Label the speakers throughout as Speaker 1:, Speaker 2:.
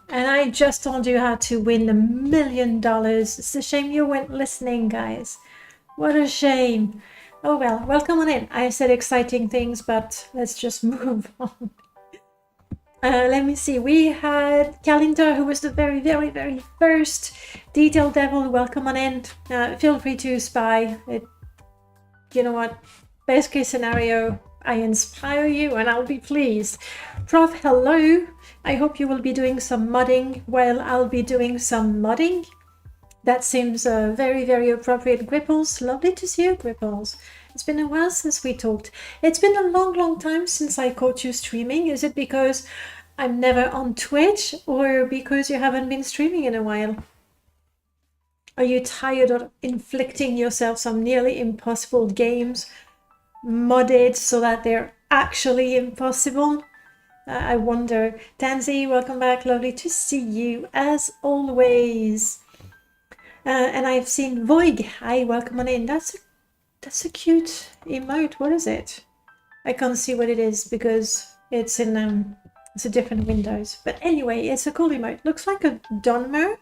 Speaker 1: And I just told you how to win $1 million. It's a shame you weren't listening, guys. What a shame. Oh well, welcome on in. I said exciting things, but let's just move on. Let me see. We had Kalinda, who was the very, very, very first Detail Devil. Welcome on in. Feel free to spy. You know what? Best case scenario, I inspire you and I'll be pleased. Prof, hello. I hope you will be doing some modding while I'll be doing some modding. That seems very, very appropriate. Gripples, lovely to see you, Gripples. It's been a while since we talked. It's been a long, long time since I caught you streaming. Is it because I'm never on Twitch or because you haven't been streaming in a while? Are you tired of inflicting yourself some nearly impossible games modded so that they're actually impossible? I wonder. Tansy, welcome back. Lovely to see you as always. And I've seen Voig. Hi, welcome on in. That's a cute emote. What is it? I can't see what it is because it's in it's a different windows. But anyway, it's a cool emote. Looks like a Donmo,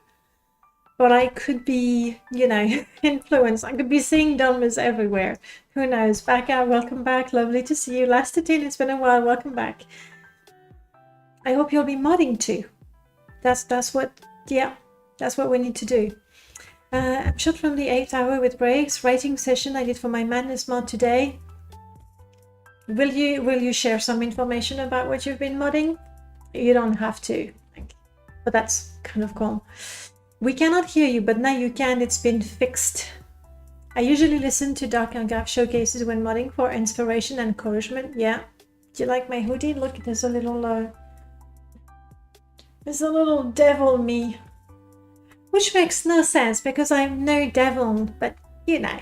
Speaker 1: but I could be, you know, influenced. I could be seeing Donmos everywhere. Who knows? Back out. Welcome back. Lovely to see you. Lasted in. It's been a while. Welcome back. I hope you'll be modding too. That's what we need to do. I'm shot from the 8th hour with breaks. Writing session I did for my Madness mod today. Will you share some information about what you've been modding? You don't have to, but that's kind of cool. We cannot hear you, but now you can. It's been fixed. I usually listen to Dark and Gap showcases when modding for inspiration and encouragement. Yeah. Do you like my hoodie? Look, there's a little devil me. Which makes no sense because I'm no devil, but you know,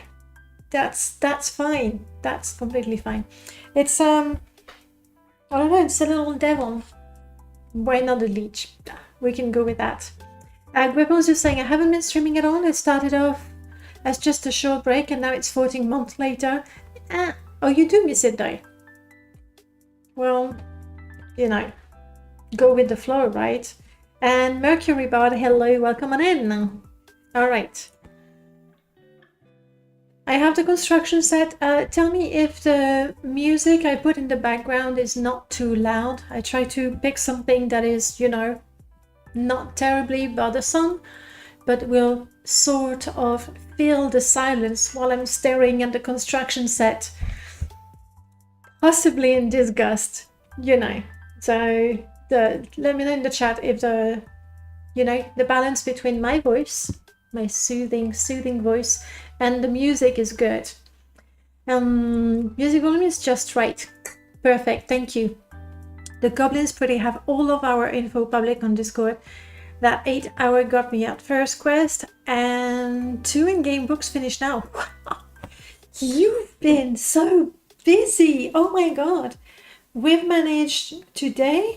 Speaker 1: that's fine. That's completely fine. It's I don't know, it's a little devil. Why not a leech? We can go with that. Gripples is saying I haven't been streaming at all. It started off as just a short break and now it's 14 months later. Oh, you do miss it though. Well, you know, go with the flow, right? And Mercury Bard, hello, welcome on in. All right. I have the construction set. Tell me if the music I put in the background is not too loud. I try to pick something that is, you know, not terribly bothersome, but will sort of fill the silence while I'm staring at the construction set. Possibly in disgust, you know. So let me know in the chat if the balance between my voice, my soothing voice, and the music is good. Music volume is just right. Perfect, thank you. The Goblins Pretty have all of our info public on Discord. That 8 hour got me at first quest, and 2 in-game books finished now. You've been so busy. Oh my god. We've managed to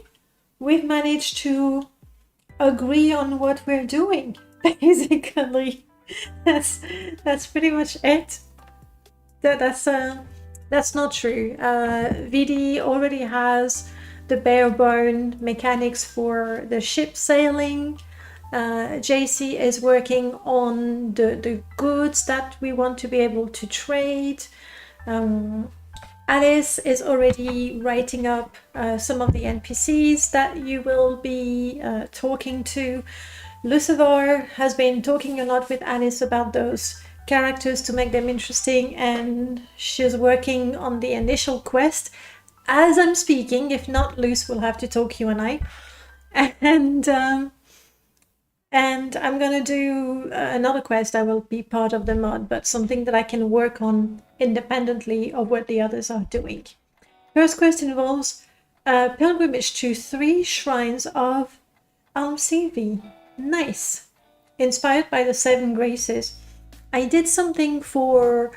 Speaker 1: agree on what we're doing. Basically, that's pretty much it. That's not true. VD already has the bare bone mechanics for the ship sailing. JC is working on the goods that we want to be able to trade. Alice is already writing up some of the NPCs that you will be talking to. Lucifer has been talking a lot with Alice about those characters to make them interesting, and she's working on the initial quest as I'm speaking. If not, Luce will have to talk you and I. And I'm gonna do another quest. I will be part of the mod, but something that I can work on independently of what the others are doing. First quest involves a pilgrimage to 3 shrines of Almsevi. Nice. Inspired by the 7 graces. I did something for...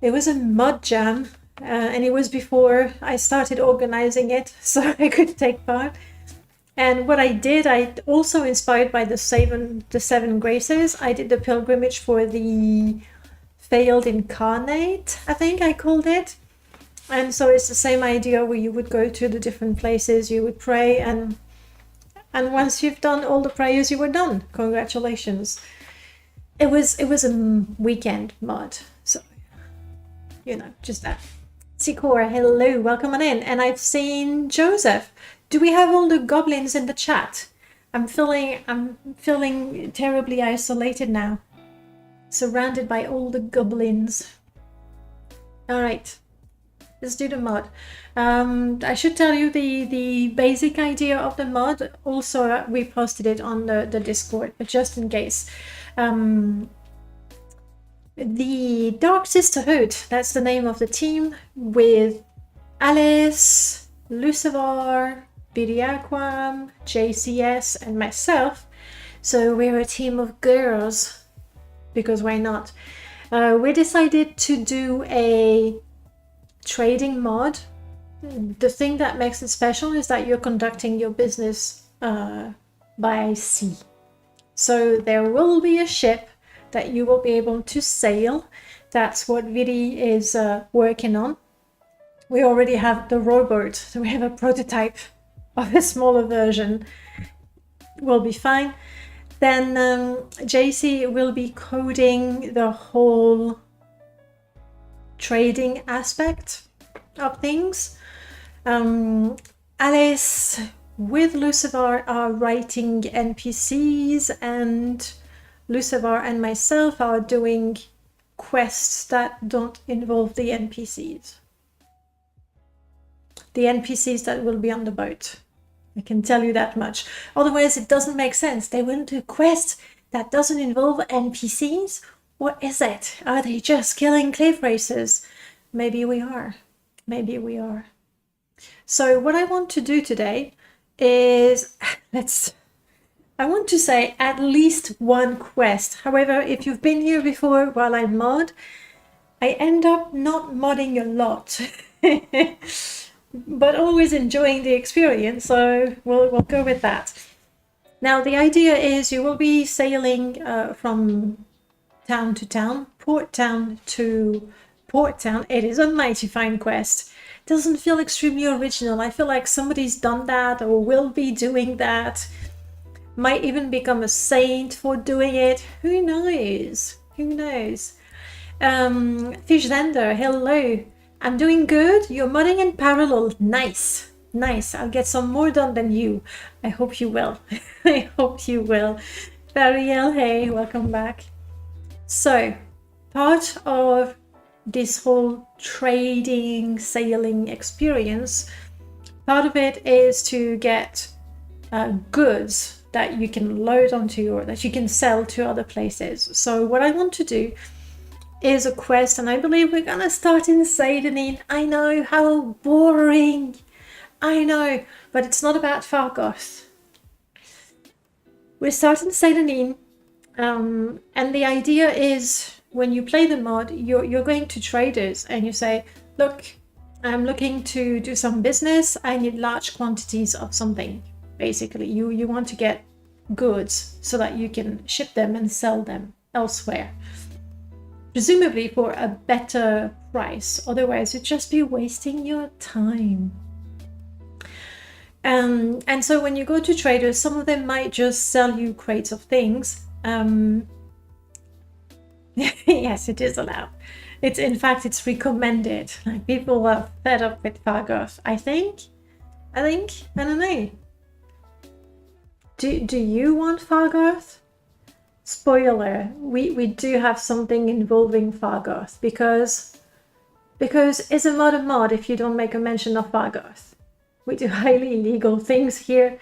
Speaker 1: It was a mod jam, and it was before I started organizing it, so I could take part. And what I did, I also inspired by the seven graces. I did the pilgrimage for the failed incarnate, I think I called it. And so it's the same idea where you would go to the different places, you would pray, and once you've done all the prayers, you were done. Congratulations. It was a weekend mod, so you know, just that. Sikora, hello, welcome on in. And I've seen Joseph. Do we have all the goblins in the chat? I'm feeling terribly isolated now, surrounded by all the goblins. All right, let's do the mod. I should tell you the basic idea of the mod. Also, we posted it on the Discord, but just in case. The Dark Sisterhood, that's the name of the team, with Alice, Lucifer, Biriaquam, JCS, and myself. So we're a team of girls, because why not? We decided to do a trading mod. The thing that makes it special is that you're conducting your business by sea. So there will be a ship that you will be able to sail. That's what Vidi is working on. We already have the rowboat, so we have a prototype of a smaller version. Will be fine. Then JC will be coding the whole trading aspect of things. Alice with Lucifer are writing NPCs, and Lucifer and myself are doing quests that don't involve the NPCs. The NPCs that will be on the boat. I can tell you that much. Otherwise, it doesn't make sense. They will do quests that doesn't involve NPCs. What is it? Are they just killing cliff racers? Maybe we are. Maybe we are. So what I want to do today is I want to say at least one quest. However, if you've been here before while I mod, I end up not modding a lot, but always enjoying the experience. So we'll go with that. Now, the idea is you will be sailing from town to town, port town to port town. It is a mighty fine quest. Doesn't feel extremely original. I feel like somebody's done that or will be doing that. Might even become a saint for doing it. Who knows? Who knows? Fishlander, hello. I'm doing good. You're modding in parallel. Nice. Nice. I'll get some more done than you. I hope you will. I hope you will. Fariel, hey, welcome back. So, part of this whole trading, sailing experience, part of it is to get goods that you can load onto or that you can sell to other places. So what I want to do is a quest, and I believe we're gonna start in Seidanin. I know, how boring. I know, but it's not about Fargoth. We're starting Seidanin, and the idea is when you play the mod, you're going to traders and you say, look, I'm looking to do some business. I need large quantities of something. Basically, you want to get goods so that you can ship them and sell them elsewhere, presumably for a better price. Otherwise, you'd just be wasting your time. And so when you go to traders, some of them might just sell you crates of things. Yes, it is allowed. In fact, it's recommended. Like, people are fed up with Fargoth. I think. I don't know. Do you want Fargoth? Spoiler, we do have something involving Fargoth, because it's a mod if you don't make a mention of Fargoth. We do highly illegal things here.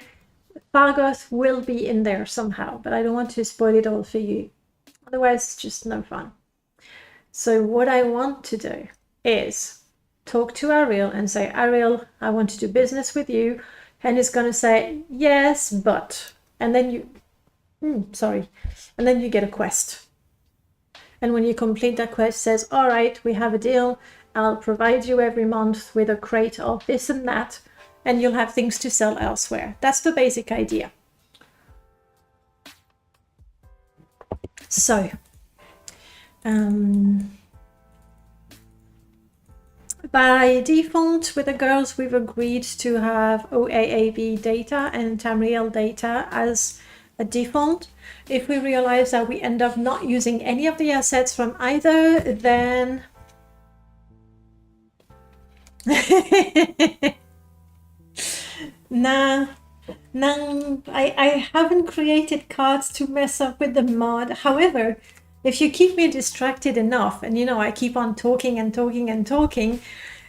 Speaker 1: Fargoth will be in there somehow, but I don't want to spoil it all for you. Otherwise, it's just no fun. So what I want to do is talk to Ariel and say, Ariel, I want to do business with you. And it's going to say, yes, but, and then you, and then you get a quest. And when you complete that quest, it says, all right, we have a deal. I'll provide you every month with a crate of this and that, and you'll have things to sell elsewhere. That's the basic idea. So, By default, with the girls, we've agreed to have OAAB data and Tamriel data as a default. If we realize that we end up not using any of the assets from either, then nah, I haven't created cards to mess up with the mod. However, if you keep me distracted enough, and you know, I keep on talking and talking and talking,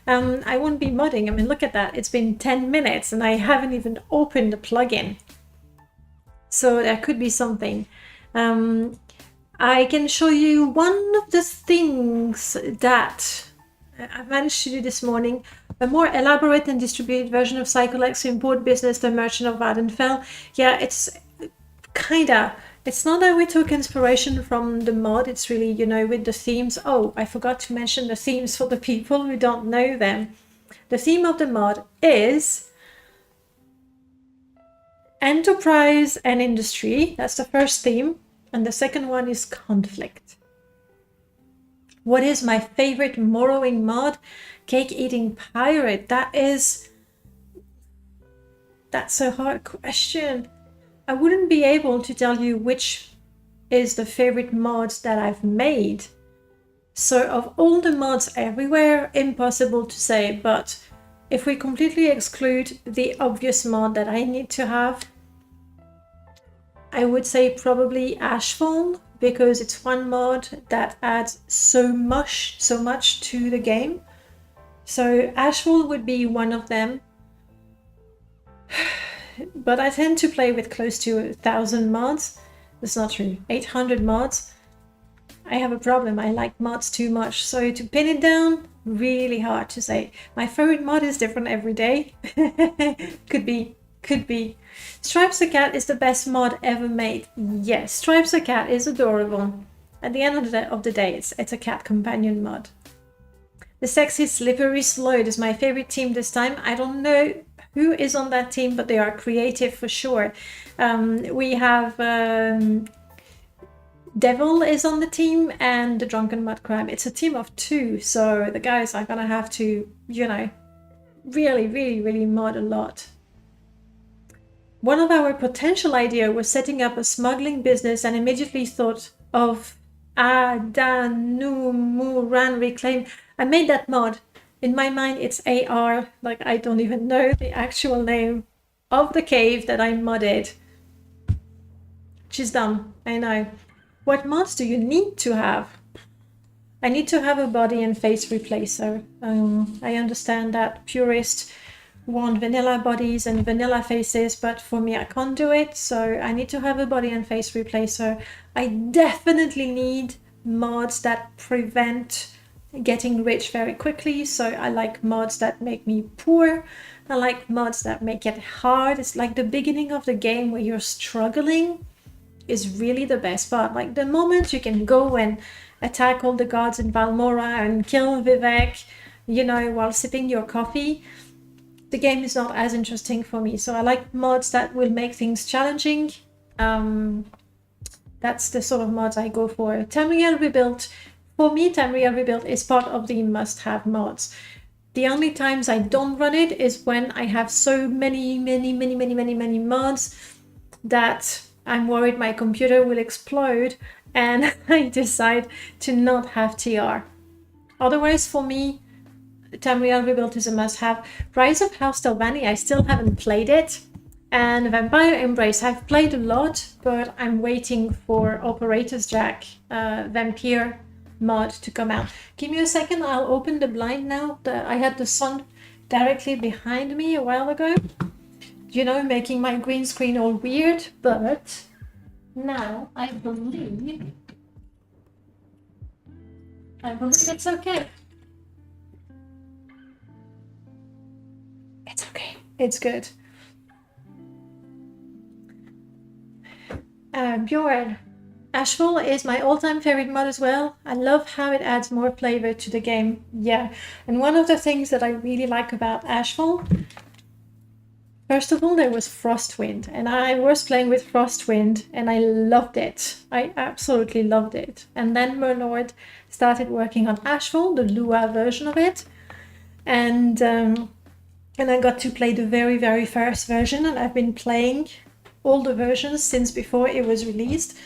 Speaker 1: I won't be modding. I mean, look at that. It's been 10 minutes and I haven't even opened the plugin. So there could be something. I can show you one of the things that I managed to do this morning. A more elaborate and distributed version of Psycholex Import Business, the Merchant of Vardenfell. Yeah, it's kinda. It's not that we took inspiration from the mod, it's really, you know, with the themes. Oh, I forgot to mention the themes for the people who don't know them. The theme of the mod is enterprise and industry. That's the first theme. And the second one is conflict. What is my favorite Morrowind mod? Cake eating pirate. That's a hard question. I wouldn't be able to tell you which is the favorite mods that I've made. So of all the mods everywhere, impossible to say, but if we completely exclude the obvious mod that I need to have, I would say probably Ashfall, because it's one mod that adds so much to the game. So Ashfall would be one of them. But I tend to play with close to 1,000 mods. That's not true. 800 mods. I have a problem. I like mods too much. So to pin it down, really hard to say. My favorite mod is different every day. Could be. Stripes the Cat is the best mod ever made. Yes, Stripes the Cat is adorable. At the end of the day, it's a cat companion mod. The Sexy Slippery Sloyd is my favorite team this time. I don't know who is on that team, but they are creative for sure. We have Devil is on the team and the Drunken Mud Crab. It's a team of 2, so the guys are gonna have to, you know, really mod a lot. One of our potential idea was setting up a smuggling business and immediately thought of Adanumuran Reclaim. I made that mod. In my mind, it's AR, like I don't even know the actual name of the cave that I modded. She's dumb, I know. What mods do you need to have? I need to have a body and face replacer. I understand that purists want vanilla bodies and vanilla faces, but for me, I can't do it. So I need to have a body and face replacer. I definitely need mods that prevent getting rich very quickly. So I like mods that make me poor. I like mods that make it hard. It's like the beginning of the game where you're struggling is really the best part. Like the moment you can go and attack all the gods in Valmora and kill Vivek, you know, while sipping your coffee, the game is not as interesting for me. So I like mods that will make things challenging. That's the sort of mods I go for. Tamriel Rebuilt. For me, Tamriel Rebuilt is part of the must-have mods. The only times I don't run it is when I have so many mods that I'm worried my computer will explode and I decide to not have TR. Otherwise, for me, Tamriel Rebuilt is a must-have. Rise of House Telvanni, I still haven't played it. And Vampire Embrace, I've played a lot, but I'm waiting for Operator's Jack, Vampire mod to come out. Give me a second, I'll open the blind now. I had the sun directly behind me a while ago, you know, making my green screen all weird, but now I believe it's okay. It's okay, it's good. Bjorn, Ashfall is my all-time favorite mod as well. I love how it adds more flavor to the game. Yeah, and one of the things that I really like about Ashfall, first of all, there was Frostwind, and I was playing with Frostwind, and I loved it. I absolutely loved it. And then Merlord started working on Ashfall, the Lua version of it, and I got to play the very first version, and I've been playing all the versions since before it was released.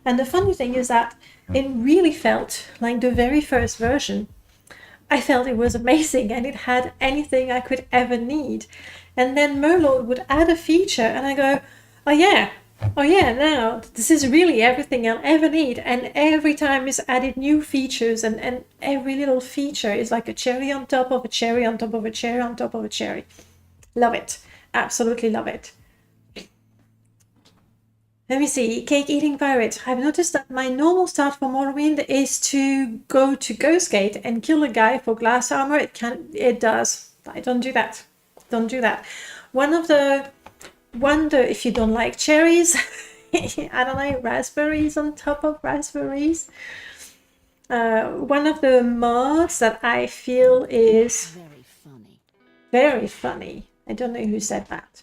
Speaker 1: And the funny thing is that it really felt like the very first version. I felt it was amazing and it had anything I could ever need. And then Merlord would add a feature and I go, oh yeah, now this is really everything I'll ever need. And every time is added new features, and every little feature is like a cherry on top of a cherry on top of a cherry on top of a cherry. Love it. Absolutely love it. Let me see, Cake Eating Pirate. I've noticed that my normal start for Morrowind is to go to Ghostgate and kill a guy for glass armor. It does. I don't do that. Don't do that. If you don't like cherries, I don't know, raspberries on top of raspberries. One of the mods that I feel is very funny. I don't know who said that.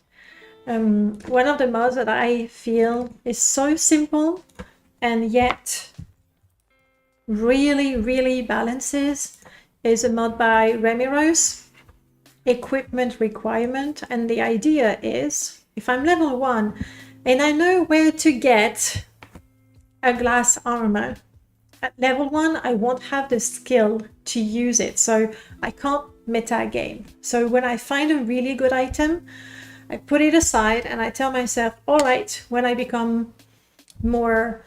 Speaker 1: One of the mods that I feel is so simple and yet really balances is a mod by Remiros, Equipment Requirement. And the idea is, if I'm level 1 and I know where to get a glass armor, at level 1 I won't have the skill to use it, so I can't meta game. So when I find a really good item, I put it aside and I tell myself, all right, when I become more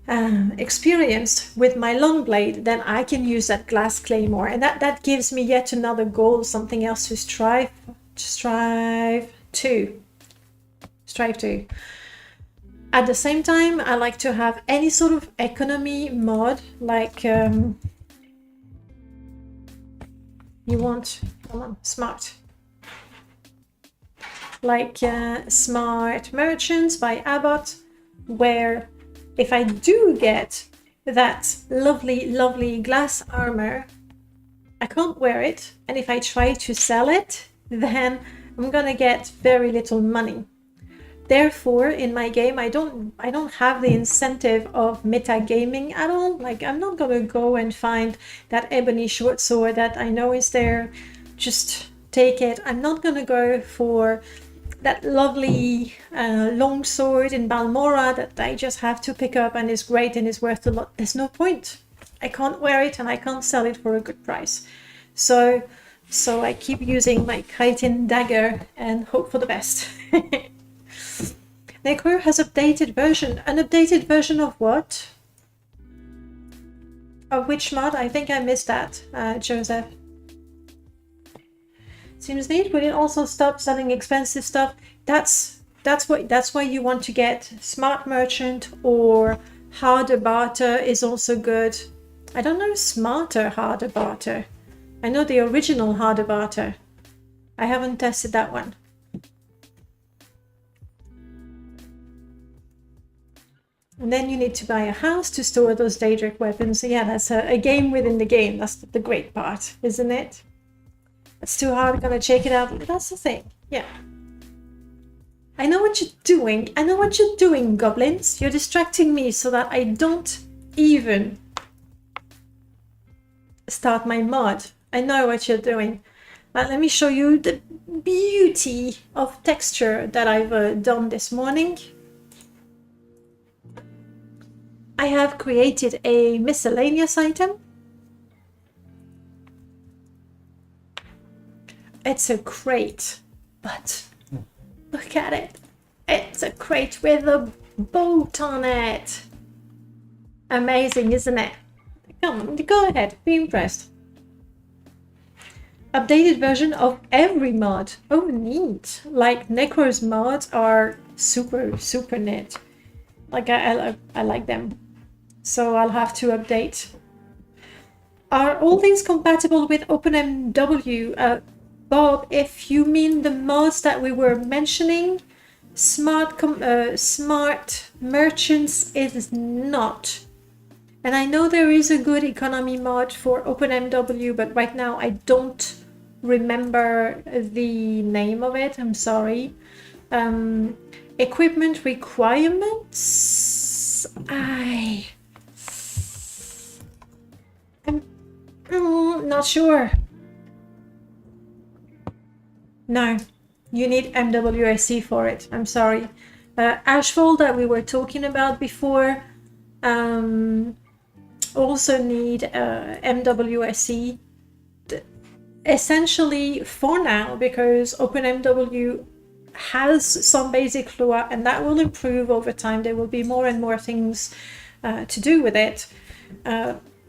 Speaker 1: experienced with my long blade, then I can use that glass claymore. And that gives me yet another goal, something else to strive to. At the same time, I like to have any sort of economy mod, like you want, come on, smart. Like Smart Merchants by Abbott, where if I do get that lovely glass armor, I can't wear it, and if I try to sell it, then I'm gonna get very little money. Therefore, in my game, I don't have the incentive of metagaming at all. Like, I'm not gonna go and find that ebony short sword that I know is there, just take it. I'm not gonna go for that lovely long sword in Balmora that I just have to pick up and is great and is worth a lot. There's no point. I can't wear it and I can't sell it for a good price. So I keep using my chitin dagger and hope for the best. Necro has updated version. An updated version of what? Of which mod? I think I missed that, Joseph. Seems neat. Will it also stop selling expensive stuff? That's why you want to get Smart Merchant, or Harder Barter is also good. I don't know Smarter Harder Barter. I know the original Harder Barter. I haven't tested that one. And then you need to buy a house to store those Daedric weapons. So yeah, that's a game within the game. That's the great part, isn't it? It's too hard, I'm gonna check it out. That's the thing, yeah. I know what you're doing. I know what you're doing, goblins. You're distracting me so that I don't even start my mod. I know what you're doing. Let me show you the beauty of texture that I've done this morning. I have created a miscellaneous item. It's a crate, but look at it. It's a crate with a boat on it. Amazing, isn't it? Come on, go ahead, be impressed. Updated version of every mod. Oh, neat. Like Necro's mods are super neat. Like I like them. So I'll have to update. Are all these compatible with OpenMW? Bob, if you mean the mods that we were mentioning, Smart Merchants is not. And I know there is a good economy mod for OpenMW, but right now I don't remember the name of it. I'm sorry. Equipment requirements. I'm not sure. No, you need MWSC for it. I'm sorry. Ashfall that we were talking about before also need MWSC. Essentially for now, because OpenMW has some basic Lua and that will improve over time. There will be more and more things to do with it.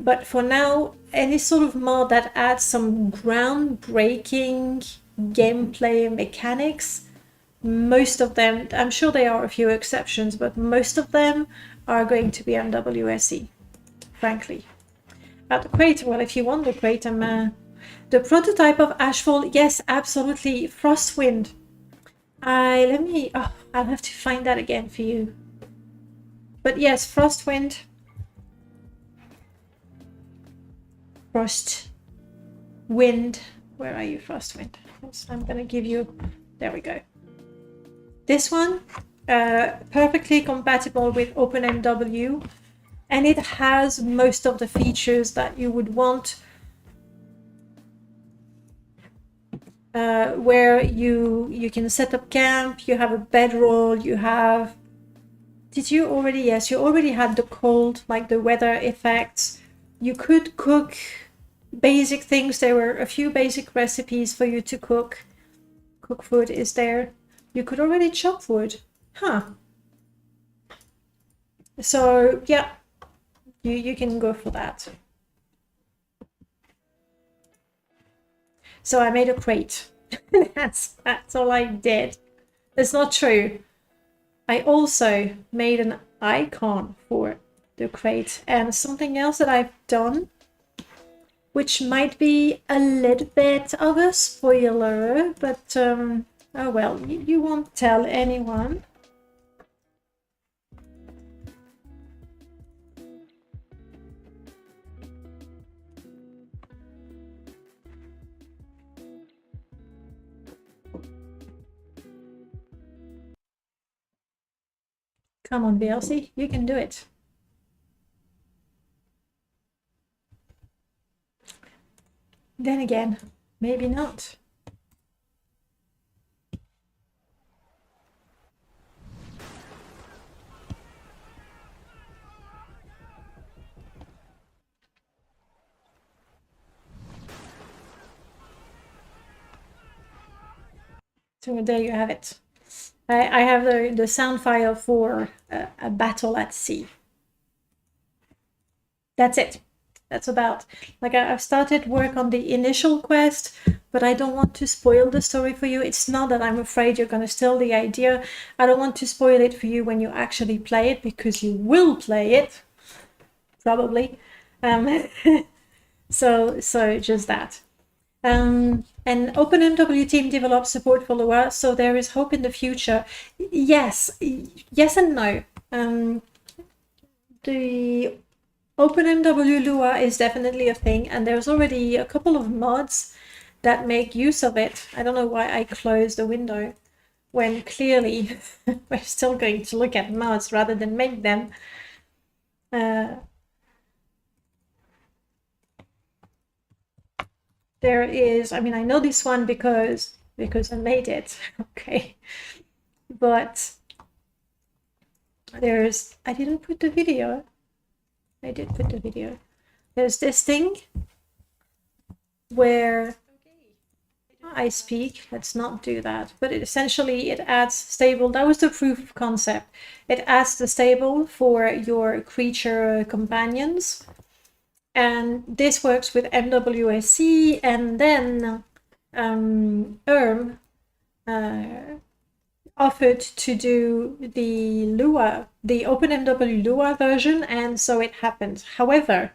Speaker 1: But for now, any sort of mod that adds some groundbreaking gameplay mechanics, most of them, I'm sure there are a few exceptions, but most of them are going to be MWSE, frankly. At the crate, well, if you want the crate, the prototype of Ashfall, yes, absolutely. Frostwind. I'll have to find that again for you. But yes, Frostwind. Frostwind. Where are you, Frostwind? I'm gonna give you, there we go. This one, perfectly compatible with OpenMW, and it has most of the features that you would want, where you can set up camp, you have a bedroll, you have, did you already? Yes, you already had the cold, like the weather effects. You could cook basic things. There were a few basic recipes for you to cook. Cook food is there. You could already chop wood. Huh. So, yeah, you can go for that. So I made a crate. that's all I did. That's not true. I also made an icon for the crate, and something else that I've done, which might be a little bit of a spoiler, but oh well, you won't tell anyone. Come on, BLC, you can do it. Then again, maybe not. So there you have it. I have the sound file for a battle at sea. That's it. That's about, like, I've started work on the initial quest, but I don't want to spoil the story for you. It's not that I'm afraid you're going to steal the idea. I don't want to spoil it for you when you actually play it, because you will play it, probably. So just that. And OpenMW team develops support for Lua, so there is hope in the future. Yes and no. The OpenMW Lua is definitely a thing, and there's already a couple of mods that make use of it. I don't know why I closed the window when clearly we're still going to look at mods rather than make them. There is, I mean, I know this one because I made it, okay. But there's, I didn't put the video. I did put the video. There's this thing where I speak. Let's not do that. But essentially it adds stable. That was the proof of concept. It adds the stable for your creature companions. And this works with MWSC, and then offered to do the Lua, the OpenMW Lua version, and so it happened. However,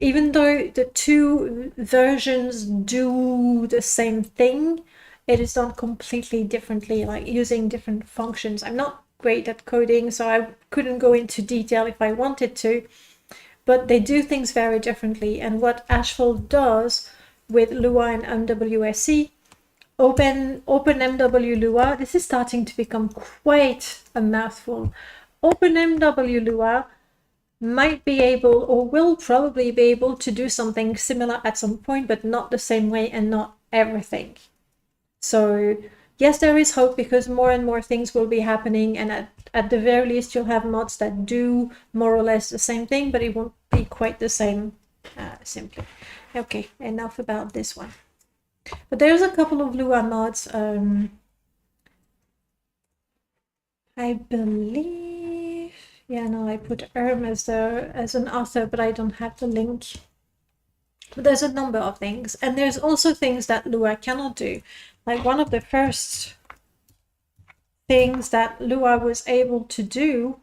Speaker 1: even though the two versions do the same thing, it is done completely differently, like using different functions. I'm not great at coding, so I couldn't go into detail if I wanted to. But they do things very differently. And what Ashfall does with Lua and MWSC, OpenMW Lua, this is starting to become quite a mouthful. OpenMW Lua might be able, or will probably be able, to do something similar at some point, but not the same way and not everything. So yes, there is hope because more and more things will be happening, and at the very least you'll have mods that do more or less the same thing, but it won't be quite the same simply. Okay, enough about this one. But there's a couple of Lua mods. I believe, yeah, no, I put as an author, but I don't have the link. But there's a number of things, and there's also things that Lua cannot do. Like one of the first things that Lua was able to do,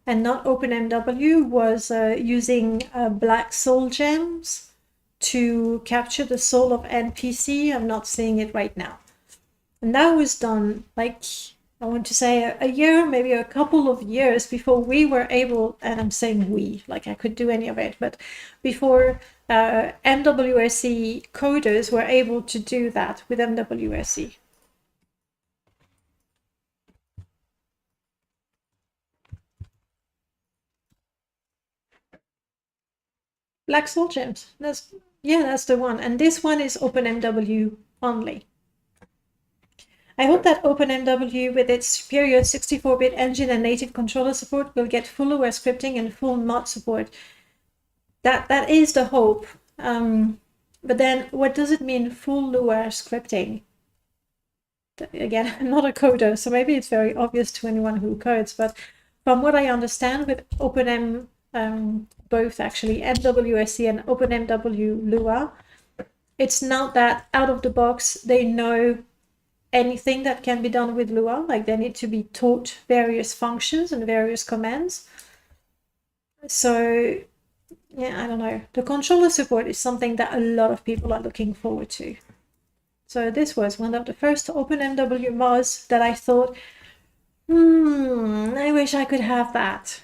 Speaker 1: and not OpenMW, was using black soul gems to capture the soul of NPC. I'm not seeing it right now. And that was done, like, I want to say a year, maybe a couple of years before we were able, and I'm saying we, like I could do any of it, but before MWSE coders were able to do that with MWSE. Black Soul Gems, that's the one. And this one is OpenMW only. I hope that OpenMW, with its superior 64-bit engine and native controller support, will get full Lua scripting and full mod support. That is the hope. But then what does it mean, full Lua scripting? Again, I'm not a coder, so maybe it's very obvious to anyone who codes, but from what I understand with OpenM, both actually, MWSE and OpenMW Lua, it's not that out of the box they know anything that can be done with Lua, like they need to be taught various functions and various commands. So yeah, I don't know. The controller support is something that a lot of people are looking forward to. So this was one of the first OpenMW mods that I thought, I wish I could have that.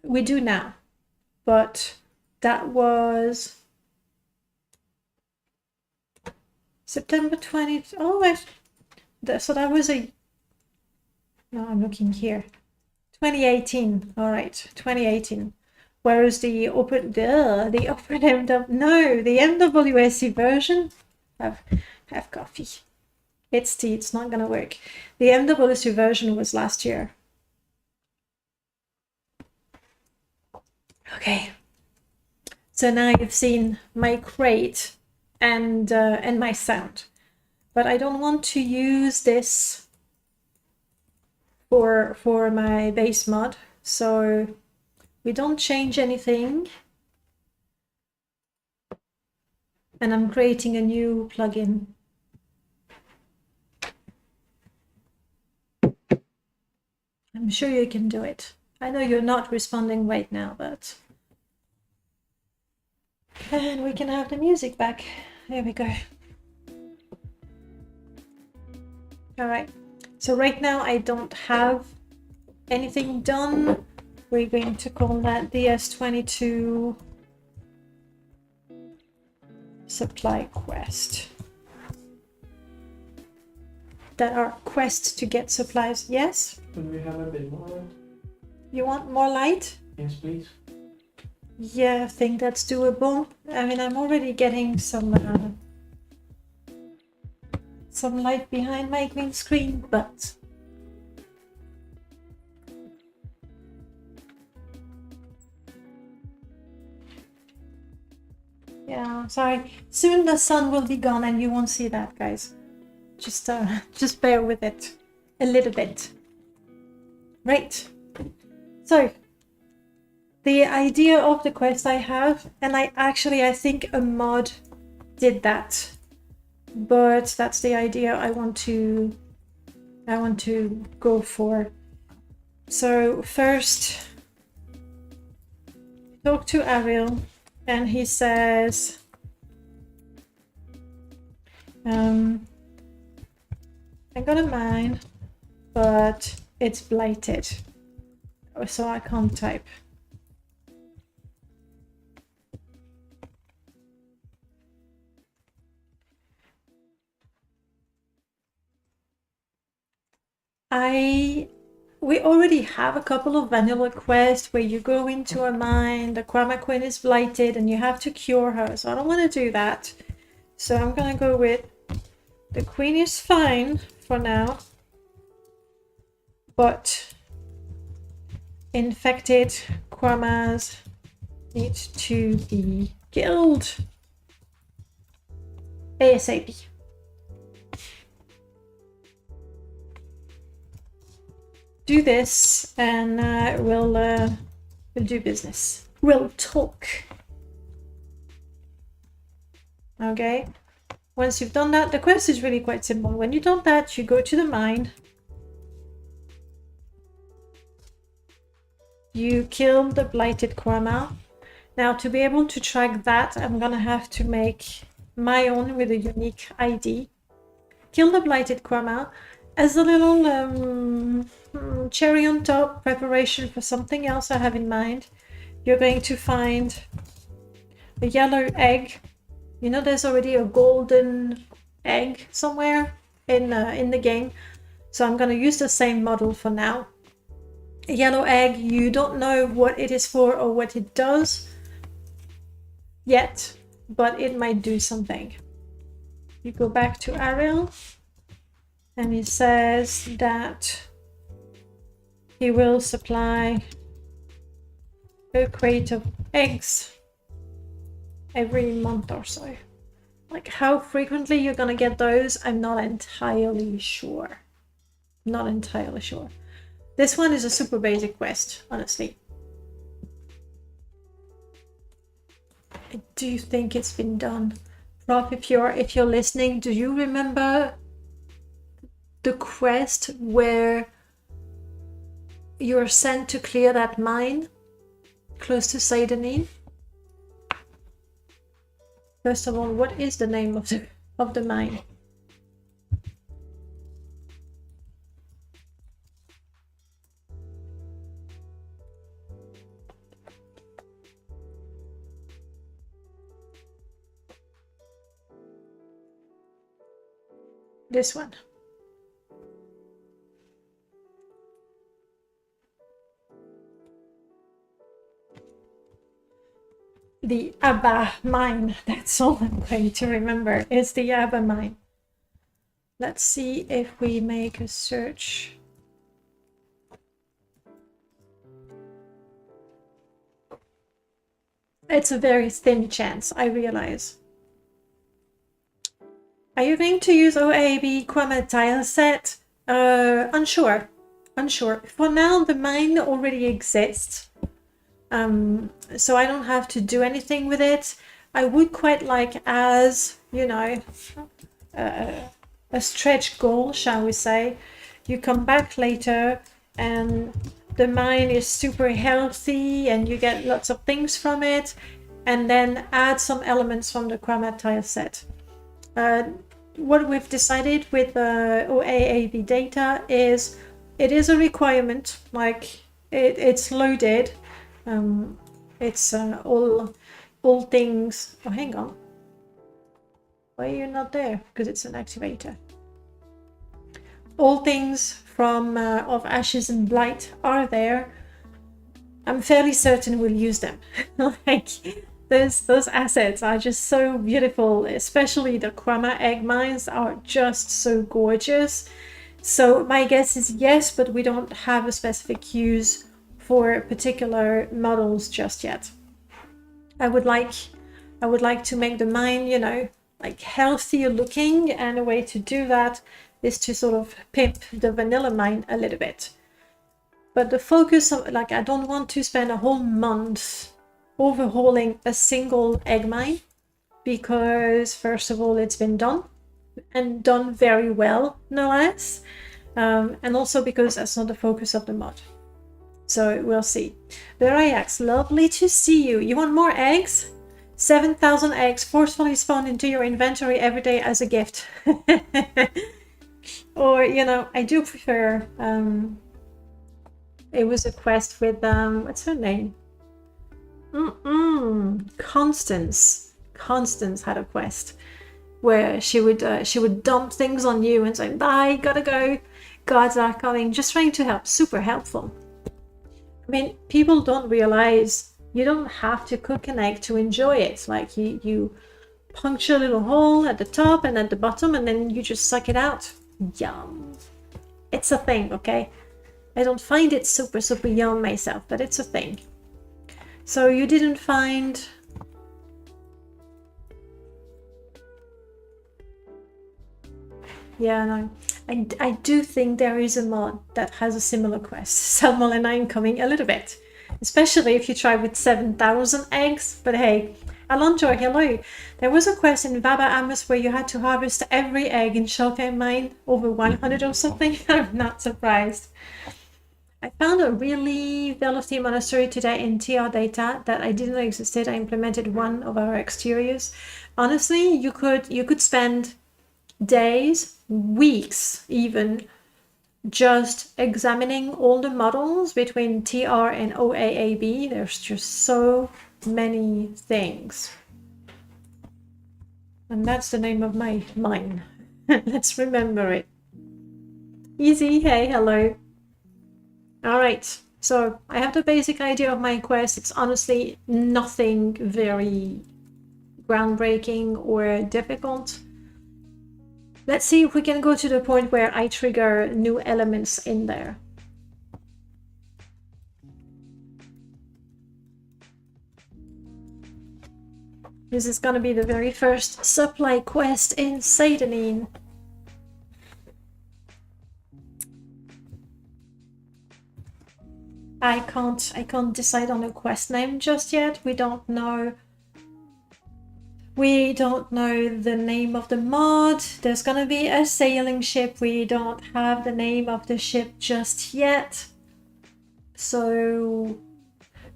Speaker 1: We do now, but that was September 20. Oh, so that was no, I'm looking here. 2018. All right, 2018. Whereas the MWSE version, have coffee. It's tea, it's not gonna work. The MWSE version was last year. Okay. So now you've seen my crate and my sound, but I don't want to use this for my base mod, so we don't change anything, and I'm creating a new plugin. I'm sure you can do it. I know you're not responding right now, but and we can have the music back. There we go. All right, so right now I don't have anything done. We're going to call that the S22 supply quest. That are quests to get supplies. Yes?
Speaker 2: Could we have a bit more light?
Speaker 1: You want more light?
Speaker 2: Yes, please.
Speaker 1: Yeah, I think that's doable. I mean, I'm already getting some light behind my green screen, but yeah, sorry. Soon the sun will be gone and you won't see that, guys. Just bear with it a little bit. Right. So the idea of the quest I have, and I think a mod did that, but that's the idea I want to go for. So first, talk to Ariel, and he says, I got a mine, but it's blighted, so I can't type. We already have a couple of vanilla quests where you go into a mine, the Chroma Queen is blighted, and you have to cure her, so I don't want to do that. So I'm gonna go with The queen is fine for now, but infected Kwamas need to be killed ASAP. Do this and we'll do business. We'll talk. Okay. Once you've done that, the quest is really quite simple. When you've done that, you go to the mine. You kill the blighted Kwama. Now, to be able to track that, I'm gonna have to make my own with a unique ID. Kill the blighted Kwama as a little cherry on top preparation for something else I have in mind. You're going to find a yellow egg. You know, there's already a golden egg somewhere in the game. So I'm going to use the same model for now. A yellow egg, you don't know what it is for or what it does yet, but it might do something. You go back to Ariel, and he says that he will supply a crate of eggs every month or so. Like how frequently you're gonna get those, I'm not entirely sure. Not entirely sure. This one is a super basic quest, honestly. I do think it's been done. Rob, if you're listening, do you remember the quest where you're sent to clear that mine close to Saint-Denis? First of all, what is the name of the mine? This one. The Abba mine. That's all I'm going to remember. It's the Abba mine. Let's see if we make a search. It's a very thin chance, I realize. Are you going to use OAB Kwama tile set? Unsure. Unsure. For now, the mine already exists. So I don't have to do anything with it. I would quite like, as you know, a stretch goal, shall we say, you come back later and the mine is super healthy and you get lots of things from it, and then add some elements from the Kwama tile set. What we've decided with OAAB data is it is a requirement, like it's loaded. It's all things. Oh, hang on. Why are you not there? Because it's an activator. All things from of Ashes and Blight are there. I'm fairly certain we'll use them. Like those assets are just so beautiful, especially the Kwama egg mines are just so gorgeous. So my guess is yes, but we don't have a specific use for particular models just yet. I would like to make the mine, you know, like healthier looking, and a way to do that is to sort of pimp the vanilla mine a little bit. But the focus of, like, I don't want to spend a whole month overhauling a single egg mine, because first of all, it's been done and done very well, no less, and also because that's not the focus of the mod. So we'll see. Berayax, lovely to see you. You want more eggs? 7,000 eggs forcefully spawned into your inventory every day as a gift. Or, you know, I do prefer, it was a quest with, what's her name? Constance. Constance had a quest where she would dump things on you and say, bye, gotta go, gods are coming, just trying to help. Super helpful. I mean, people don't realize you don't have to cook an egg to enjoy it. Like you puncture a little hole at the top and at the bottom, and then you just suck it out. Yum. It's a thing, okay? I don't find it super, super yum myself, but it's a thing. So you didn't find... Yeah, no. I do think there is a mod that has a similar quest. Salmonella coming a little bit. Especially if you try with 7,000 eggs. But hey, Alonjo, hello. There was a quest in Vaba Amos where you had to harvest every egg in Shulkai Mine, over 100 or something. I'm not surprised. I found a really Velocity monastery today in TR data that I didn't know existed. I implemented one of our exteriors. Honestly, you could spend days, weeks even, just examining all the models between TR and OAAB. There's just so many things. And that's the name of my mine. Let's remember it. Easy, hey, hello. All right, so I have the basic idea of my quest. It's honestly nothing very groundbreaking or difficult. Let's see if we can go to the point where I trigger new elements in there. This is gonna be the very first supply quest in Satanin. I can't decide on a quest name just yet. We don't know the name of the mod. There's gonna be a sailing ship. We don't have the name of the ship just yet. So,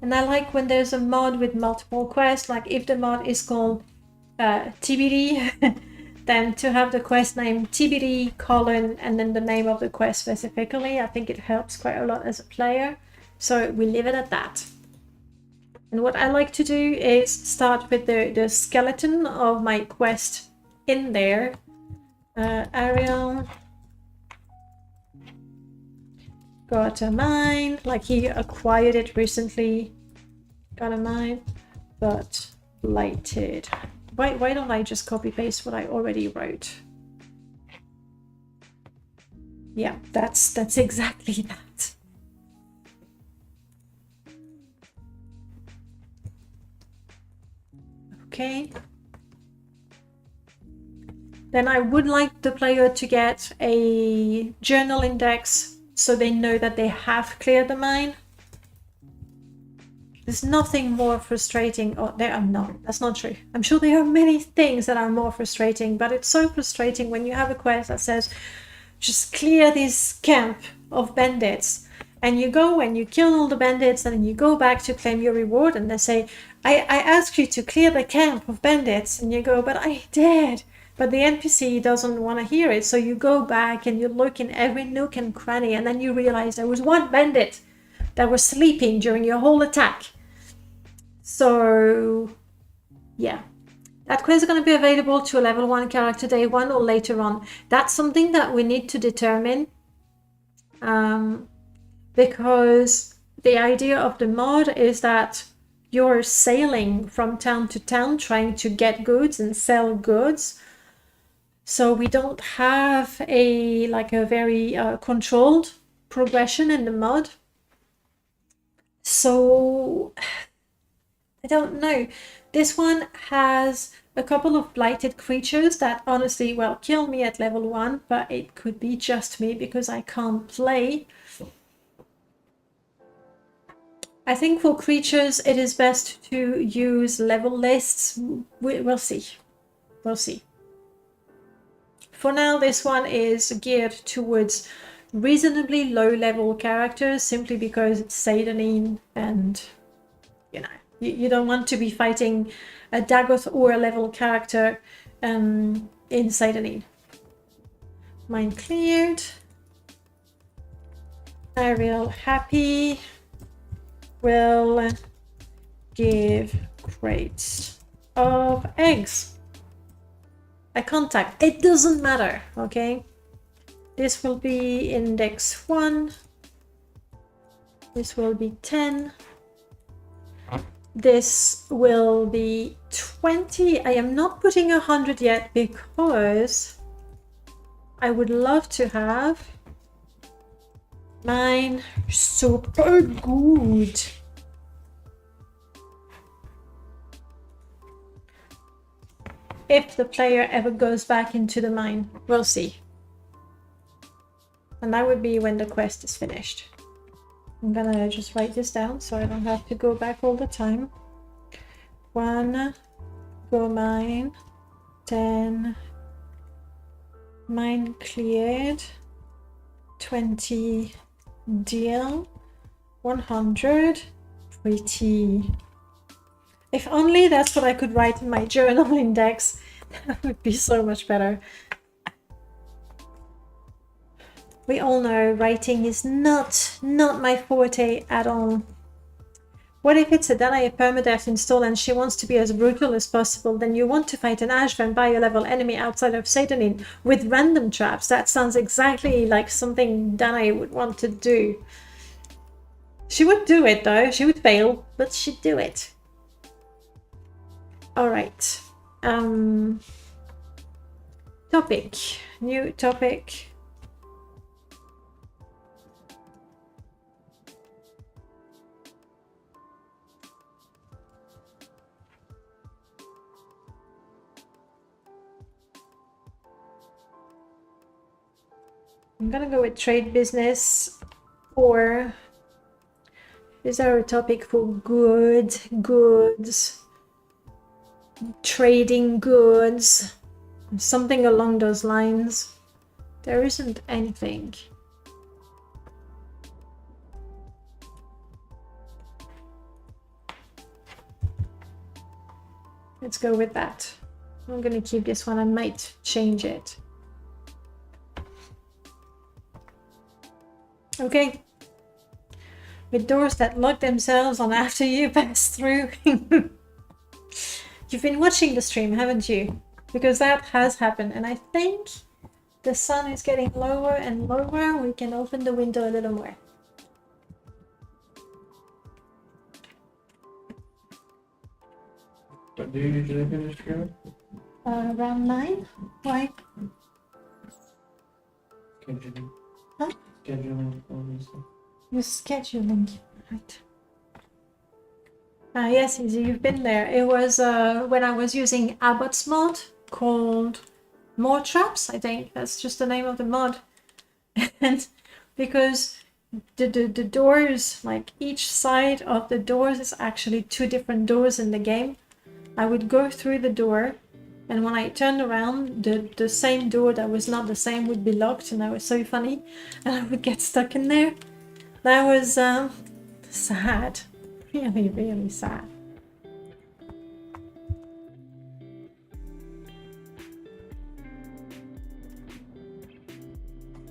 Speaker 1: and I like when there's a mod with multiple quests, like if the mod is called TBD, then to have the quest name TBD colon and then the name of the quest specifically. I think it helps quite a lot as a player. So we leave it at that. And what I like to do is start with the skeleton of my quest in there. Ariel got a mine, like he acquired it recently. Got a mine, but blighted. Why don't I just copy paste what I already wrote? Yeah, that's exactly that. Okay. Then I would like the player to get a journal index so they know that they have cleared the mine. There's nothing more frustrating. Oh, there are no, that's not true. I'm sure there are many things that are more frustrating, but it's so frustrating when you have a quest that says, just clear this camp of bandits. And you go and you kill all the bandits and then you go back to claim your reward and they say, I asked you to clear the camp of bandits. And you go, but I did. But the NPC doesn't want to hear it. So you go back and you look in every nook and cranny and then you realize there was one bandit that was sleeping during your whole attack. So, yeah. That quest is going to be available to a level 1 character day 1 or later on. That's something that we need to determine. Because the idea of the mod is that you're sailing from town to town trying to get goods and sell goods. So we don't have a very controlled progression in the mod. So I don't know. This one has a couple of blighted creatures that honestly, well, kill me at level 1, but it could be just me because I can't play. I think for creatures, it is best to use level lists. We'll see. We'll see. For now, this one is geared towards reasonably low level characters simply because it's Satanin and, you know, you don't want to be fighting a Dagoth or a level character in Satanin. Mine cleared. Ariel happy. Will give crates of eggs. A contact. It doesn't matter, okay? This will be index 1. This will be 10. this will be 20. I am not putting 100 yet because I would love to have mine super good. If the player ever goes back into the mine, we'll see. And that would be when the quest is finished. I'm gonna just write this down so I don't have to go back all the time. 1 go mine, 10 mine cleared, 20 deal, 100 pretty. If only that's what I could write in my journal index, that would be so much better. We all know writing is not my forte at all. What if it's a Danae permadeath install and she wants to be as brutal as possible? Then you want to fight an Ash vampire level enemy outside of Satanin with random traps. That sounds exactly like something Danae would want to do. She would do it though. She would fail, but she'd do it. All right. Topic. New topic. I'm gonna go with trade business, or is there a topic for goods, trading goods, something along those lines? There isn't anything. Let's go with that. I'm gonna keep this one. I might change it. Okay, with doors that lock themselves on after you pass through. You've been watching the stream, haven't you? Because that has happened, and I think the sun is getting lower and lower. We can open the window a little more.
Speaker 2: What do you usually finish here?
Speaker 1: Around 9? Why?
Speaker 2: Scheduling.
Speaker 1: Huh?
Speaker 2: Scheduling, obviously.
Speaker 1: You're scheduling, right? Yes, Izzy, you've been there. It was when I was using Abbott's mod called More Traps, I think. That's just the name of the mod. And because the doors, like each side of the doors is actually 2 different doors in the game, I would go through the door, and when I turned around, the same door that was not the same would be locked, and that was so funny, and I would get stuck in there. That was sad. Really, really sad.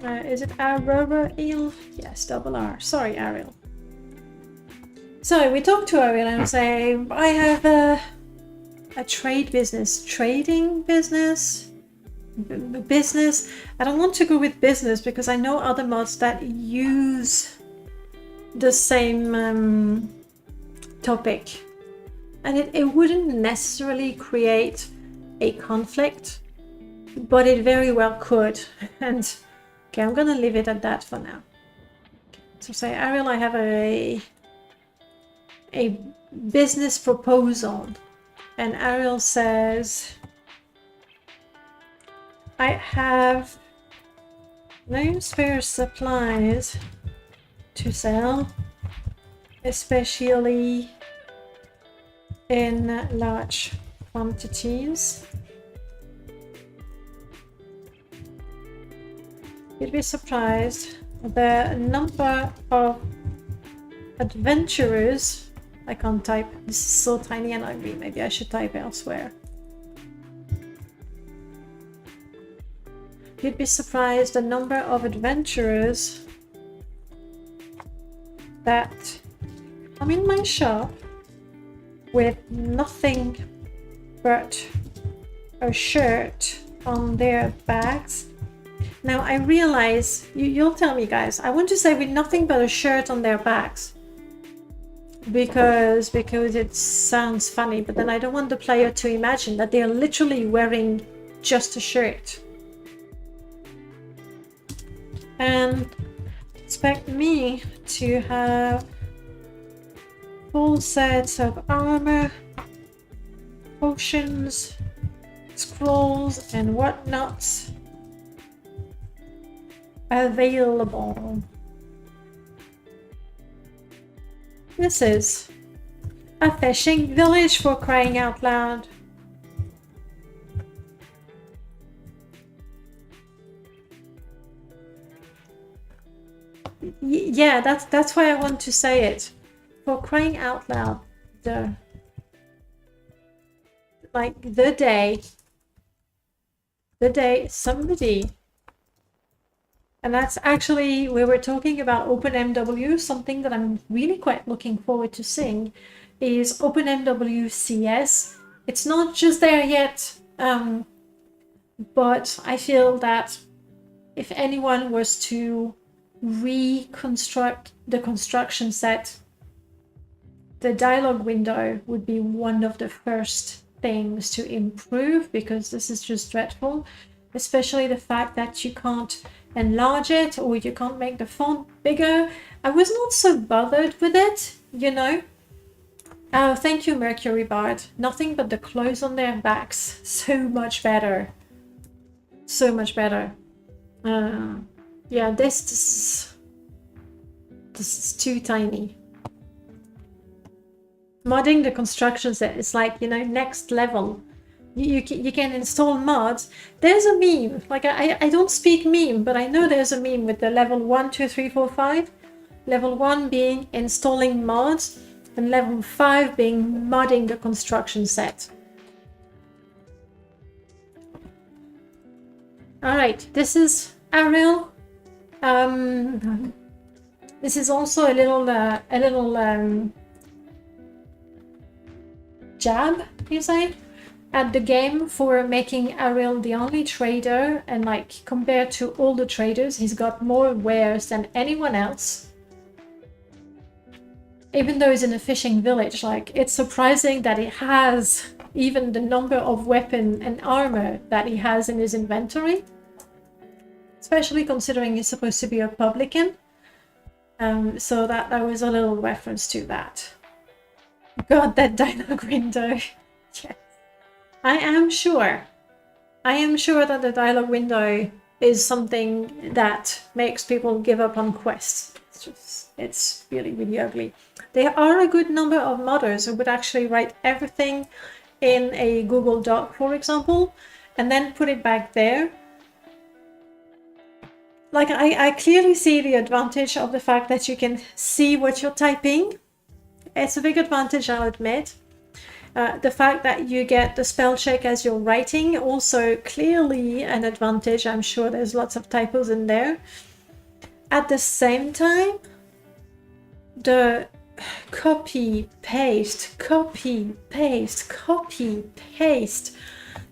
Speaker 1: Is it Aurora Eel? Yes, double R. Sorry, Ariel. So we talked to Ariel and say, I have a trade business, trading business, business. I don't want to go with business because I know other mods that use the same topic, and it wouldn't necessarily create a conflict, but it very well could. And okay, I'm gonna leave it at that for now. So say, Ariel, I have a business proposal, and Ariel says, I have no spare supplies to sell, especially in large quantities. You'd be surprised the number of adventurers. I can't type, this is so tiny and ugly, maybe I should type elsewhere. You'd be surprised the number of adventurers that come in my shop with nothing but a shirt on their backs. Now I realize, you'll tell me guys, I want to say with nothing but a shirt on their backs. because it sounds funny, but then I don't want the player to imagine that they're literally wearing just a shirt and expect me to have full sets of armor, potions, scrolls, and whatnots available. This is a fishing village, for crying out loud. Yeah, that's why I want to say it. For crying out loud. The day somebody, and that's actually, we were talking about OpenMW, something that I'm really quite looking forward to seeing is OpenMW CS. It's not just there yet, but I feel that if anyone was to reconstruct the construction set, the dialogue window would be one of the first things to improve, because this is just dreadful, especially the fact that you can't enlarge it or you can't make the font bigger. I was not so bothered with it, you know. Oh, thank you, Mercury Bard. Nothing but the clothes on their backs. So much better. So much better. Yeah, this is too tiny. Modding the construction set is like, you know, next level. You can install mods. There's a meme, like I don't speak meme, but I know there's a meme with the level 1, 2, 3, 4, 5. Level 1 being installing mods, and level 5 being modding the construction set. Alright, this is Ariel. This is also a little jab, you say, at the game for making Ariel the only trader, and like compared to all the traders, he's got more wares than anyone else. Even though he's in a fishing village, like it's surprising that he has even the number of weapon and armor that he has in his inventory, especially considering he's supposed to be a publican. So that was a little reference to that. God, that dialogue window. Yes. I am sure that the dialogue window is something that makes people give up on quests. It's really, really ugly. There are a good number of modders who would actually write everything in a Google Doc, for example, and then put it back there. Like, I clearly see the advantage of the fact that you can see what you're typing. It's a big advantage, I'll admit. The fact that you get the spell check as you're writing, also clearly an advantage. I'm sure there's lots of typos in there. At the same time, the copy, paste,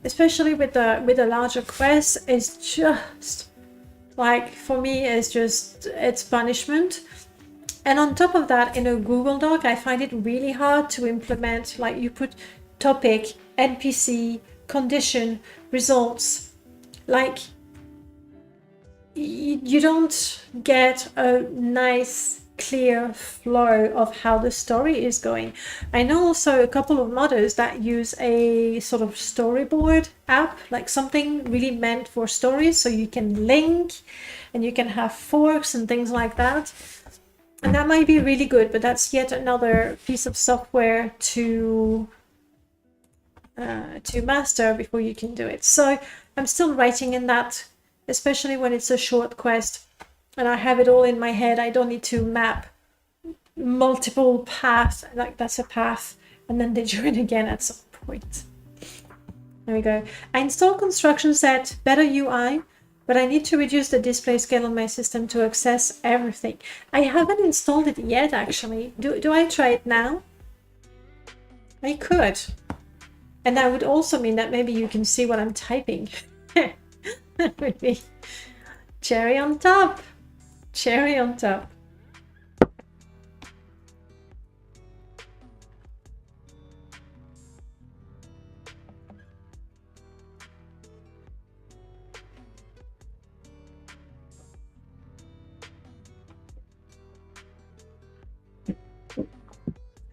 Speaker 1: especially with the larger quests, is just, like, for me, it's punishment. And on top of that, in a Google Doc, I find it really hard to implement. Like, you put topic, NPC, condition, results. Like, you don't get a nice, clear flow of how the story is going. I know also a couple of modders that use a sort of storyboard app, like something really meant for stories, so you can link and you can have forks and things like that. And that might be really good, but that's yet another piece of software to master before you can do it. So I'm still writing in that, especially when it's a short quest and I have it all in my head. I don't need to map multiple paths, like that's a path, and then they join again at some point. There we go. I installed construction set, better UI, but I need to reduce the display scale on my system to access everything. I haven't installed it yet, actually. Do I try it now? I could. And that would also mean that maybe you can see what I'm typing. That would be cherry on top. Cherry on top.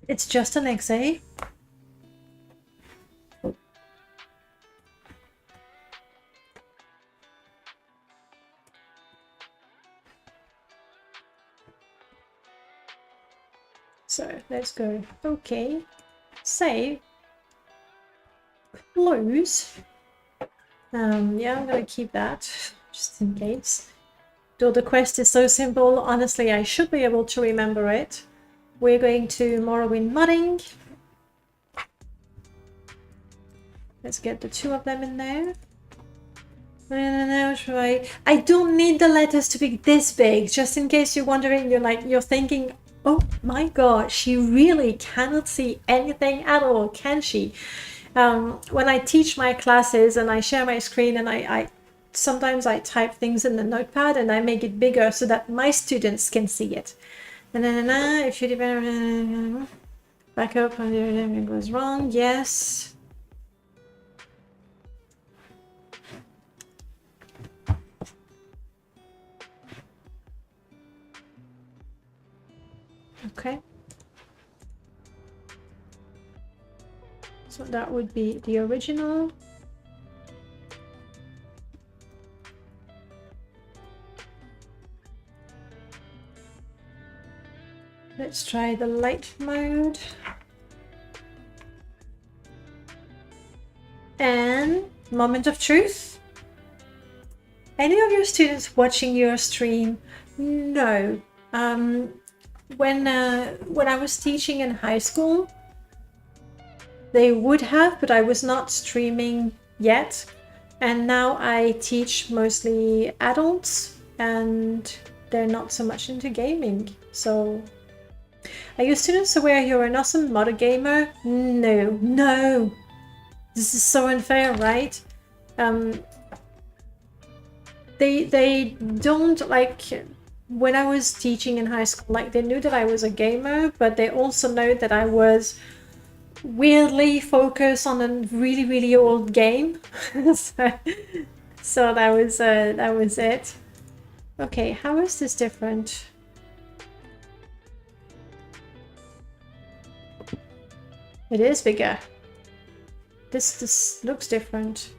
Speaker 1: It's just an XA. So let's go. Okay. Save. Close. Yeah, I'm gonna keep that just in case. Though the quest is so simple, honestly, I should be able to remember it. We're going to Morrowind Modding. Let's get the two of them in there. No, right. I don't need the letters to be this big. Just in case you're wondering, you're thinking, oh my god, she really cannot see anything at all, can she? When I teach my classes and I share my screen and I sometimes I type things in the notepad and I make it bigger so that my students can see it. If you back up when everything goes wrong, yes. Okay. So that would be the original. Let's try the light mode. And moment of truth. Any of your students watching your stream? No. When I was teaching in high school, they would have, but I was not streaming yet. And now I teach mostly adults and they're not so much into gaming. So are your students aware you're an awesome modder gamer? No, no. This is so unfair, right? They don't like, when I was teaching in high school, like they knew that I was a gamer, but they also know that I was weirdly focused on a really, really old game. so that was it. Okay, how is this different? It is bigger. This looks different.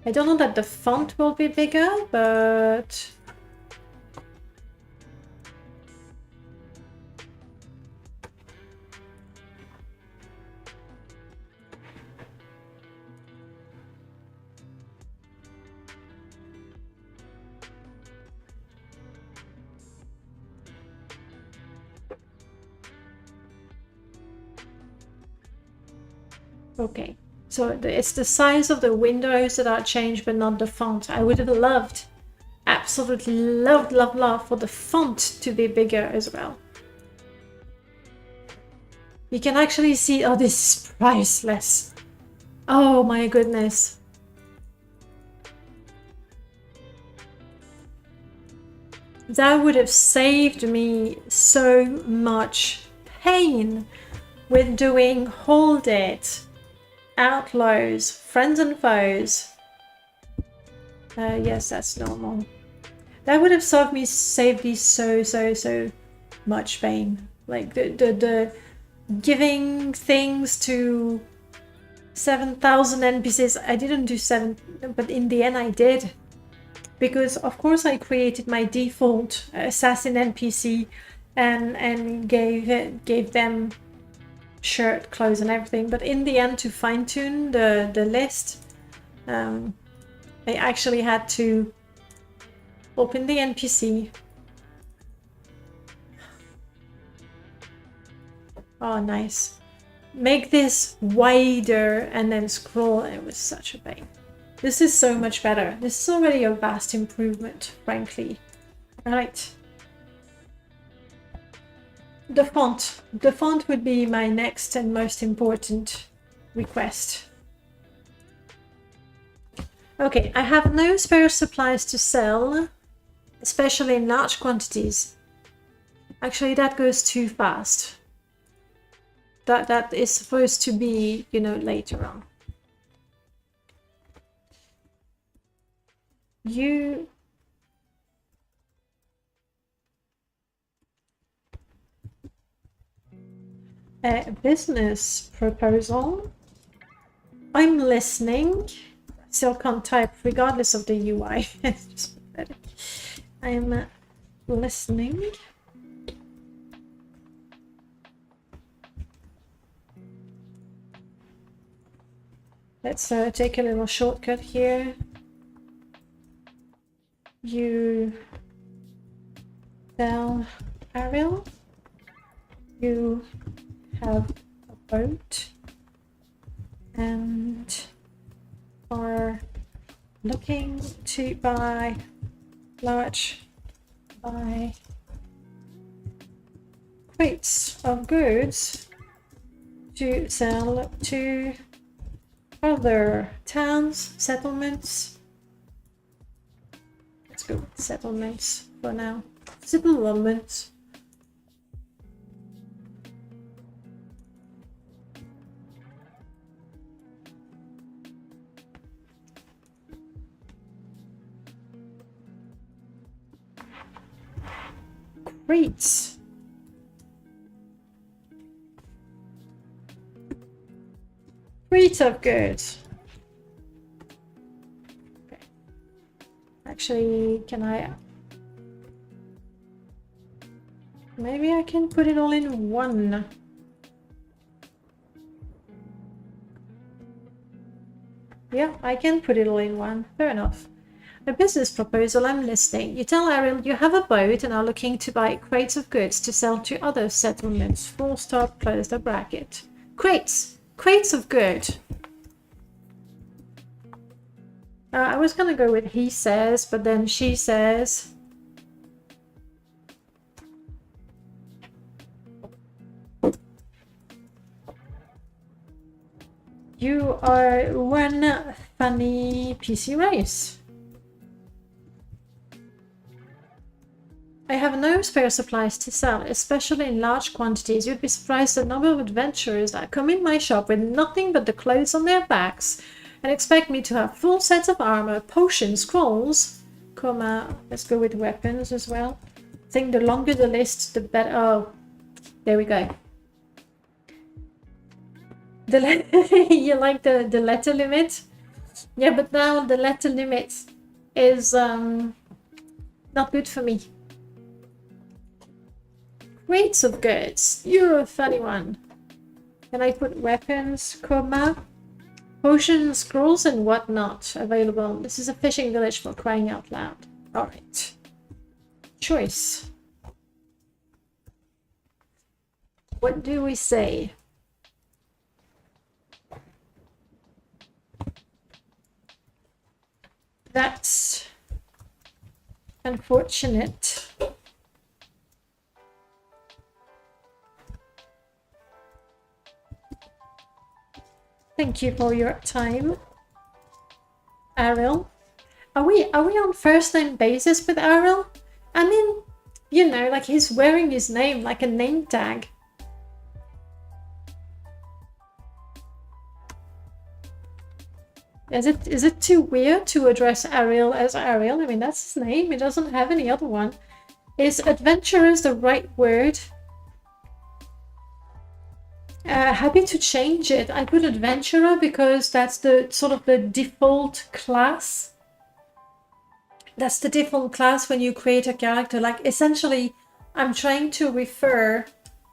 Speaker 1: I don't know that the font will be bigger, but okay. So it's the size of the windows that are changed, but not the font. I would have loved, absolutely loved for the font to be bigger as well. You can actually see, oh, this is priceless. Oh my goodness. That would have saved me so much pain with doing hold it, outlaws, friends and foes. Yes, that's normal. That would have saved me so much pain. Like the giving things to 7,000 NPCs. I didn't do 7, but in the end I did. Because of course I created my default assassin NPC and gave them shirt, clothes and everything. But in the end, to fine tune the list, I actually had to open the NPC. Oh, nice. Make this wider and then scroll. It was such a pain. This is so much better. This is already a vast improvement, frankly. Right. The font. The font would be my next and most important request. Okay, I have no spare supplies to sell, especially in large quantities. Actually, that goes too fast. That is supposed to be, you know, later on. You... A business proposal. I'm listening. Still can't type regardless of the UI. It's just pathetic. I'm listening. Let's take a little shortcut here. You tell Ariel you have a boat and are looking to buy crates of goods to sell to other towns, settlements. Let's go with settlements for now. Settlements. Crates. Crate of goods. Okay. Actually, can I... Maybe I can put it all in one. Yeah, I can put it all in one. Fair enough. A business proposal, I'm listening. You tell Ariel you have a boat and are looking to buy crates of goods to sell to other settlements. Full stop, close the bracket. Crates! Crates of good. I was gonna go with he says, but then she says. You are one funny PC race. I have no spare supplies to sell, especially in large quantities. You'd be surprised at the number of adventurers that come in my shop with nothing but the clothes on their backs and expect me to have full sets of armor, potions, scrolls, let's go with weapons as well. I think the longer the list, the better. Oh, there we go. You like the letter limit? Yeah, but now the letter limit is not good for me. Crates of goods. You're a funny one. Can I put weapons, potions, scrolls, and whatnot available? This is a fishing village for crying out loud. Alright. Choice. What do we say? That's unfortunate. Thank you for your time, Ariel. Are we on first name basis with Ariel? I mean, you know, like he's wearing his name like a name tag. Is it too weird to address Ariel as Ariel? I mean, that's his name. He doesn't have any other one. Is adventurers the right word? Happy to change it. I put adventurer because that's the sort of the default class. That's the default class when you create a character. Like essentially, I'm trying to refer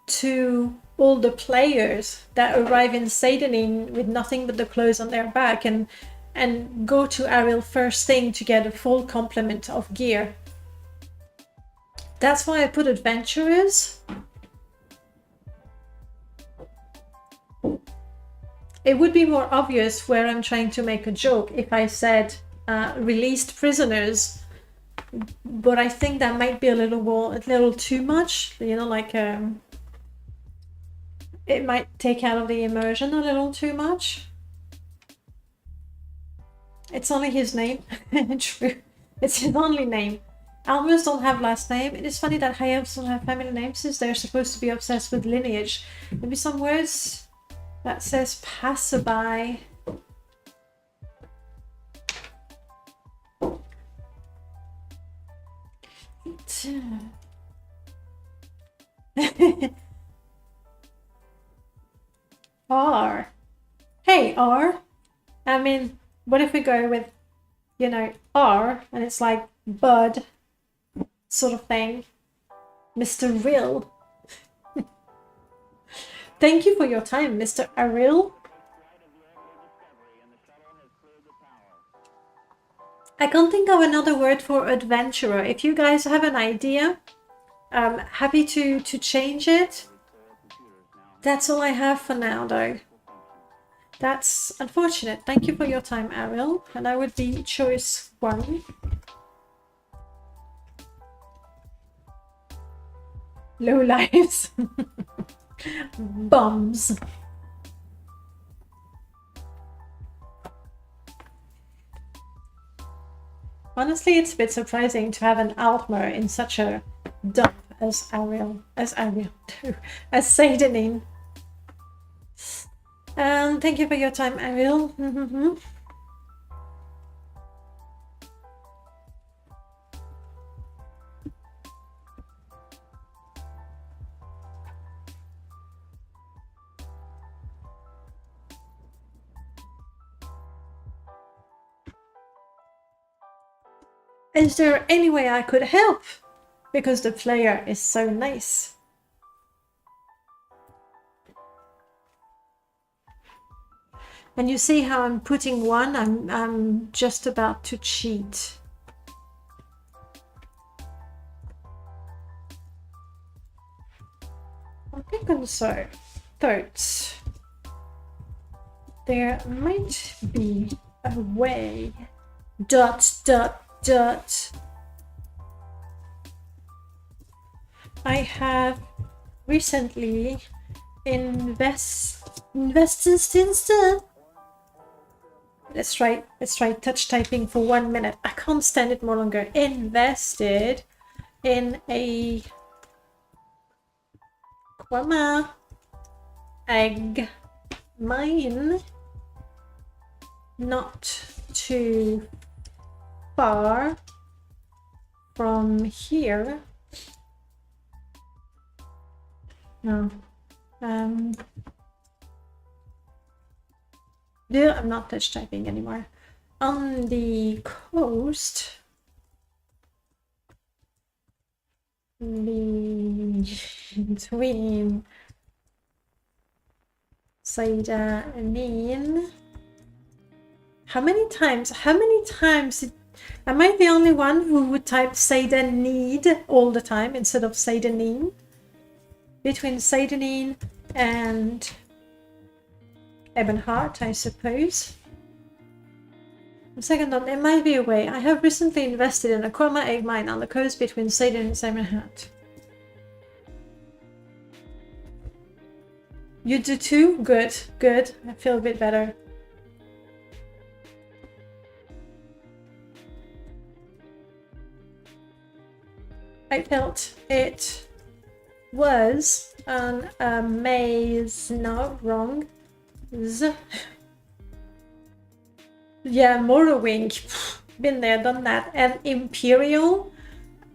Speaker 1: to all the players that arrive in Satanin with nothing but the clothes on their back and go to Ariel first thing to get a full complement of gear. That's why I put adventurers. It would be more obvious where I'm trying to make a joke if I said released prisoners, but I think that might be a little too much, you know, like it might take out of the immersion a little too much. It's only his name. True, it's his only name. Almas don't have last name. It is funny that high elves don't have family names since they're supposed to be obsessed with lineage. Maybe some words that says passerby. R. Hey, R. I mean, what if we go with, you know, R, and it's like Bud sort of thing. Mr. Rill. Thank you for your time, Mr. Ariel. I can't think of another word for adventurer. If you guys have an idea, I'm happy to change it. That's all I have for now, though. That's unfortunate. Thank you for your time, Ariel. And I would be choice 1. Low lives. Bums. Honestly, it's a bit surprising to have an Altmer in such a dump as Ariel, as Seidenin. Thank you for your time, Ariel. Is there any way I could help? Because the player is so nice. And you see how I'm putting 1? I'm just about to cheat. I think so. Thoughts. There might be a way. ... I have recently invested. Let's try touch typing for 1 minute. I can't stand it more longer. Invested in a Quama egg mine not too far from here. No. Yeah, I'm not touch typing anymore. On the coast between Seidenin. How many times am I the only one who would type Seidenid all the time instead of Seidenin? Between Seidenin and Ebonheart, I suppose. Second thought, there might be a way. I have recently invested in a Korma egg mine on the coast between Seidenin and Ebonheart. You do too? Good, good. I feel a bit better. I felt it was an amazing, no, wrong. Yeah, Morrowind. Been there, done that. And Imperial.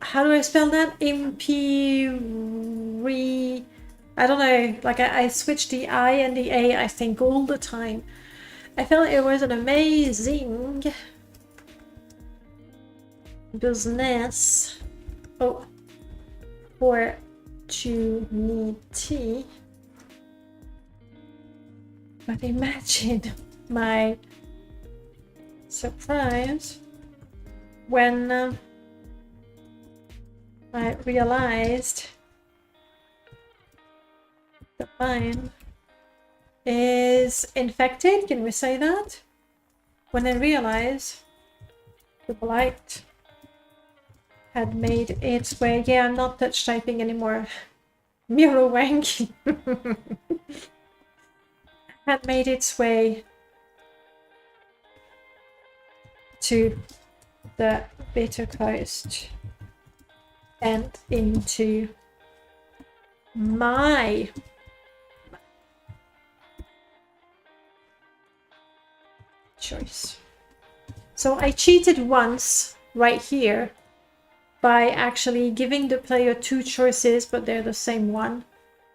Speaker 1: How do I spell that? I don't know. Like I switch the I and the A, I think, all the time. I felt it was an amazing business. Oh, opportunity. But imagine my surprise when I realized the mine is infected. Can we say that? When I realized the blight had made its way. Yeah, I'm not touch typing anymore. Morrowind had made its way to the bitter coast and into my choice. So I cheated once right here by actually giving the player 2 choices, but they're the same one.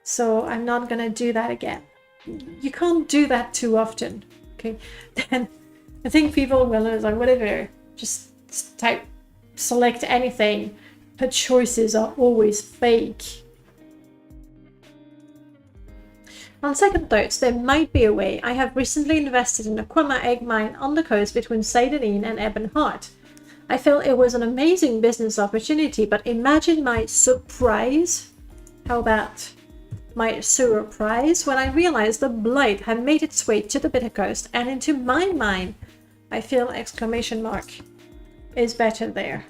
Speaker 1: So I'm not gonna do that again. you can't do that too often. Okay, then I think people will like whatever, just type select anything. Her choices are always fake. On second thoughts, there might be a way. I have recently invested in a Quama egg mine on the coast between Seydeneen and Ebonheart. I felt it was an amazing business opportunity, but imagine my surprise. How about my surprise when I realized the blight had made its way to the Bitter Coast and into my mine. I feel exclamation mark is better there.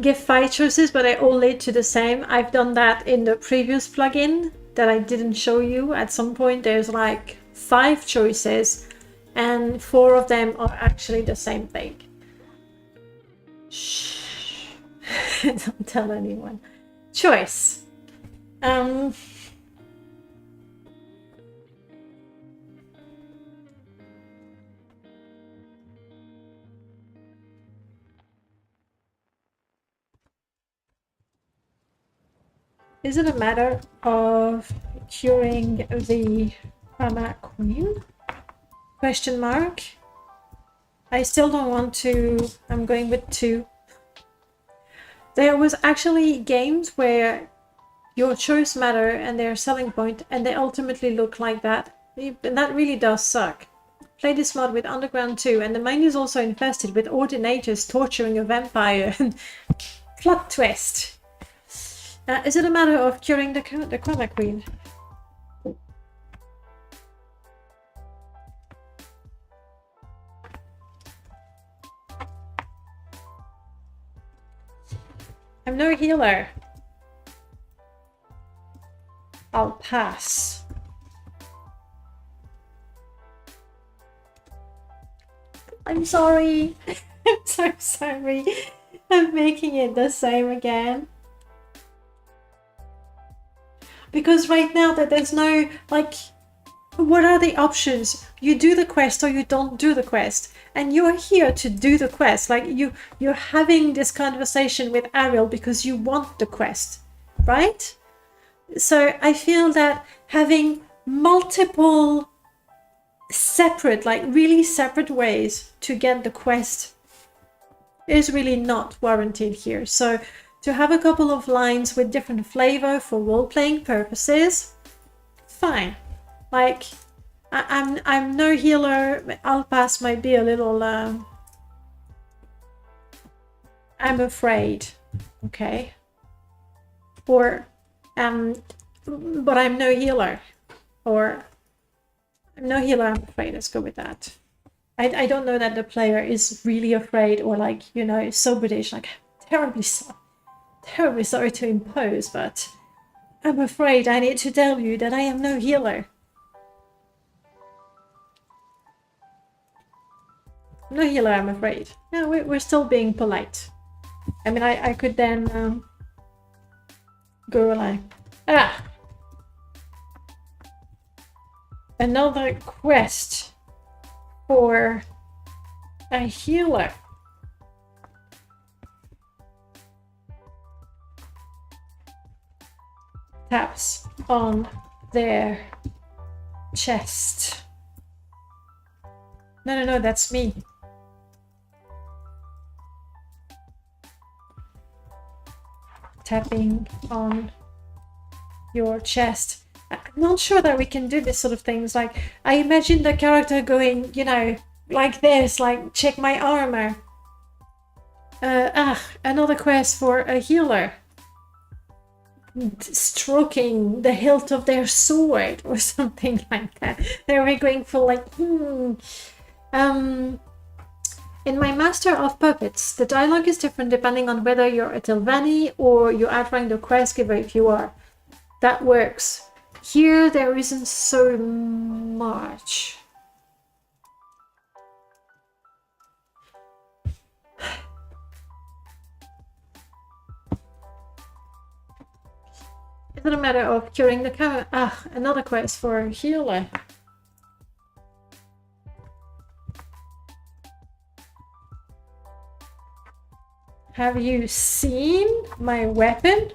Speaker 1: Give 5 choices, but they all lead to the same. I've done that in the previous plugin that I didn't show you. At some point there's like 5 choices and 4 of them are actually the same thing. Shh. Don't tell anyone. Choice. Is it a matter of curing the Quama Queen? Question mark. I still don't want to. I'm going with 2. There was actually games where your choice matter and their selling point, and they ultimately look like that. And that really does suck. Play this mod with Underground 2, and the mine is also infested with ordinators torturing a vampire. Plot twist. Is it a matter of curing the Quama Queen? I'm no healer. I'll pass. I'm sorry. I'm so sorry. I'm making it the same again. Because right now that there's no, like, what are the options? You do the quest or you don't do the quest. And you're here to do the quest. Like, you're having this conversation with Ariel because you want the quest, right? So I feel that having multiple separate, like really separate ways to get the quest is really not warranted here. So to have a couple of lines with different flavor for role-playing purposes, fine. Like, I'm no healer. I'll pass might be a little, I'm afraid, okay? Or, but I'm no healer. Or, I'm no healer, I'm afraid. Let's go with that. I don't know that the player is really afraid or like, you know, so British, like terribly sorry to impose, but I'm afraid I need to tell you that I am no healer. No healer, I'm afraid. No, we're still being polite. I mean, I could then go like, another quest for a healer. Taps on their chest. No, that's me. Tapping on your chest. I'm not sure that we can do this sort of things. Like, I imagine the character going, you know, like this, like, check my armor. Another quest for a healer. Stroking the hilt of their sword or something like that. They were going for like, In my Master of Puppets, the dialogue is different depending on whether you're a Tilvani or you outrang the quest giver if you are. That works. Here, there isn't so much. Is it a matter of curing the camera? Another quest for a healer. Have you seen my weapon?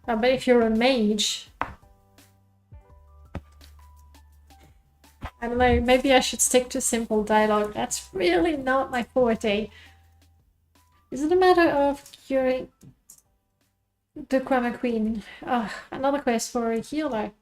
Speaker 1: But if you're a mage, I don't know, maybe I should stick to simple dialogue. That's really not my forte. Is it a matter of curing the Chroma Queen? Another quest for a healer.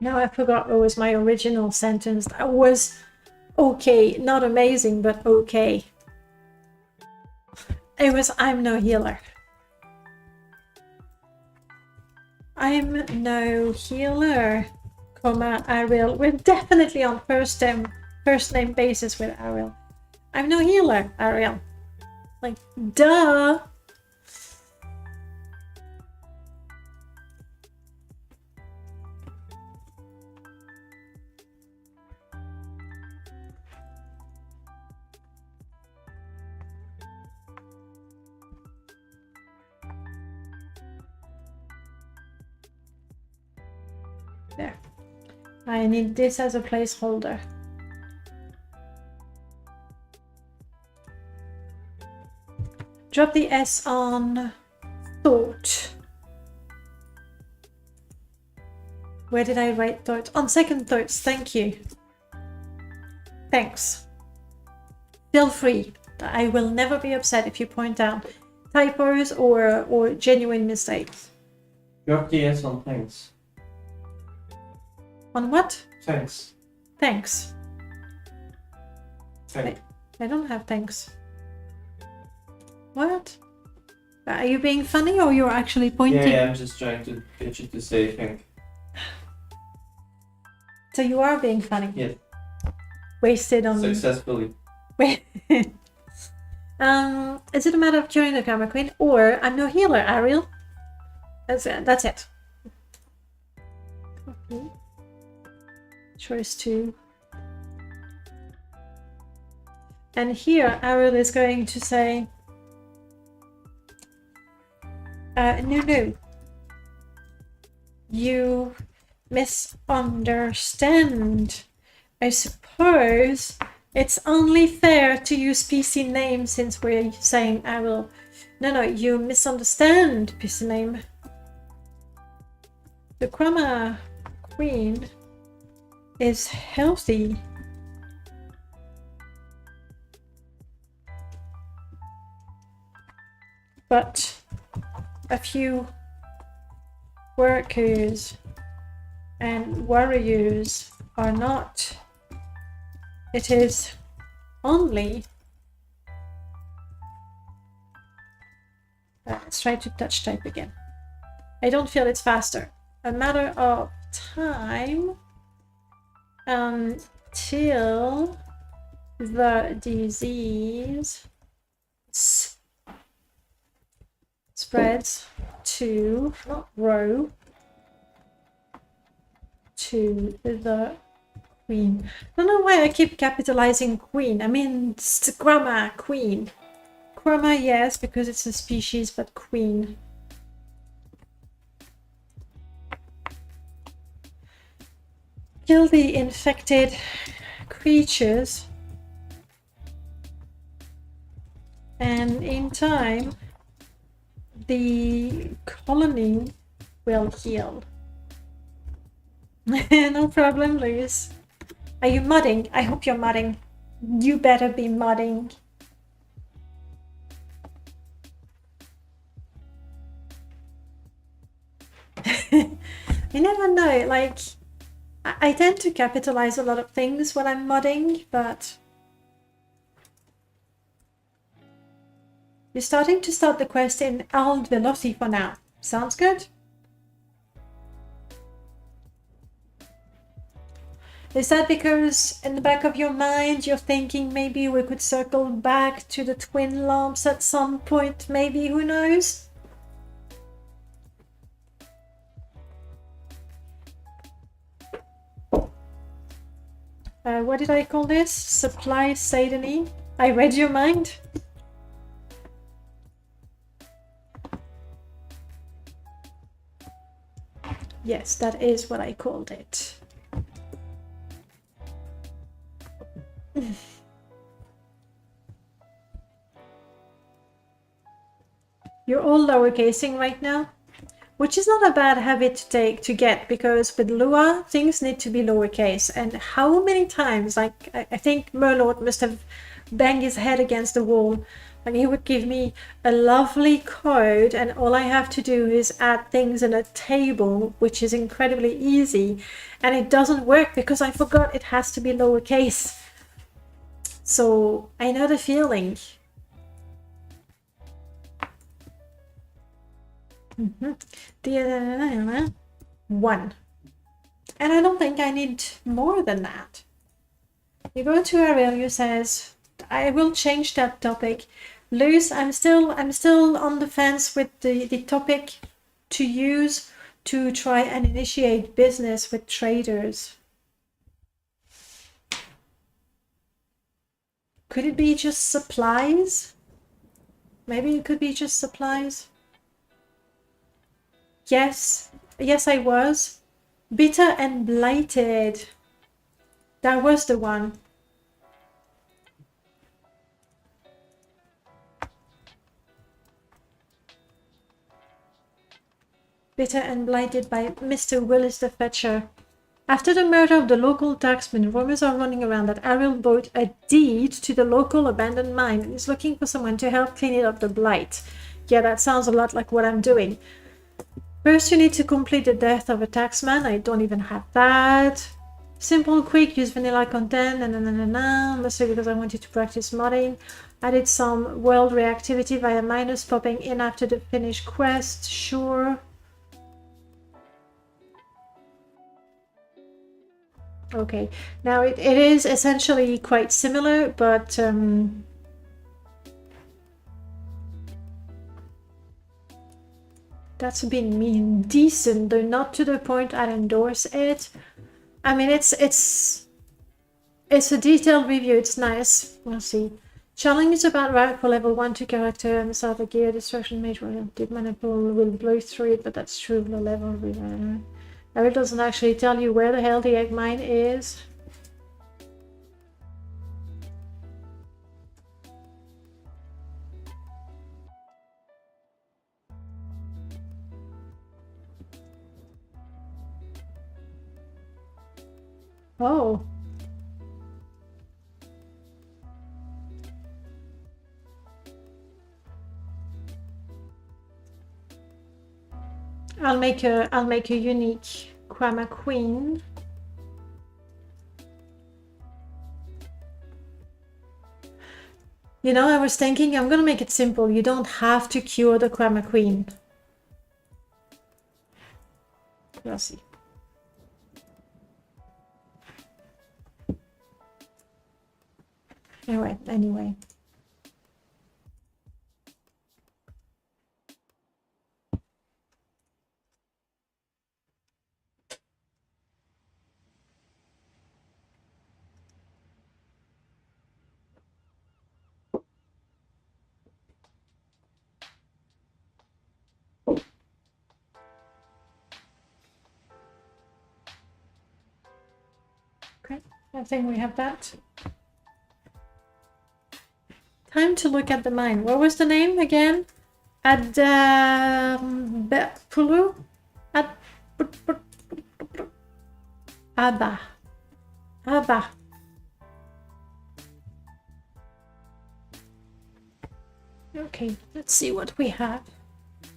Speaker 1: Now I forgot what was my original sentence. That was okay, not amazing, but okay. It was, I'm no healer. I'm no healer, comma, Ariel. We're definitely on first name basis with Ariel. I'm no healer, Ariel. Like, duh. There. I need this as a placeholder. Drop the S on thought. Where did I write thought? On second thoughts, thank you. Thanks. Feel free. I will never be upset if you point out typos or genuine mistakes.
Speaker 2: Drop the S on thanks.
Speaker 1: On what?
Speaker 2: Thanks.
Speaker 1: Thanks.
Speaker 2: Thanks.
Speaker 1: I don't have thanks. What? Are you being funny or you're actually pointing?
Speaker 2: Yeah, I'm just trying to get you to say thank.
Speaker 1: So you are being funny?
Speaker 2: Yes.
Speaker 1: Wasted on me.
Speaker 2: Successfully.
Speaker 1: Wait. Is it a matter of curing the Karma Queen or I'm no healer, Ariel? That's it. That's it. Copy. Choice 2. And here Ariel is going to say no. You misunderstand. I suppose it's only fair to use PC name since we're saying Ariel. No, you misunderstand PC name. The Chroma Queen is healthy. But a few workers and warriors are not. It is only. Let's try to touch type again. I don't feel it's faster. A matter of time until the disease spreads to, not row, to the queen. I don't know why I keep capitalizing queen. I mean, it's Chroma queen. Chroma, yes, because it's a species, but queen. Kill the infected creatures, and in time the colony will heal. No problem, Luis. Are you modding? I hope you're modding. You better be modding. You never know, like, I tend to capitalize a lot of things when I'm modding, but you're starting to start the quest in old velocity for now. Sounds good? Is that because in the back of your mind you're thinking maybe we could circle back to the twin lamps at some point? Maybe, who knows? What did I call this? Supply Sadony? I read your mind? Yes, that is what I called it. You're all lowercasing right now, which is not a bad habit to get, because with Lua, things need to be lowercase. And how many times, like, I think Merlord must have banged his head against the wall. Like, he would give me a lovely code, and all I have to do is add things in a table, which is incredibly easy. And it doesn't work because I forgot it has to be lowercase. So I know the feeling. The 1. And I don't think I need more than that. You go to Aurelio, says, I will change that topic. Luz, I'm still on the fence with the topic to use to try and initiate business with traders. Could it be just supplies? Maybe it could be just supplies. Yes, I was. Bitter and Blighted. That was the one. Bitter and Blighted by Mr. Willis the Fetcher. After the murder of the local taxman, rumors are running around that Ariel bought a deed to the local abandoned mine and is looking for someone to help clean it up the blight. Yeah, that sounds a lot like what I'm doing. First, you need to complete the death of a taxman. I don't even have that. Simple, quick, use vanilla content, mostly because I wanted to practice modding. Added some world reactivity via miners popping in after the finished quest. Sure. Okay, now it is essentially quite similar, but that's being mean decent, though not to the point I'd endorse it. I mean, it's a detailed review. It's nice. We'll see. Challenge is about right for level 1 to character and the gear. Destruction mage did maniple will blow through it, but that's true of the level. It doesn't actually tell you where the hell the egg mine is. Oh. I'll make a unique Kwama Queen. You know, I was thinking I'm gonna make it simple. You don't have to cure the Kwama Queen. We'll see. Anyway. Okay, I think we have that. Time to look at the mine. What was the name again? Pulu? Abba. Okay, let's see what we have.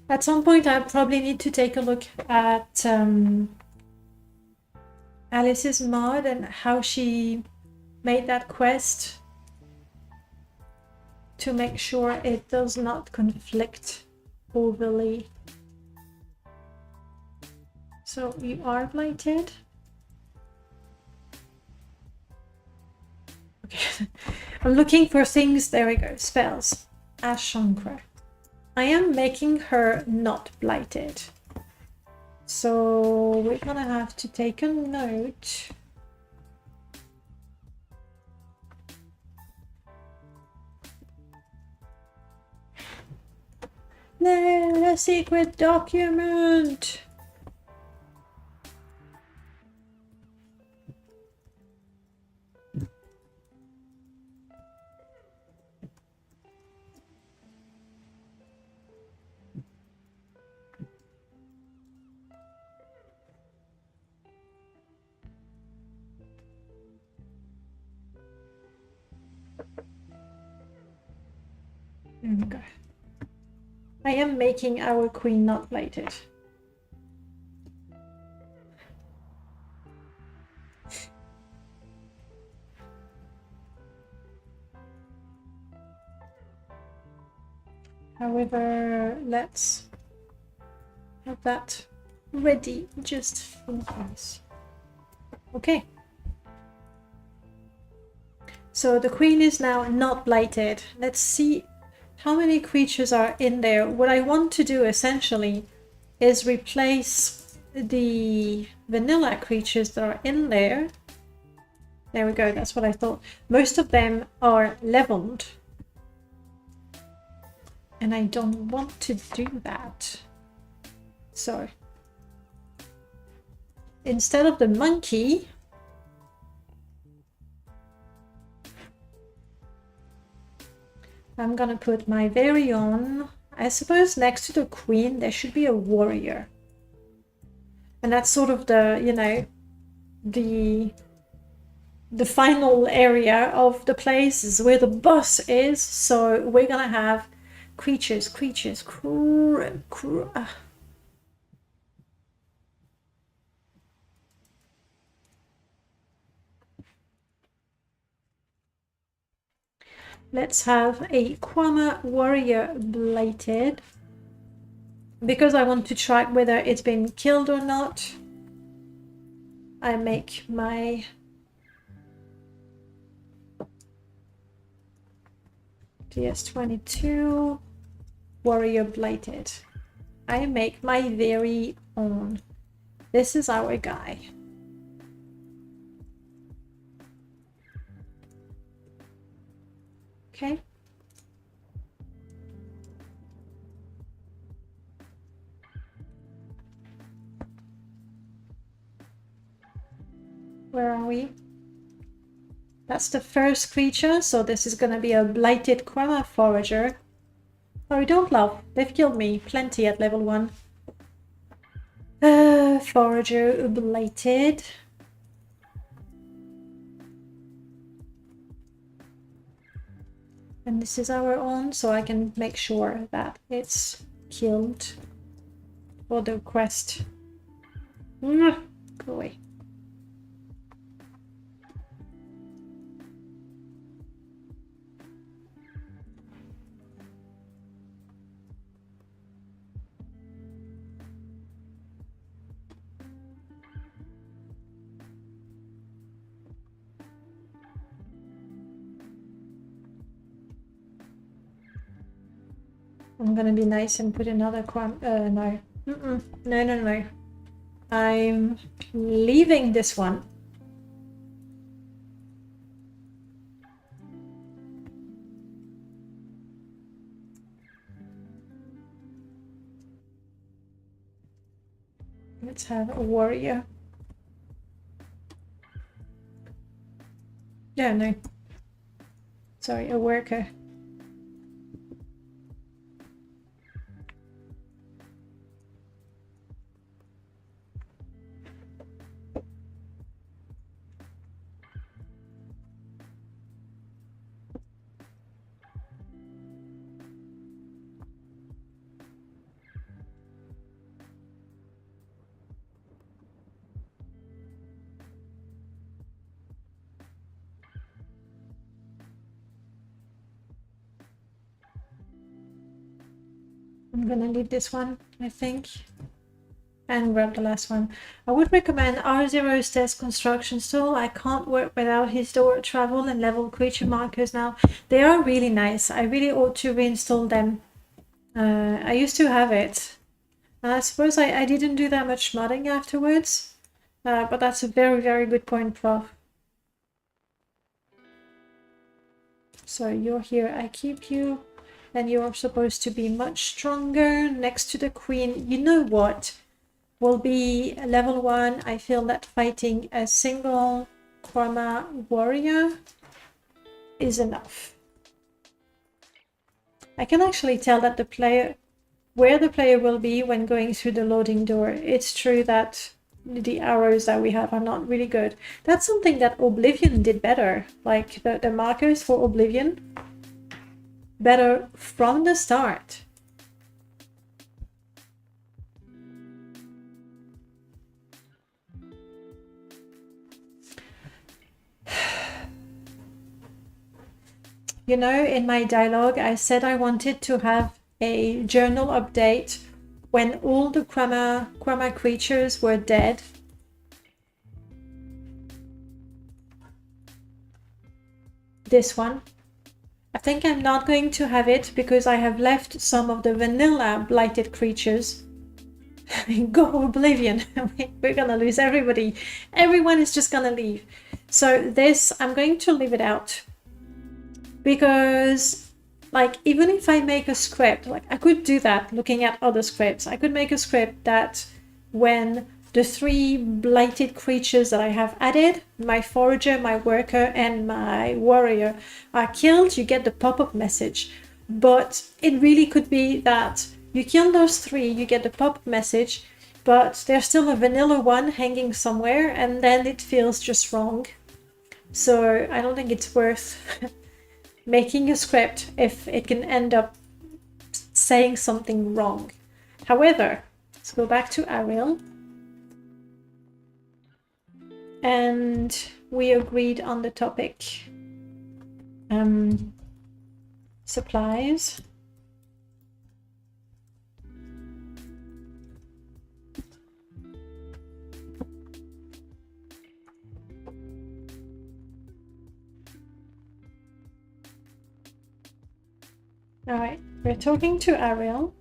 Speaker 1: At some point, I probably need to take a look at Alice's mod and how she made that quest to make sure it does not conflict overly. So you are blighted. Okay, I'm looking for things. There we go. Spells. Ashankra. I am making her not blighted. So we're gonna have to take a note No, the secret document. Okay. I am making our queen not blighted. However, let's have that ready just in case. Okay. So the queen is now not blighted. Let's see how many creatures are in there. What I want to do essentially is replace the vanilla creatures that are in there. There we go, that's what I thought. Most of them are leveled. And I don't want to do that. So instead of the monkey, I'm gonna put my very own. I suppose next to the queen there should be a warrior. And that's sort of the, you know, the final area of the place is where the boss is. So we're gonna have creatures. Let's have a Kwama warrior blighted. Because I want to try whether it's been killed or not, I make my DS22 warrior blighted. I make my very own. This is our guy. Okay. Where are we? That's the first creature, so this is gonna be a blighted Kwama forager. Oh, don't love. They've killed me plenty at level 1. Forager blighted. And this is our own, so I can make sure that it's killed for the quest. Go away. I'm gonna be nice and put another no. No. I'm leaving this one. Let's have a warrior. Yeah, no. Sorry, a worker. I'm gonna leave this one, I think, and grab the last one. I would recommend R0's test construction tool. I can't work without his door travel and level creature markers now. They are really nice. I really ought to reinstall them. I used to have it. I suppose I didn't do that much modding afterwards, but that's a very, very good point, Prof. So you're here, I keep you. and you're supposed to be much stronger next to the queen. You know what? Will be level 1. I feel that fighting a single Chroma warrior is enough. I can actually tell that the player, where the player will be when going through the loading door. It's true that the arrows that we have are not really good. That's something that Oblivion did better. Like the markers for Oblivion, better from the start. You know, in my dialogue, I said I wanted to have a journal update when all the Chroma creatures were dead. This one. I think I'm not going to have it because I have left some of the vanilla blighted creatures. Go Oblivion. We're gonna lose everybody. Everyone is just gonna leave. So this, I'm going to leave it out. Because, like, even if I make a script, like, I could do that looking at other scripts. I could make a script that when the 3 blighted creatures that I have added, my forager, my worker, and my warrior, are killed, you get the pop-up message. But it really could be that you kill those 3, you get the pop-up message, but there's still a vanilla one hanging somewhere, and then it feels just wrong. So I don't think it's worth making a script if it can end up saying something wrong. However, let's go back to Ariel. And we agreed on the topic. Supplies. All right, we're talking to Ariel.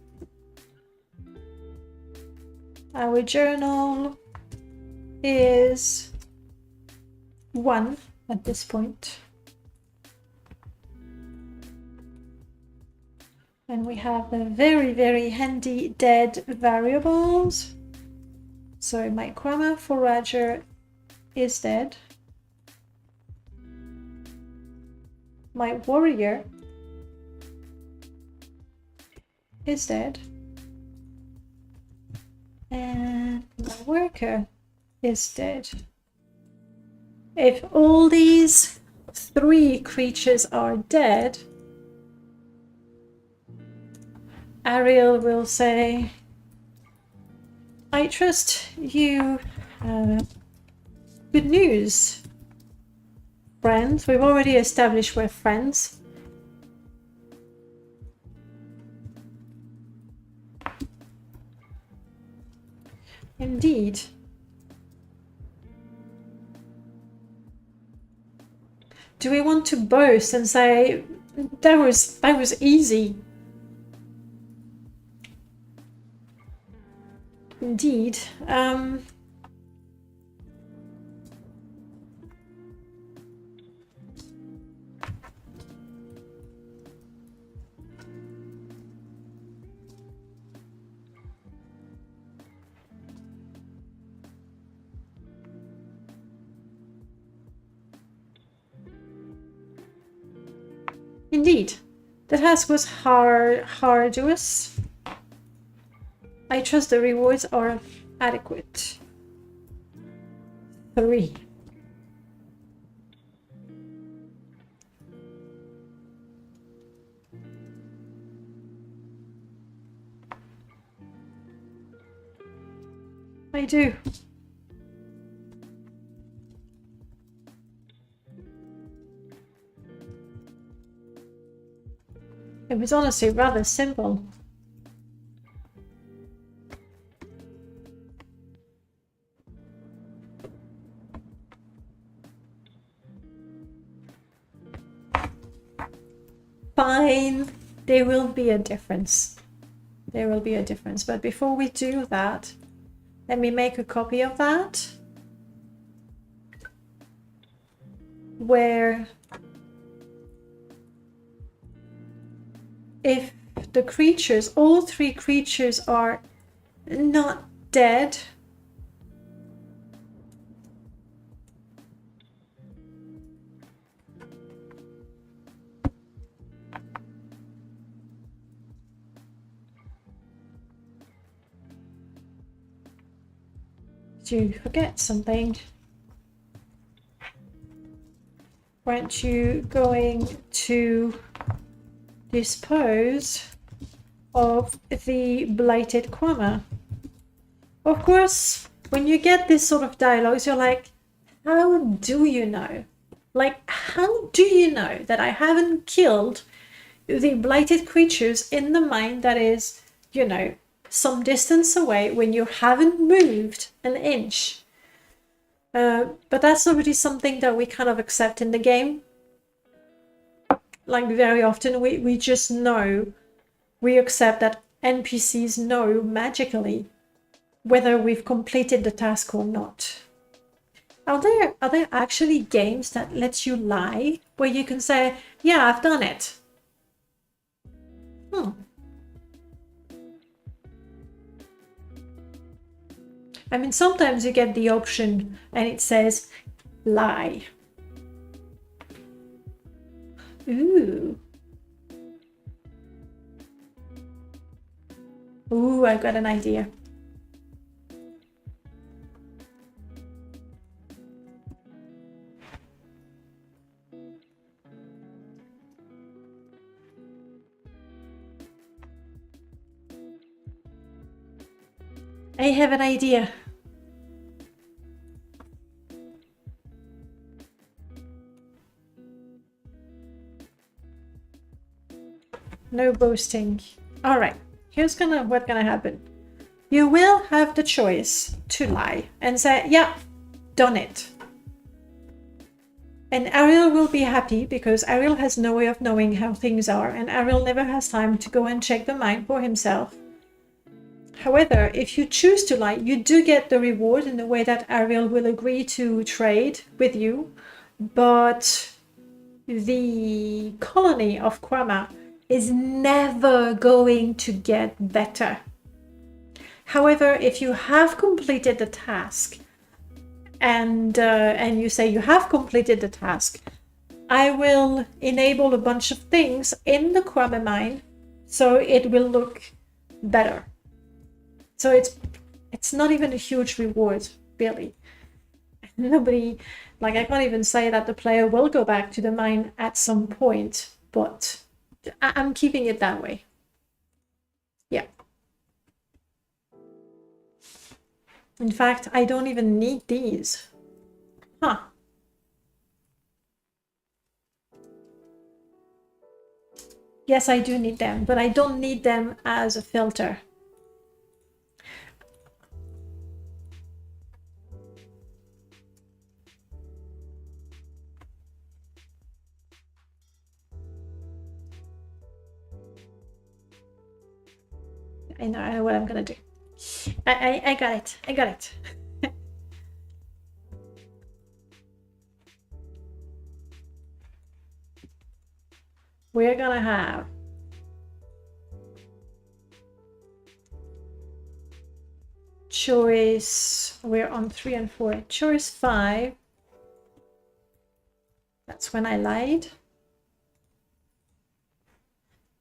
Speaker 1: Our journal is 1 at this point. And we have the very, very handy dead variables. So my Chroma forager is dead. My warrior is dead. And my worker is dead. If all these 3 creatures are dead, Ariel will say, I trust you. Good news, friends. We've already established we're friends. Indeed. Do we want to boast and say that was easy? Indeed. Indeed. The task was arduous. I trust the rewards are adequate. 3. I do. It was honestly rather simple. Fine, there will be a difference. There will be a difference. But before we do that, let me make a copy of that. Where if the creatures, all three creatures, are not dead, you forget something. Aren't you going to dispose of the blighted Kwama? Of course, when you get this sort of dialogues, you're like, how do you know? Like, how do you know that I haven't killed the blighted creatures in the mine that is, you know, some distance away when you haven't moved an inch? But that's already something that we kind of accept in the game. Like, very often we just know, we accept that NPCs know magically whether we've completed the task or not. Are there actually games that let you lie, where you can say, yeah, I've done it? I mean, sometimes you get the option and it says lie. Ooh. Ooh, I've got an idea. I have an idea. No boasting. All right, here's what's gonna happen. You will have the choice to lie and say, yeah, done it. And Ariel will be happy because Ariel has no way of knowing how things are, and Ariel never has time to go and check the mine for himself. However, if you choose to lie, you do get the reward in the way that Ariel will agree to trade with you, but the colony of Kwama is never going to get better. However, if you have completed the task and you say you have completed the task, I will enable a bunch of things in the Kwama mine so it will look better. So it's not even a huge reward, really. Nobody, like, I can't even say that the player will go back to the mine at some point, but I'm keeping it that way. Yeah. In fact, I don't even need these. Huh. Yes, I do need them, but I don't need them as a filter. I know what I'm gonna do. I got it. I got it. We're gonna have choice. We're on 3 and 4. Choice 5. That's when I lied.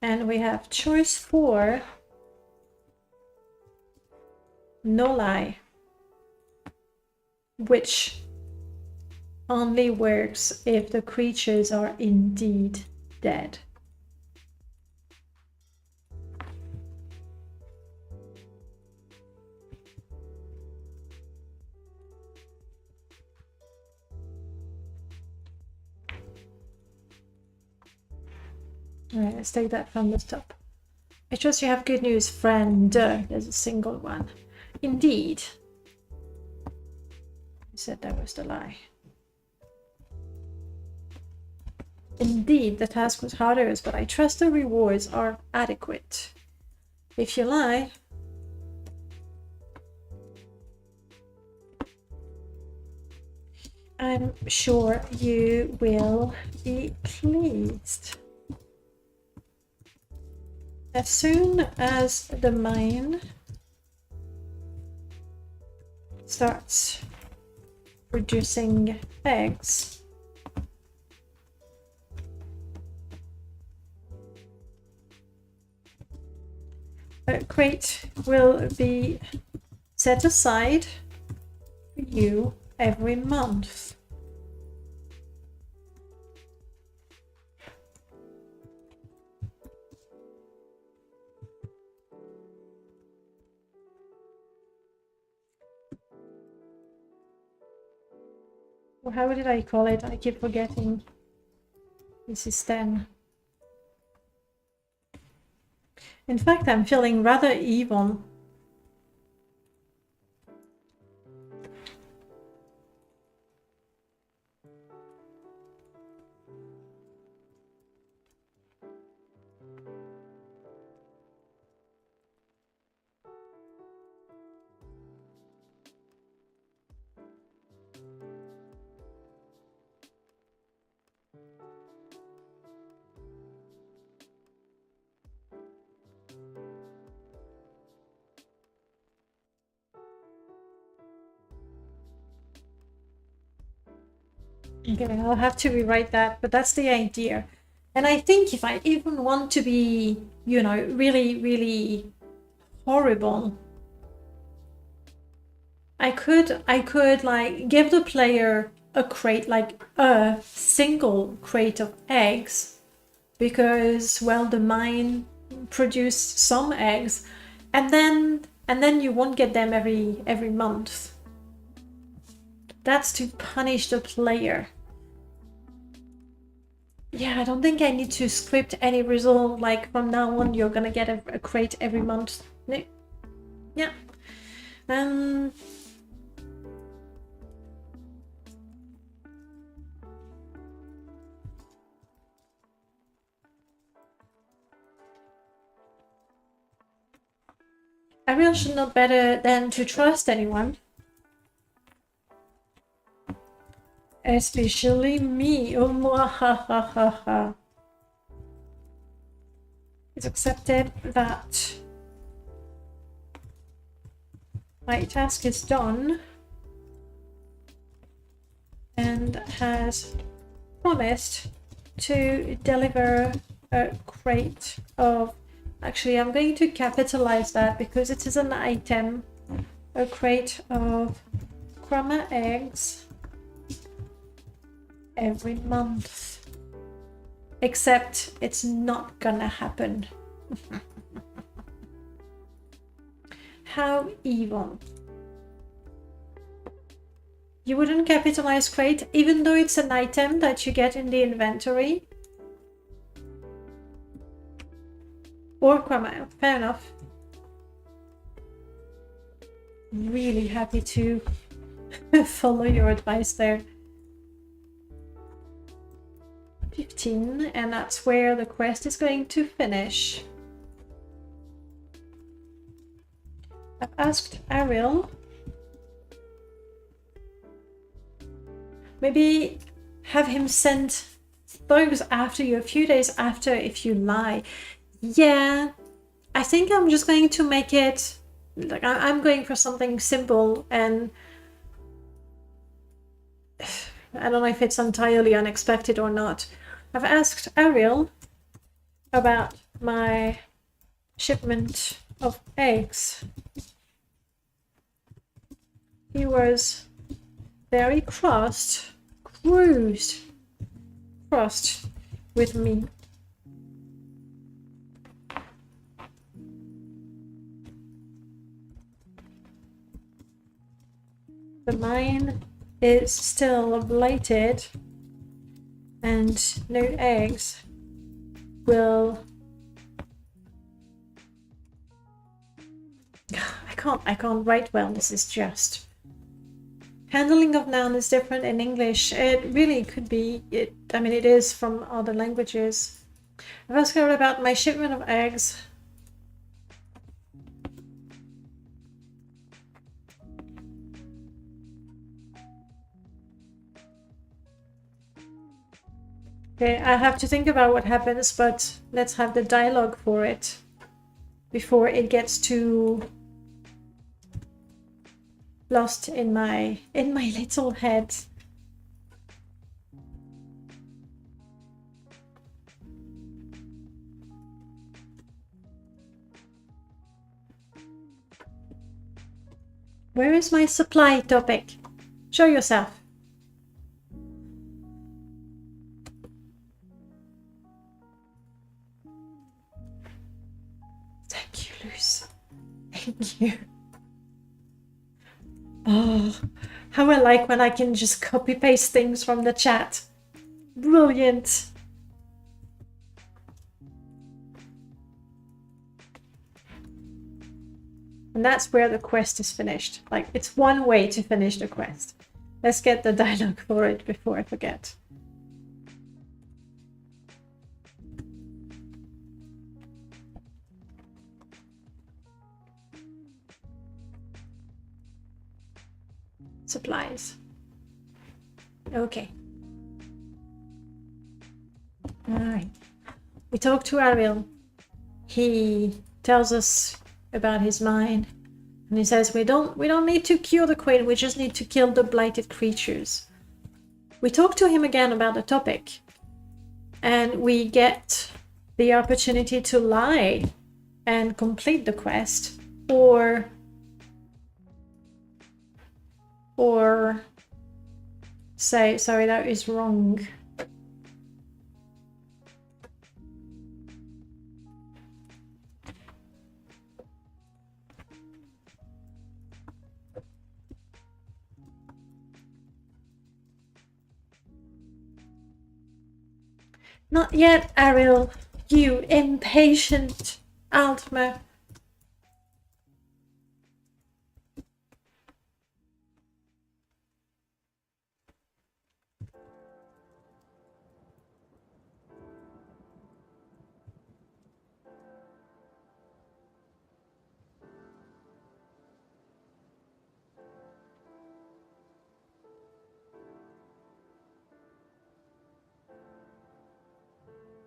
Speaker 1: And we have choice 4. No lie, which only works if the creatures are indeed dead. All right, let's take that from the top. I trust you have good news, friend. There's a single one. Indeed. You said that was the lie. Indeed, the task was harder, but I trust the rewards are adequate. If you lie, I'm sure you will be pleased. As soon as the mine starts producing eggs, a crate will be set aside for you every month. Or how did I call it? I keep forgetting. This is 10. In fact, I'm feeling rather evil. Okay, I'll have to rewrite that, but that's the idea. And I think if I even want to be, you know, really, really horrible, I could like give the player a crate, like a single crate of eggs, because, well, the mine produced some eggs, and then you won't get them every month. That's to punish the player. Yeah, I don't think I need to script any result, like from now on you're gonna get a crate every month. No. Yeah. Ariel should know better than to trust anyone. Especially me. Oh, mwahahaha. It's accepted that my task is done and has promised to deliver a crate of... Actually, I'm going to capitalize that because it is an item. A crate of crumma eggs every month. Except it's not gonna happen. How evil. You wouldn't capitalize crate even though it's an item that you get in the inventory? Or crumma, fair enough. Really happy to follow your advice there. 15, and that's where the quest is going to finish. I've asked Ariel. Maybe have him send thugs after you a few days after if you lie. Yeah, I think I'm just going to make it like I'm going for something simple, and I don't know if it's entirely unexpected or not. I've asked Ariel about my shipment of eggs. He was very crossed with me. The mine is still blighted and no eggs will... I can't write well, this is just... Handling of noun is different in English. It really could be. I mean, it is from other languages. I've asked her about my shipment of eggs. Okay, I have to think about what happens, but let's have the dialogue for it. before it gets too lost in my little head. Where is my supply topic? Show yourself. Thank you, Luce. Thank you. Oh, how I like when I can just copy paste things from the chat. Brilliant. And that's where the quest is finished. Like, it's one way to finish the quest. Let's get the dialogue for it before I forget. Supplies. Okay. Alright. We talked to Ariel. He tells us about his mine. And he says we don't need to cure the queen, we just need to kill the blighted creatures. We talk to him again about the topic. And we get the opportunity to lie and complete the quest, or say, sorry, that is wrong. Not yet, Ariel, you impatient Altmer.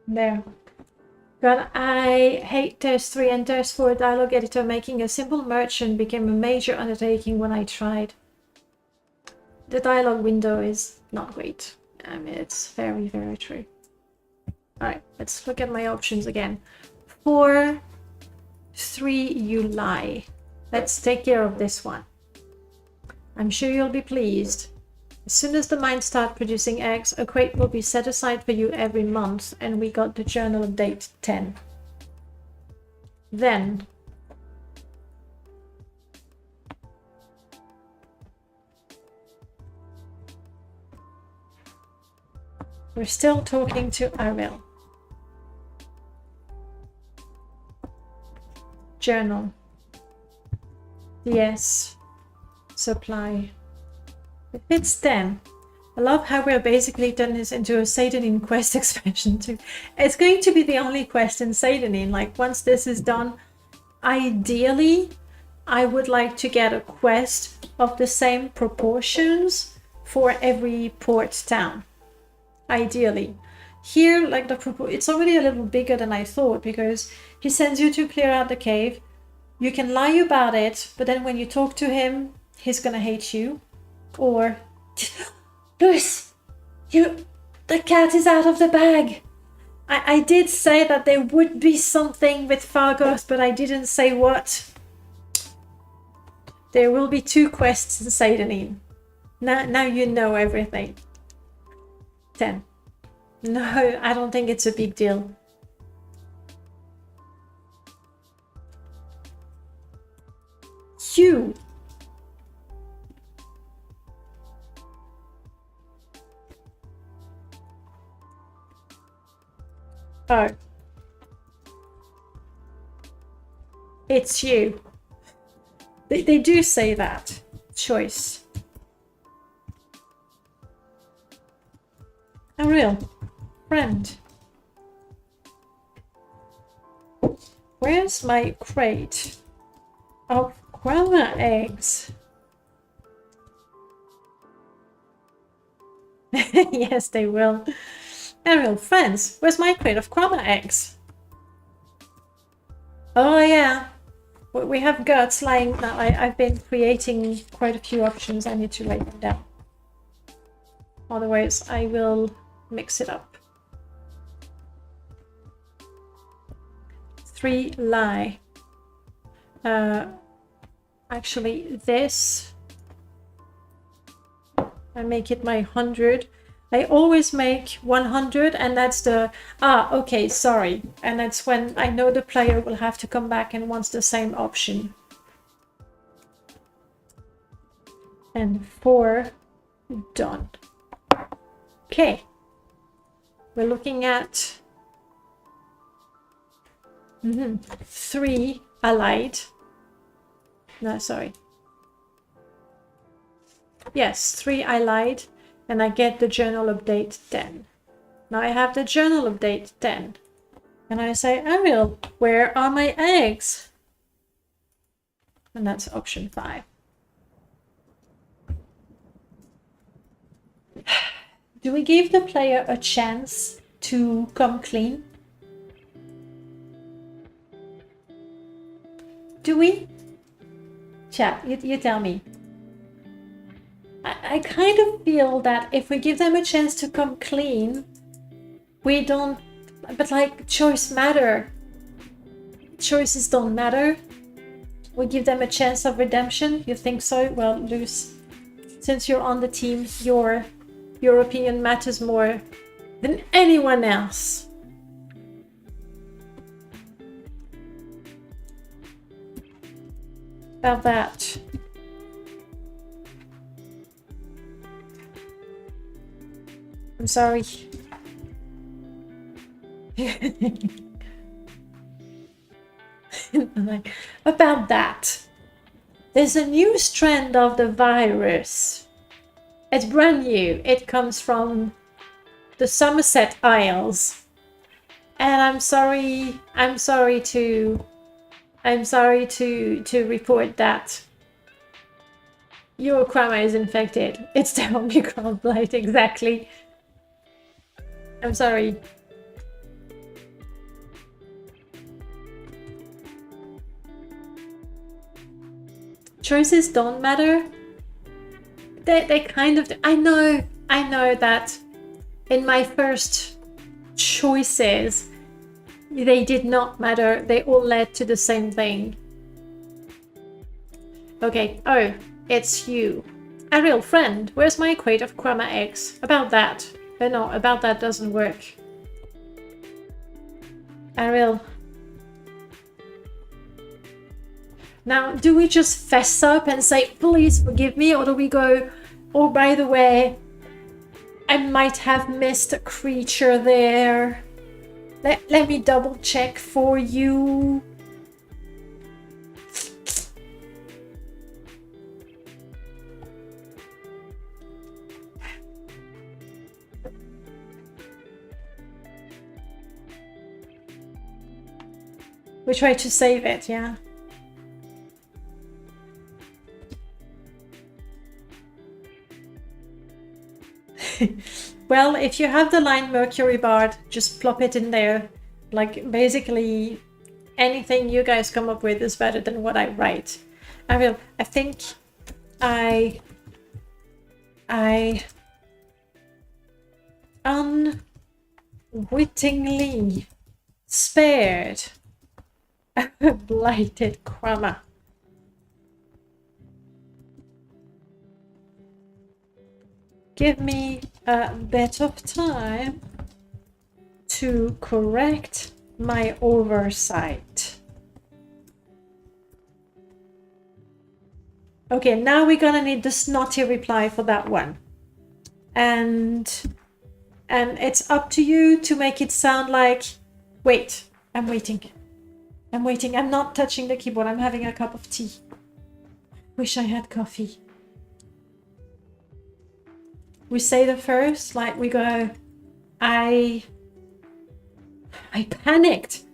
Speaker 1: There. God, I hate Test 3 and Test 4 dialogue editor. Making a simple merchant became a major undertaking when I tried. The dialogue window is not great. I mean, it's very, very true. Alright, let's look at my options again. 4, 3, you lie. Let's take care of this one. I'm sure you'll be pleased. As soon as the mines start producing eggs, a crate will be set aside for you every month, and we got the journal of date 10. Then, we're still talking to Ariel. Journal. Yes. Supply. It fits them. I love how we're basically turning this into a Satanin quest expansion too. It's going to be the only quest in Satanin. Like, once this is done, ideally, I would like to get a quest of the same proportions for every port town. Ideally. Here, like, it's already a little bigger than I thought, because he sends you to clear out the cave. You can lie about it, but then when you talk to him, he's gonna hate you. Or, Luce, the cat is out of the bag. I did say that there would be something with Fargoth, but I didn't say what. There will be 2 quests in Satanin. Now you know everything. 10. No, I don't think it's a big deal. You. Oh. It's you. They do say that. Choice. A real friend. Where's my crate of grandma eggs? Yes, they will. Ariel, friends, where's my crate of grandma eggs? Oh yeah, we have guts lying now. I've been creating quite a few options. I need to write them down. Otherwise, I will mix it up. 3 lie. Actually, this, I make it my 100. I always make 100, and that's the, okay, sorry. And that's when I know the player will have to come back and wants the same option. And 4, done. Okay. We're looking at 3 allied. No, sorry. Yes, 3 I lied, and I get the journal update 10. Now I have the journal update 10. And I say, Ariel, where are my eggs? And that's option 5. Do we give the player a chance to come clean? Do we? Chat, you tell me. I kind of feel that if we give them a chance to come clean, we don't, but like choice matter. Choices don't matter. We give them a chance of redemption. You think so? Well, Luce, since you're on the team, your opinion matters more than anyone else. About that. I'm sorry. Like, about that. There's a new strand of the virus. It's brand new. It comes from the Somerset Isles. And I'm sorry to report that your Krama is infected. It's the Omicron blight, exactly. I'm sorry. Choices don't matter. They kind of do. I know that in my first choices, they did not matter. They all led to the same thing. Okay. Oh, it's you. Ariel, friend, where's my crate of Krama eggs? About that. No, about that doesn't work. Ariel. Now, do we just fess up and say, please forgive me? Or do we go, oh, by the way, I might have missed a creature there. Let me double check for you. We try to save it, yeah. Well, if you have the line Mercury Bard, just plop it in there. Like, basically, anything you guys come up with is better than what I write. I think I unwittingly spared a blighted Krama. Give me a bit of time to correct my oversight. Okay, now we're gonna need the snotty reply for that one. And it's up to you to make it sound like, wait, I'm waiting. I'm not touching the keyboard. I'm having a cup of tea. Wish I had coffee. We say the first, like we go, I panicked.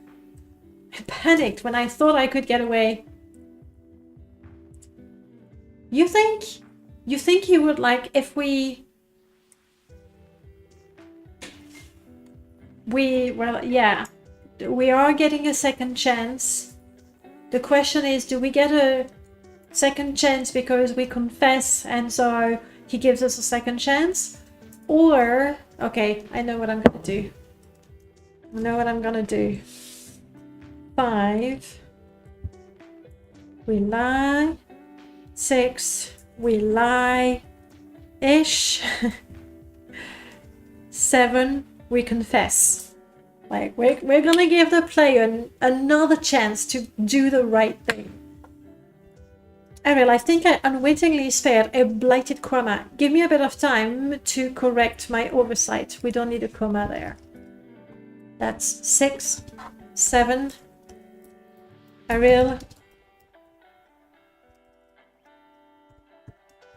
Speaker 1: I panicked when I thought I could get away. You think you would like if we well, yeah, we are getting a second chance. The question is, do we get a second chance because we confess and so he gives us a second chance? Or, okay, I know what I'm gonna do. I know what I'm gonna do. 5, we lie. 6, we lie-ish. 7, we confess. Like, we're gonna give the player another chance to do the right thing. Ariel, I think I unwittingly spared a blighted comma. Give me a bit of time to correct my oversight. We don't need a comma there. That's 6, 7. Ariel,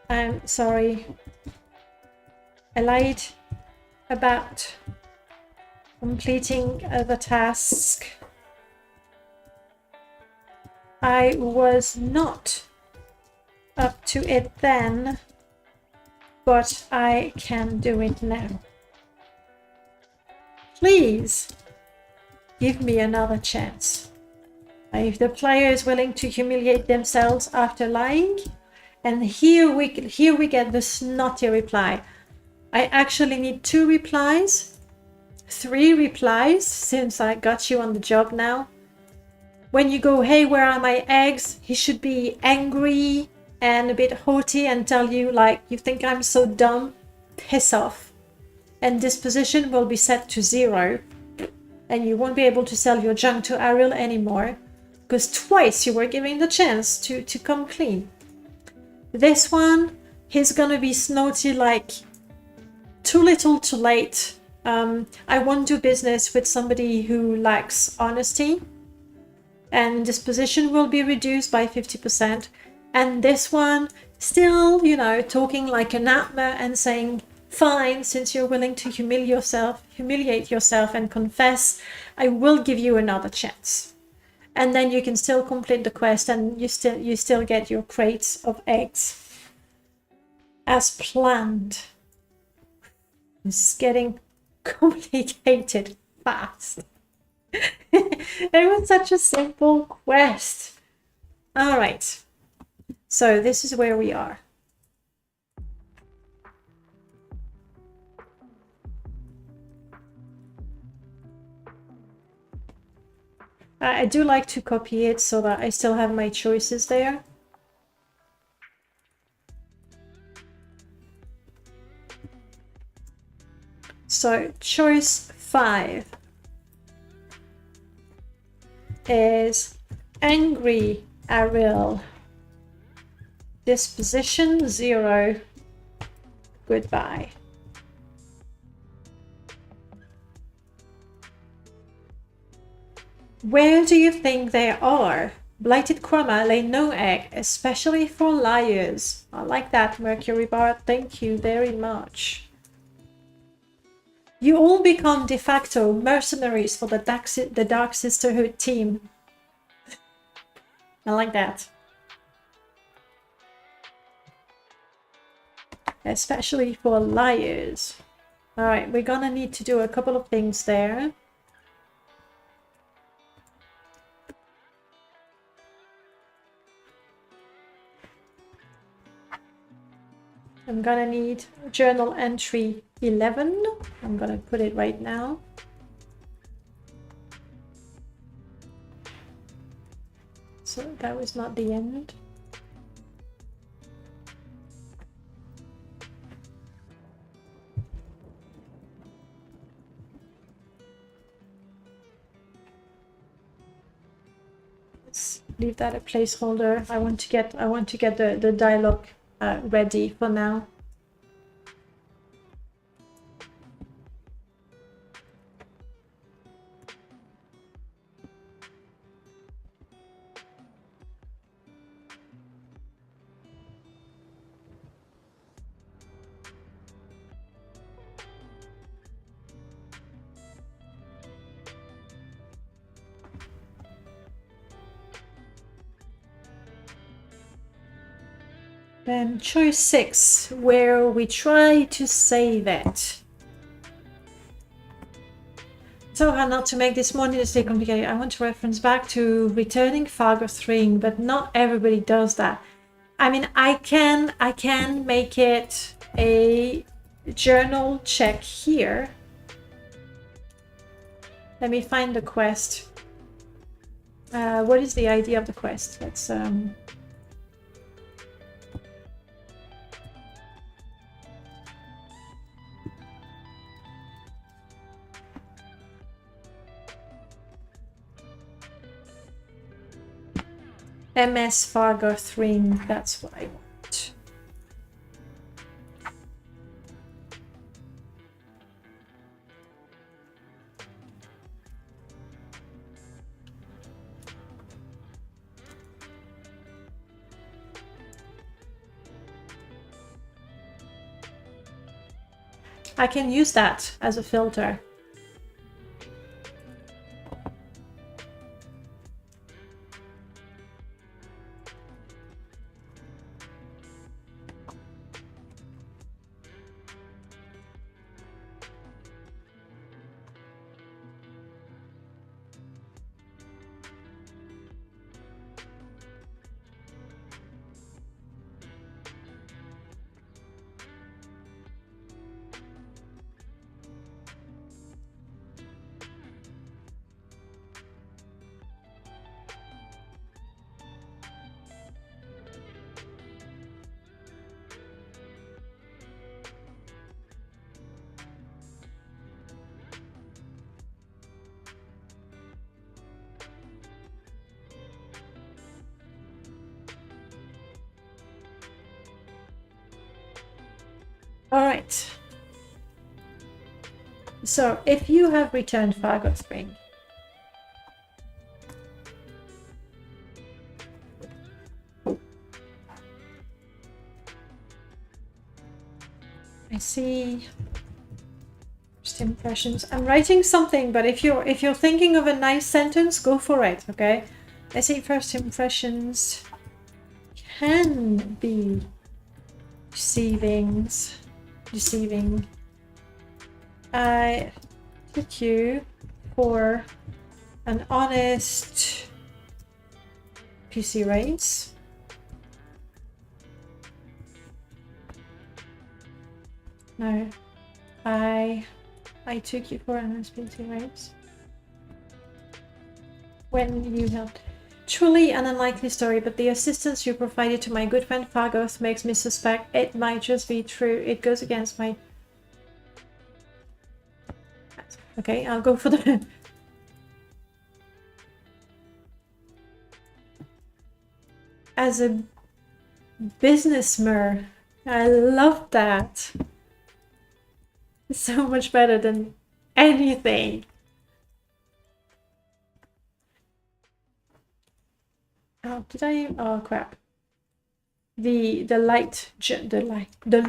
Speaker 1: I'm sorry. I lied about completing the task. I was not up to it then, but I can do it now. Please give me another chance. If the player is willing to humiliate themselves after lying, and here we get the snotty reply. I actually need 2 replies, 3 replies, since I got you on the job now. When you go, hey, where are my eggs? He should be angry and a bit haughty and tell you, like, you think I'm so dumb? Piss off. And disposition will be set to 0. And you won't be able to sell your junk to Ariel anymore, because twice you were given the chance to come clean. This one, he's gonna be snotty like, too little too late. I won't do business with somebody who lacks honesty. And disposition will be reduced by 50%. And this one, still, you know, talking like an atma and saying, fine, since you're willing to humiliate yourself and confess, I will give you another chance. And then you can still complete the quest and you still get your crates of eggs. As planned. It's getting complicated fast. It was such a simple quest. All right. So this is where we are. I do like to copy it so that I still have my choices there. So choice 5 is angry Ariel. Disposition 0. Goodbye. Where do you think they are? Blighted Chroma lay no egg, especially for liars. I like that, Mercury Bard. Thank you very much. You all become de facto mercenaries for the Dark Sisterhood team. I like that. Especially for liars. Alright, we're gonna need to do a couple of things there. I'm gonna need journal entry 11. I'm gonna put it right now. So that was not the end. Let's leave that a placeholder. I want to get the dialogue ready for now. Then choice 6, where we try to save it. so hard not to make this more needlessly complicated. I want to reference back to returning Fargoth ring, but not everybody does that. I mean, I can make it a journal check here. Let me find the quest. What is the idea of the quest? Let's MS Fargoth ring, that's what I want. I can use that as a filter. All right. So if you have returned Fargoth ring, I see first impressions. I'm writing something, but if you're thinking of a nice sentence, go for it, okay? I see first impressions can be deceiving. I took you for an honest PC race. No, I took you for an honest PC race. When you helped. Truly an unlikely story, but the assistance you provided to my good friend Fargoth makes me suspect it might just be true. It goes against my... Okay, I'll go for the... As a businessman, I love that. It's so much better than anything. Oh, did I? Oh crap! The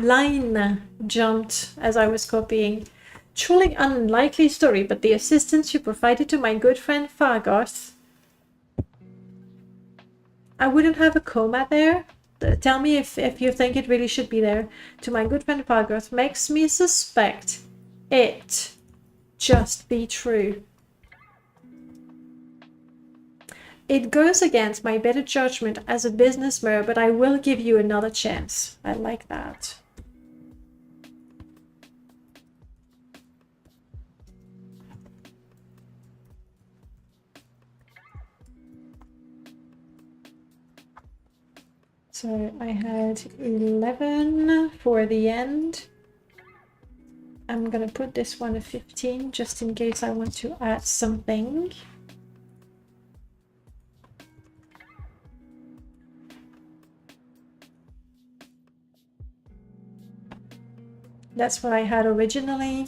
Speaker 1: line jumped as I was copying. Truly unlikely story, but the assistance you provided to my good friend Fargoth. I wouldn't have a comma there. Tell me if you think it really should be there. To my good friend Fargoth makes me suspect it just be true. It goes against my better judgment as a businessman, but I will give you another chance. I like that. So I had 11 for the end. I'm gonna put this one at 15 just in case I want to add something. That's what I had originally.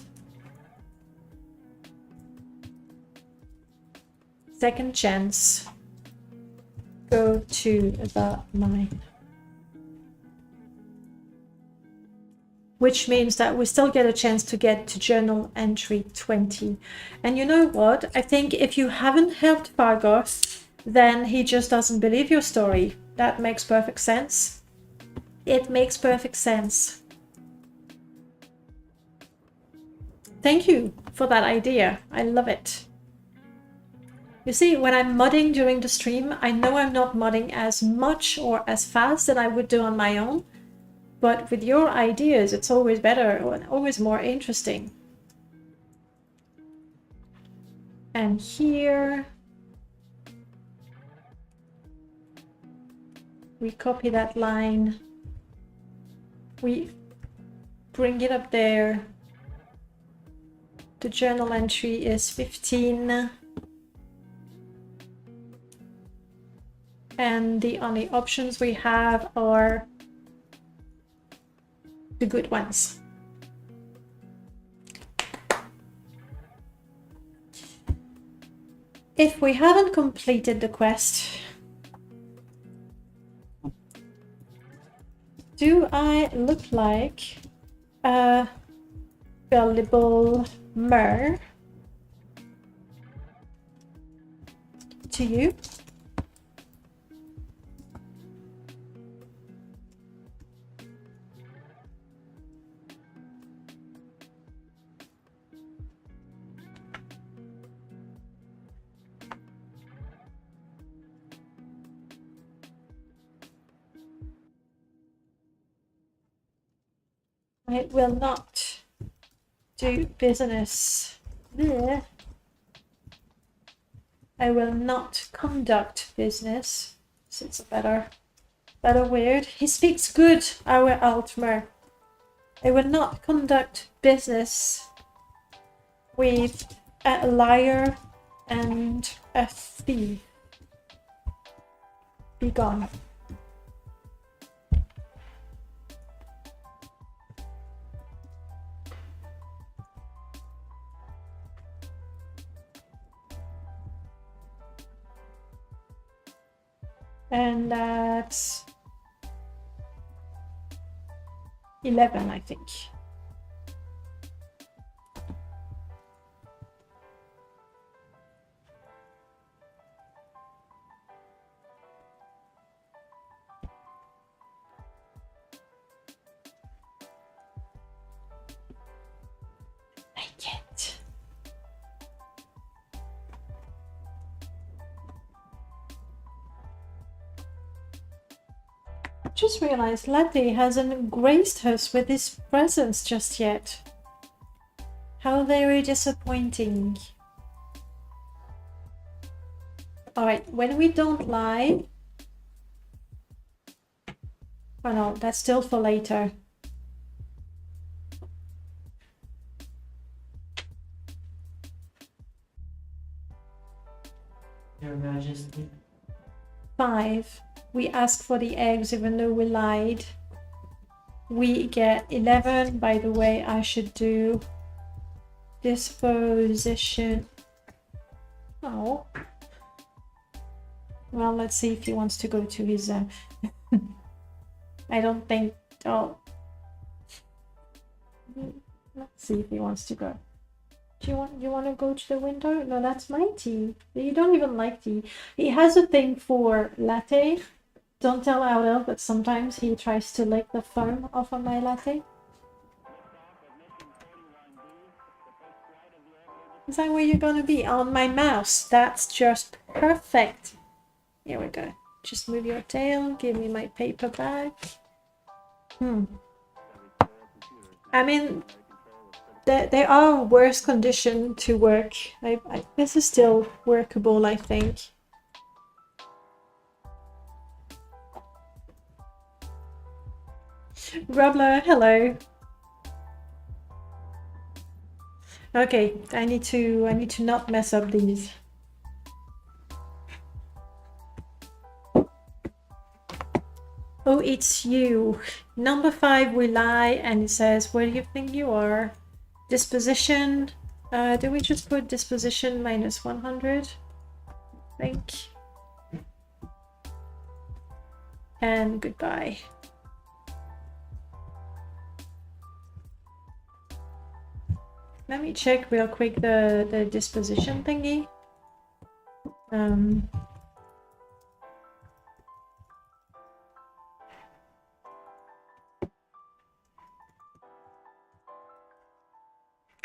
Speaker 1: Second chance. Go to the 9. Which means that we still get a chance to get to journal entry 20. And you know what? I think if you haven't helped Fargoth, then he just doesn't believe your story. That makes perfect sense. It makes perfect sense. thank you for that idea. I love it. You see, when I'm modding during the stream, I know I'm not modding as much or as fast as I would do on my own. But with your ideas, it's always better, always more interesting. And here, we copy that line. We bring it up there. The journal entry is 15. And the only options we have are the good ones. If we haven't completed the quest, do I look like a gullible mer to you? I will not do business. Blech. I will not conduct business. So it's a better word. He speaks good, our Altmer. I will not conduct business with a liar and a thief. Be gone. And that's 11, I think. Like it. Just realized Latte hasn't graced us with his presence just yet. How very disappointing. Alright, when we don't lie... Oh no, that's still for later.
Speaker 2: Your Majesty.
Speaker 1: 5. We ask for the eggs even though we lied. We get 11. By the way, I should do disposition. Oh. Well, let's see if he wants to go to his... I don't think... Oh. Let's see if he wants to go. Do you want to go to the window? No, that's my tea. You don't even like tea. He has a thing for latte. Don't tell Aurel, but sometimes he tries to lick the foam off of my latte. Is that where you're gonna be? On my mouse. That's just perfect. Here we go. Just move your tail. Give me my paper back. I mean, they are worse conditioned to work. This is still workable, I think. Grubler, hello. Okay, I need to not mess up these. Oh, it's you. Number 5, we lie, and it says, where do you think you are? Disposition. Do we just put disposition minus 100? I think. And goodbye. Let me check real quick the disposition thingy.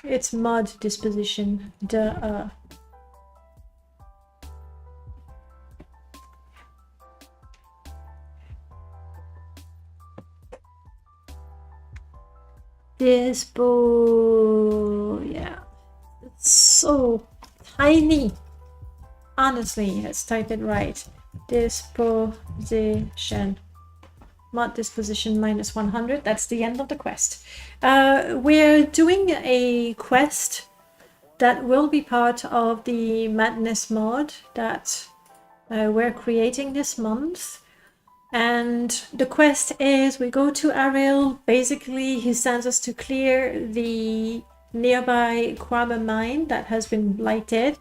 Speaker 1: It's mod disposition. Duh. Dispo. Yeah. It's so tiny. Honestly, let's type it right. Disposition. Mod disposition minus 100. That's the end of the quest. We're doing a quest that will be part of the Madness mod that we're creating this month. And the quest is we go to Ariel. Basically, he sends us to clear the nearby Kwama mine that has been blighted.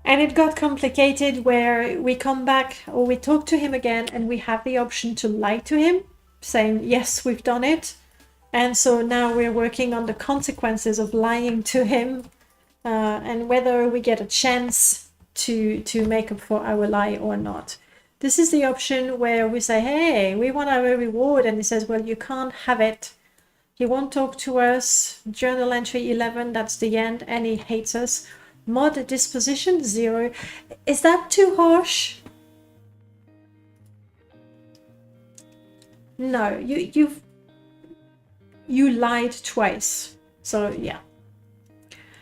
Speaker 1: And it got complicated where we come back or we talk to him again and we have the option to lie to him, saying, yes, we've done it. And so now we're working on the consequences of lying to him and whether we get a chance to make up for our lie or not. This is the option where we say, hey, we want our reward. And he says, well, you can't have it. He won't talk to us. Journal entry 11, that's the end. And he hates us. Mod disposition 0. Is that too harsh? No, you lied twice. So yeah.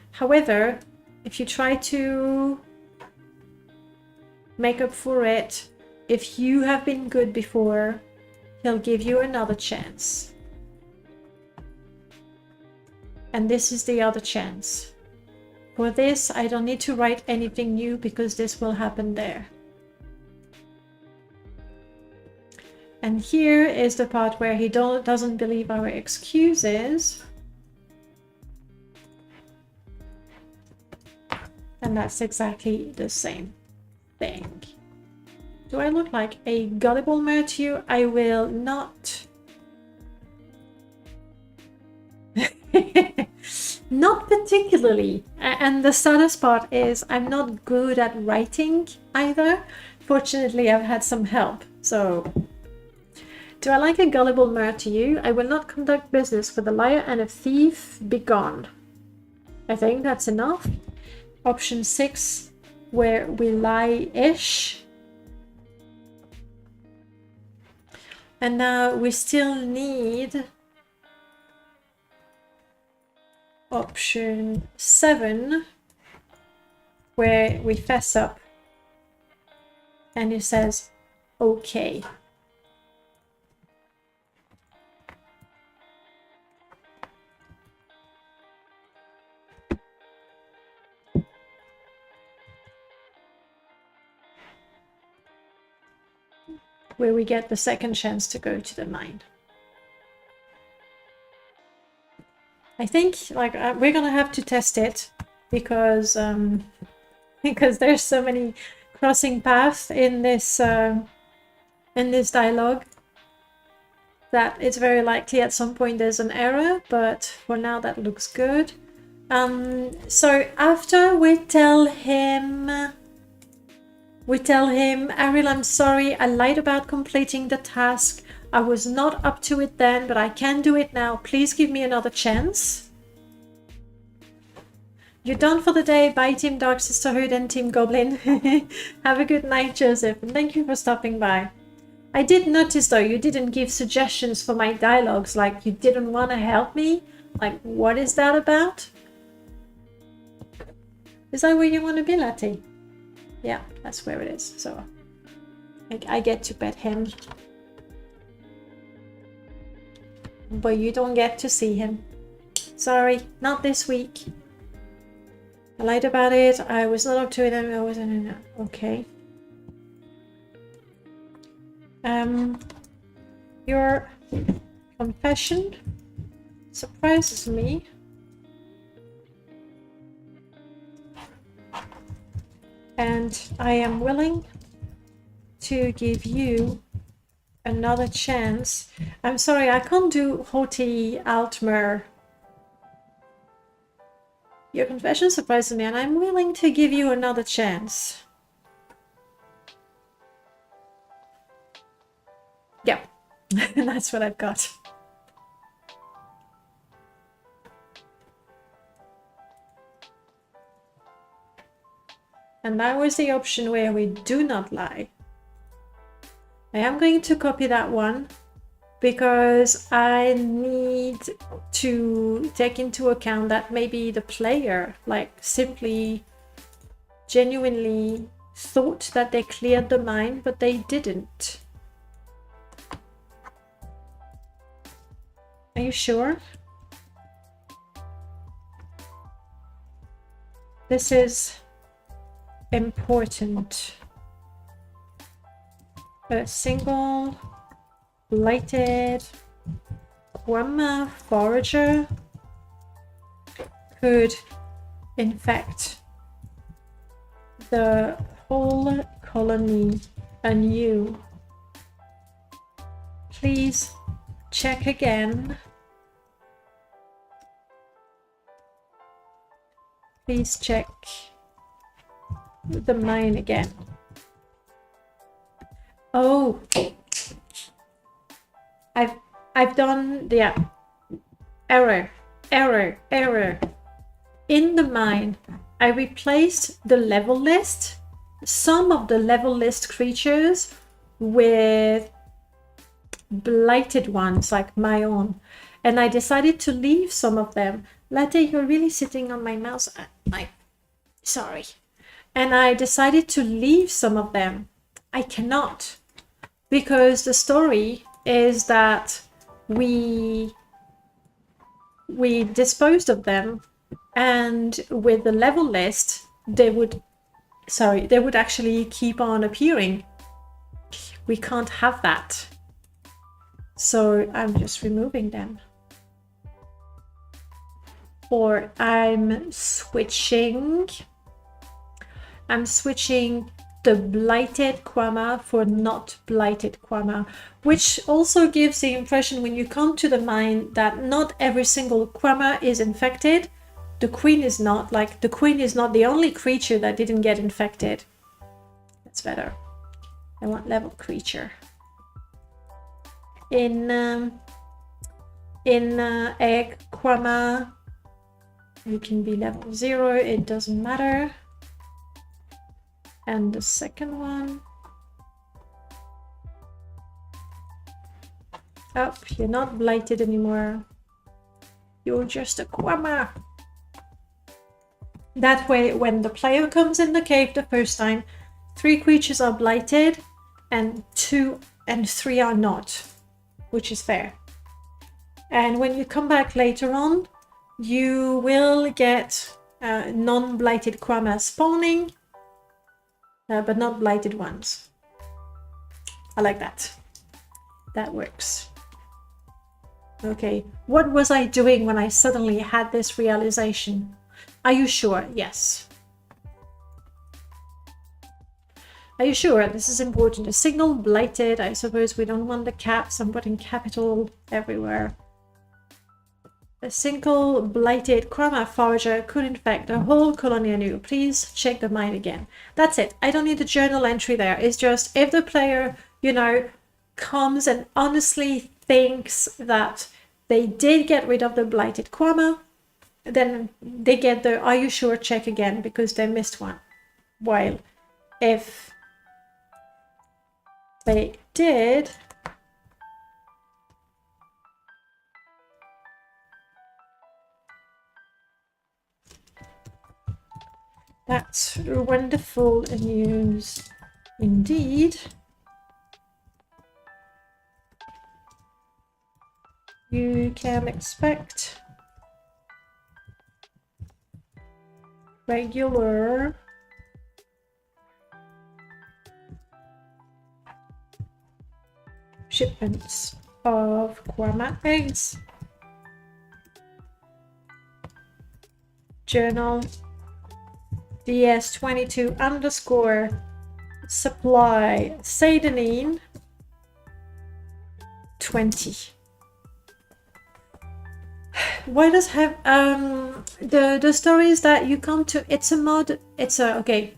Speaker 1: However, if you try to make up for it, if you have been good before, he'll give you another chance. And this is the other chance. For this, I don't need to write anything new because this will happen there. And here is the part where he doesn't believe our excuses. And that's exactly the same thing. Do I look like a gullible mare to you? I will not. Not particularly. And the saddest part is I'm not good at writing either. Fortunately, I've had some help. So, do I like a gullible mare to you? I will not conduct business with a liar and a thief. Be gone. I think that's enough. Option 6, where we lie-ish. And now we still need option 7, where we fess up. And it says, okay. Where we get the second chance to go to the mine. I think like we're gonna have to test it because there's so many crossing paths in this dialogue that it's very likely at some point there's an error, but for now that looks good. So after we tell him, Ariel, I'm sorry, I lied about completing the task. I was not up to it then, but I can do it now. Please give me another chance. You're done for the day. Bye, Team Dark Sisterhood and Team Goblin. Have a good night, Joseph, and thank you for stopping by. I did notice, though, you didn't give suggestions for my dialogues, like you didn't want to help me. Like, what is that about? Is that where you want to be, Latte? Yeah, that's where it is. So I get to pet him. But you don't get to see him. Sorry, not this week. I lied about it. I was not up to it. I wasn't. Okay. Your confession surprises me. And I am willing to give you another chance. I'm sorry, I can't do Haughty Altmer. Your confession surprises me, and I'm willing to give you another chance. Yeah, that's what I've got. And that was the option where we do not lie. I am going to copy that one because I need to take into account that maybe the player like simply genuinely thought that they cleared the mine, but they didn't. Are you sure? This is important. A single blighted Quama forager could infect the whole colony anew. Please check again. Please check the mine again. Oh, I've done, yeah, error. In the mine, I replaced the level list, some of the level list creatures with blighted ones like my own, and I decided to leave some of them. Latte, you're really sitting on my mouse. Sorry. And I decided to leave some of them. I cannot, because the story is that we disposed of them, and with the level list they would actually keep on appearing. We can't have that, so I'm just removing them. Or I'm switching the blighted Quama for not blighted Quama, which also gives the impression when you come to the mine that not every single Quama is infected. The queen is not, like, the queen is not the only creature that didn't get infected. That's better. I want level creature. In egg Quama, you can be level 0, it doesn't matter. And the second one, oh, you're not blighted anymore. You're just a Quama. That way, when the player comes in the cave the first time, 3 creatures are blighted and 2 and 3 are not, which is fair. And when you come back later on, you will get non-blighted Quama spawning, but not blighted ones. I like that. That works. Okay, what was I doing when I suddenly had this realization? Are you sure? Yes. Are you sure? This is important. A signal blighted. I suppose we don't want the caps. I'm putting capital everywhere. A single blighted Quama forager could infect a whole colony anew. Please check the mine again. That's it. I don't need a journal entry there. It's just if the player, you know, comes and honestly thinks that they did get rid of the blighted Quama, then they get the "are you sure" check again because they missed one. While if they did, that's wonderful news indeed. You can expect regular shipments of Quama eggs. Journal DS22 underscore supply Sadenine 20. Why does have the stories that you come to? It's a mod. It's a okay.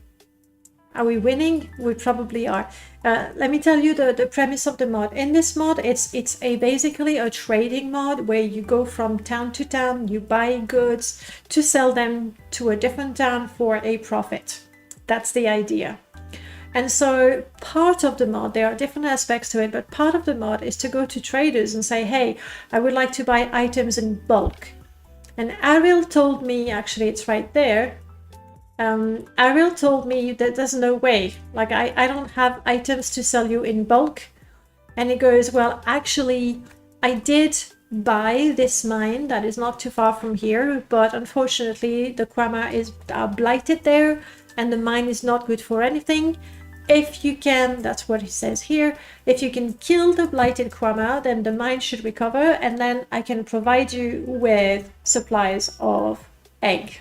Speaker 1: Are we winning? We probably are. Let me tell you the premise of the mod. In this mod, it's basically a trading mod where you go from town to town, you buy goods to sell them to a different town for a profit. That's the idea. And so part of the mod, there are different aspects to it, but part of the mod is to go to traders and say, hey, I would like to buy items in bulk. And Ariel told me, actually it's right there, Ariel told me that there's no way, like I don't have items to sell you in bulk. And he goes, well, actually, I did buy this mine that is not too far from here, but unfortunately the Kwama is blighted there and the mine is not good for anything. If you can, that's what he says here, if you can kill the blighted Kwama, then the mine should recover, and then I can provide you with supplies of egg.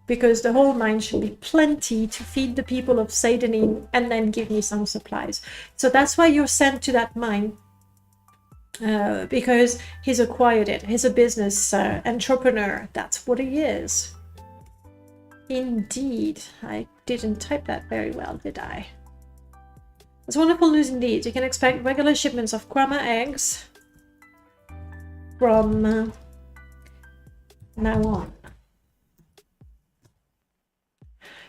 Speaker 1: Because the whole mine should be plenty to feed the people of Sadanin and then give me some supplies. So that's why you're sent to that mine, because he's acquired it. He's a business entrepreneur. That's what he is. Indeed. I didn't type that very well, did I? It's wonderful news indeed. You can expect regular shipments of Kwama eggs from now on.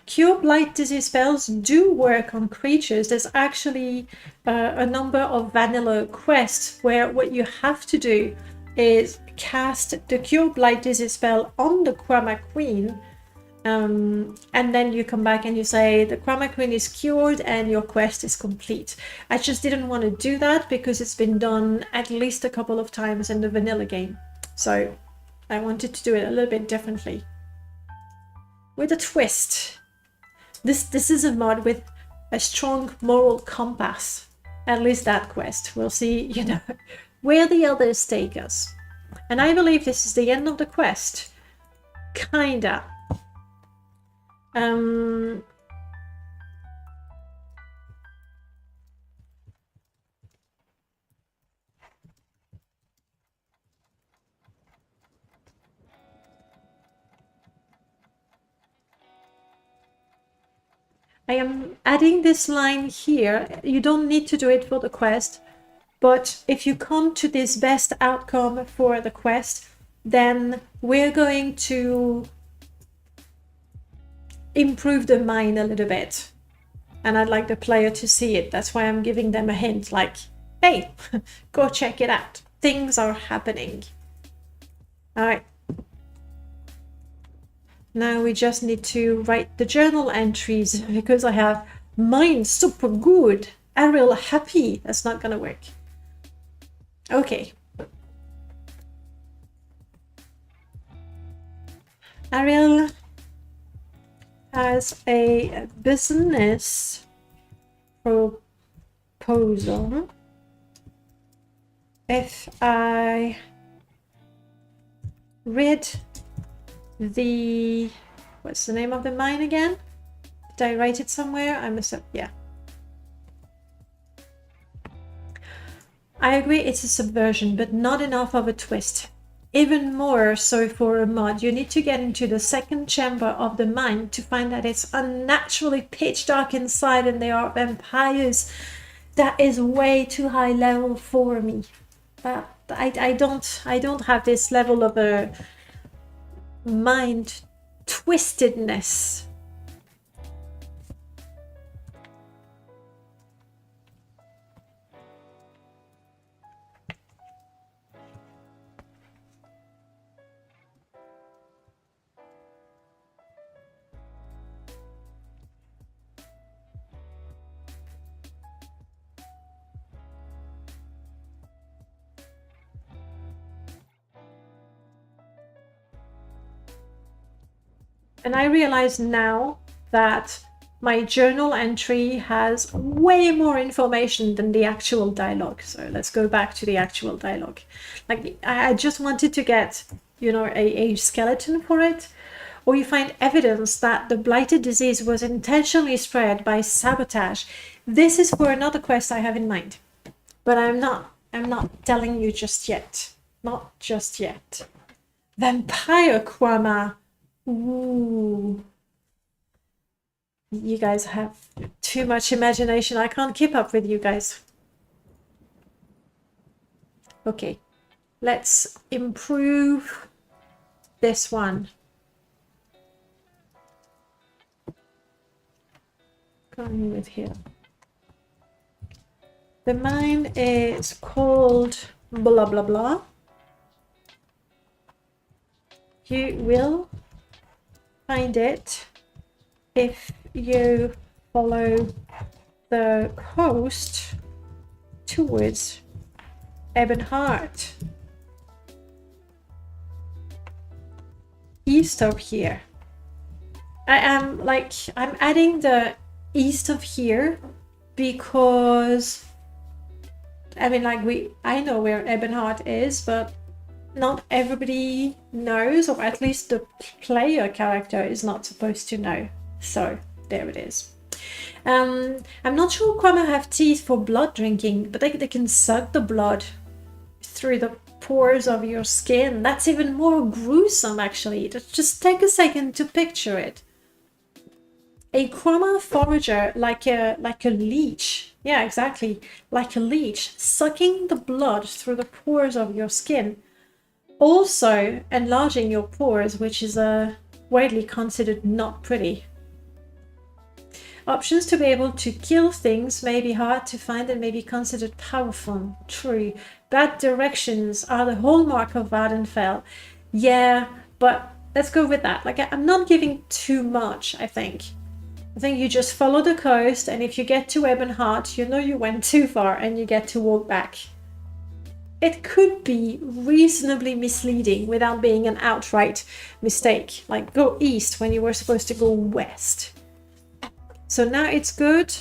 Speaker 1: Cure blight disease spells do work on creatures. There's actually a number of vanilla quests where what you have to do is cast the cure blight disease spell on the Kwama Queen, and then you come back and you say the Kwama Queen is cured and your quest is complete. I just didn't want to do that because it's been done at least a couple of times in the vanilla game, so I wanted to do it a little bit differently with a twist. This is a mod with a strong moral compass. At least that quest. We'll see, you know, where the others take us. And I believe this is the end of the quest. Kinda. I am adding this line here. You don't need to do it for the quest, but if you come to this best outcome for the quest, then we're going to improve the mine a little bit. And I'd like the player to see it. That's why I'm giving them a hint, like, hey, go check it out. Things are happening. All right. Now we just need to write the journal entries because I have mine super good. Ariel happy. That's not gonna work. Okay. Ariel has a business proposal. If I read the, what's the name of the mine again? Did I write it somewhere? I must have, yeah. I agree it's a subversion, but not enough of a twist. Even more so for a mod, you need to get into the second chamber of the mine to find that it's unnaturally pitch dark inside and there are vampires. That is way too high level for me. I don't have this level of a mind twistedness. And I realize now that my journal entry has way more information than the actual dialogue. So let's go back to the actual dialogue. Like, I just wanted to get, you know, a skeleton for it. Or you find evidence that the blighted disease was intentionally spread by sabotage. This is for another quest I have in mind. But I'm not telling you just yet. Not just yet. Vampire Kwama. Ooh. You guys have too much imagination. I can't keep up with you guys. Okay, let's improve this one. going with here? The mine is called blah blah blah. You will find it if you follow the coast towards Ebonheart, east of here. I'm adding the east of here because I mean, I know where Ebonheart is, but not everybody knows, or at least the player character is not supposed to know. So there it is. I'm not sure Kwama have teeth for blood drinking, but they can suck the blood through the pores of your skin. That's even more gruesome, actually. Just take a second to picture it. A Kwama forager, like a leech. Yeah, exactly. Like a leech, sucking the blood through the pores of your skin. Also enlarging your pores, which is widely considered not pretty. Options to be able to kill things may be hard to find and may be considered powerful. True. Bad directions are the hallmark of Vardenfell. Yeah, but let's go with that. I'm not giving too much, I think. I think you just follow the coast, and if you get to Ebonheart, you know you went too far and you get to walk back. It could be reasonably misleading without being an outright mistake. Like go east when you were supposed to go west. So now it's good.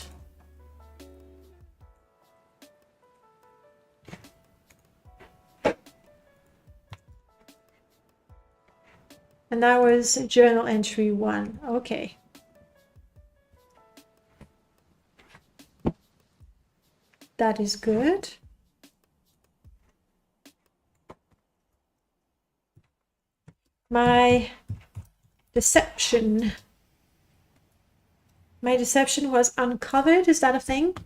Speaker 1: And that was journal entry 1. Okay. That is good. My deception was uncovered. Is that a thing?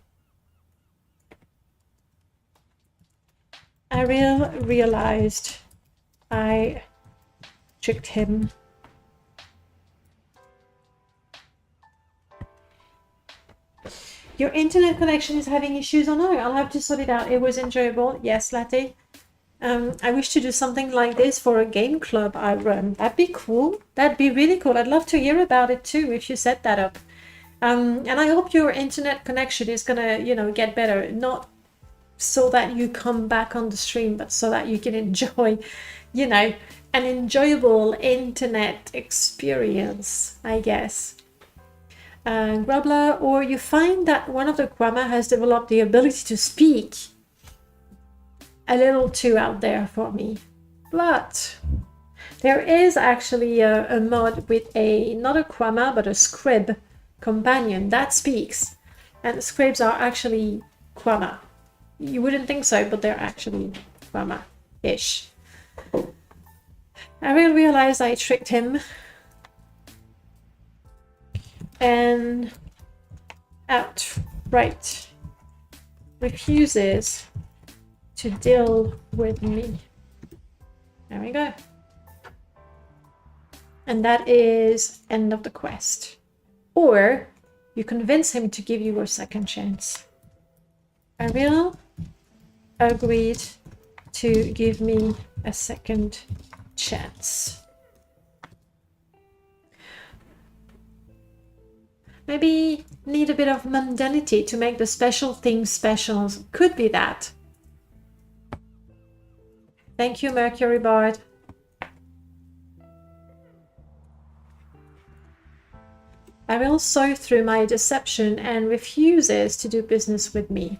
Speaker 1: I realized I tricked him. Your internet connection is having issues. Oh no, I'll have to sort it out. It was enjoyable. Yes, Latte. I wish to do something like this for a game club I run. That'd be cool. That'd be really cool. I'd love to hear about it too if you set that up. And I hope your internet connection is gonna, get better. Not so that you come back on the stream, but so that you can enjoy, an enjoyable internet experience, I guess. Grubler, or you find that one of the Kwama has developed the ability to speak. A little too out there for me. But there is actually a mod with not a Kwama, but a scrib companion that speaks. And the scribs are actually Kwama. You wouldn't think so, but they're actually Kwama-ish. I realized I tricked him. And outright refuses to deal with me. There we go. And that is end of the quest. Or you convince him to give you a second chance. Ariel agreed to give me a second chance. Maybe need a bit of mundanity to make the special things special. Could be that. Thank you, Mercury Bard. I will sow through my deception and refuses to do business with me.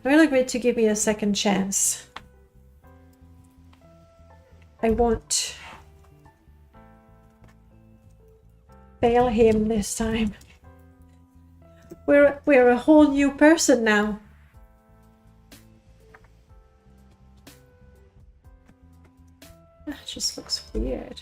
Speaker 1: I will agree to give me a second chance. I won't fail him this time. We're a whole new person now. That just looks weird.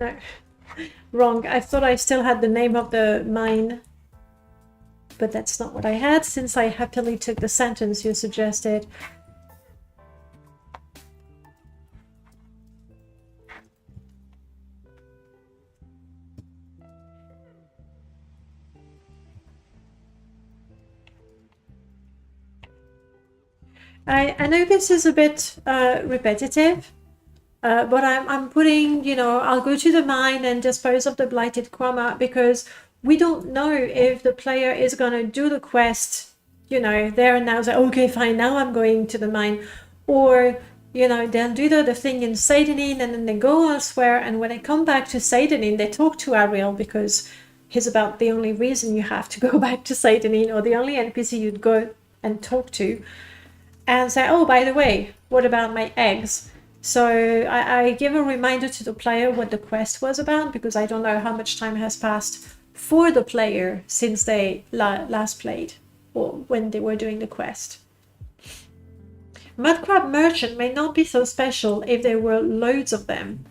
Speaker 1: No, wrong. I thought I still had the name of the mine. but that's not what I had, since I happily took the sentence you suggested. I know this is a bit repetitive, but I'm putting, you know, I'll go to the mine and dispose of the blighted Quama, because we don't know if the player is going to do the quest, you know, there and now, say, okay, fine, now I'm going to the mine. Or, you know, they'll do the thing in Seidanin and then they go elsewhere. And when they come back to Seidanin, they talk to Ariel, because he's about the only reason you have to go back to Seidanin, or the only NPC you'd go and talk to. And say, oh, by the way, what about my eggs? So I give a reminder to the player what the quest was about, because I don't know how much time has passed for the player since they last played, or when they were doing the quest. Mudcrab Merchant may not be so special if there were loads of them.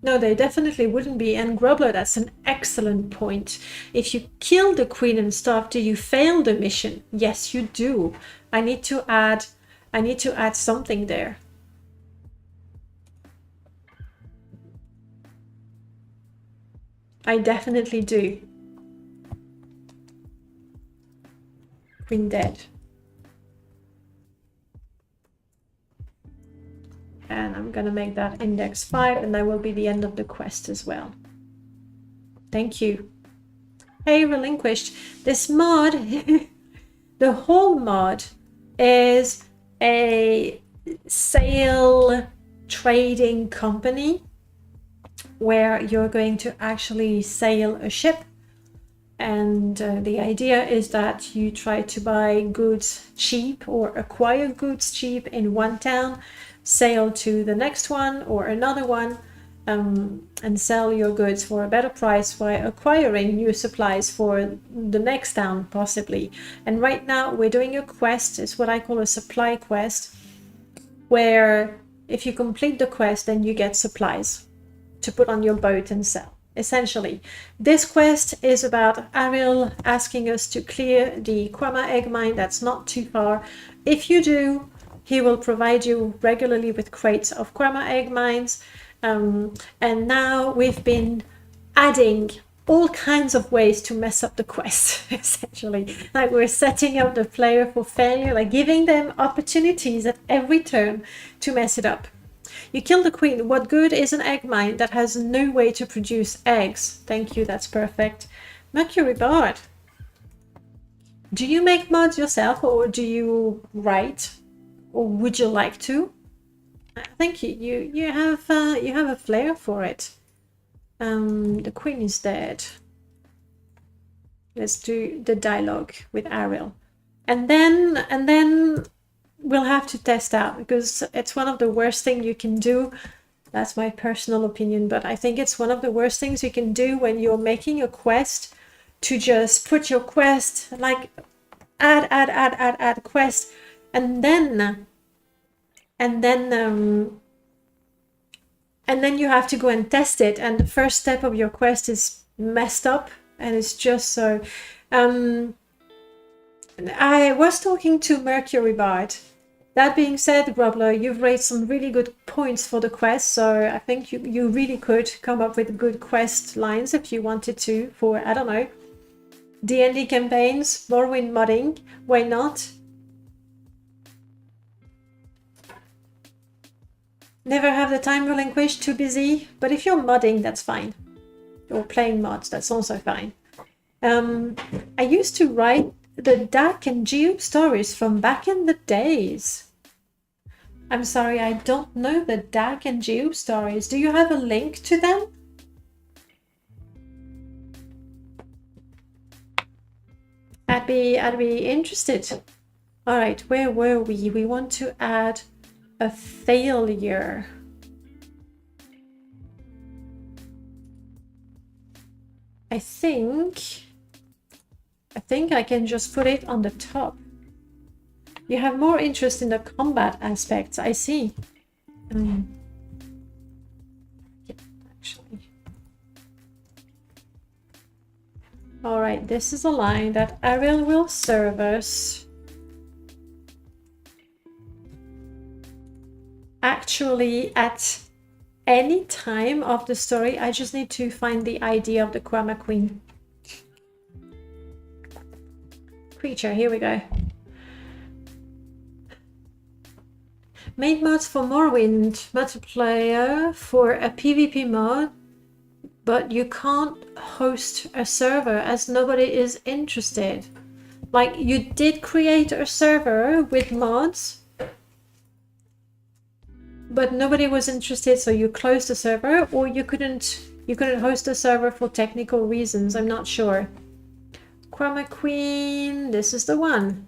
Speaker 1: No, they definitely wouldn't be. And Grubler, that's an excellent point. If you kill the queen and stuff, do you fail the mission? Yes, you do. I need to add something there. I definitely do. Queen dead. And I'm gonna make that index 5, and that will be the end of the quest as well. Thank you. Hey, Relinquished. This mod, the whole mod is a sail trading company where you're going to actually sail a ship, and the idea is that you try to buy goods cheap or acquire goods cheap in one town, sail to the next one or another one, and sell your goods for a better price by acquiring new supplies for the next town, possibly. And right now we're doing a quest. It's what I call a supply quest, where if you complete the quest, then you get supplies to put on your boat and sell. Essentially, this quest is about Ariel asking us to clear the Quama egg mine that's not too far. If you do, he will provide you regularly with crates of Quama egg mines. And now we've been adding all kinds of ways to mess up the quest, essentially. Like, we're setting up the player for failure, like giving them opportunities at every turn to mess it up. You kill the queen. What good is an egg mine that has no way to produce eggs? Thank you, that's perfect. Mercury Bard. Do you make mods yourself, or do you write? Or would you like to? I think you have a flair for it. The queen is dead. Let's do the dialogue with Ariel, and then we'll have to test out, because it's one of the worst things you can do. That's my personal opinion, but I think it's one of the worst things you can do when you're making a quest, to just put your quest, like add quest, and then you have to go and test it, and the first step of your quest is messed up, and it's just so. I was talking to Mercury Bard. That being said, Grubler, you've raised some really good points for the quest, so I think you really could come up with good quest lines if you wanted to, for, I don't know, D&D campaigns, Morrowind Modding, why not? Never have the time, Relinquished, too busy, but if you're modding, that's fine. Or playing mods, that's also fine. I used to write the Dak and Geob stories from back in the days. I'm sorry, I don't know the Dak and Geob stories. Do you have a link to them? I'd be interested. All right, where were we? We want to add a failure. I think I can just put it on the top. You have more interest in the combat aspects, I see. Yeah, actually. All right, this is a line that Ariel will serve us. Actually, at any time of the story, I just need to find the ID of the Chroma Queen. Creature, here we go. Made mods for Morrowind multiplayer for a PvP mod, but you can't host a server as nobody is interested. Like, you did create a server with mods, but nobody was interested, so you closed the server, or you couldn't host a server for technical reasons. I'm not sure. Chroma Queen, this is the one.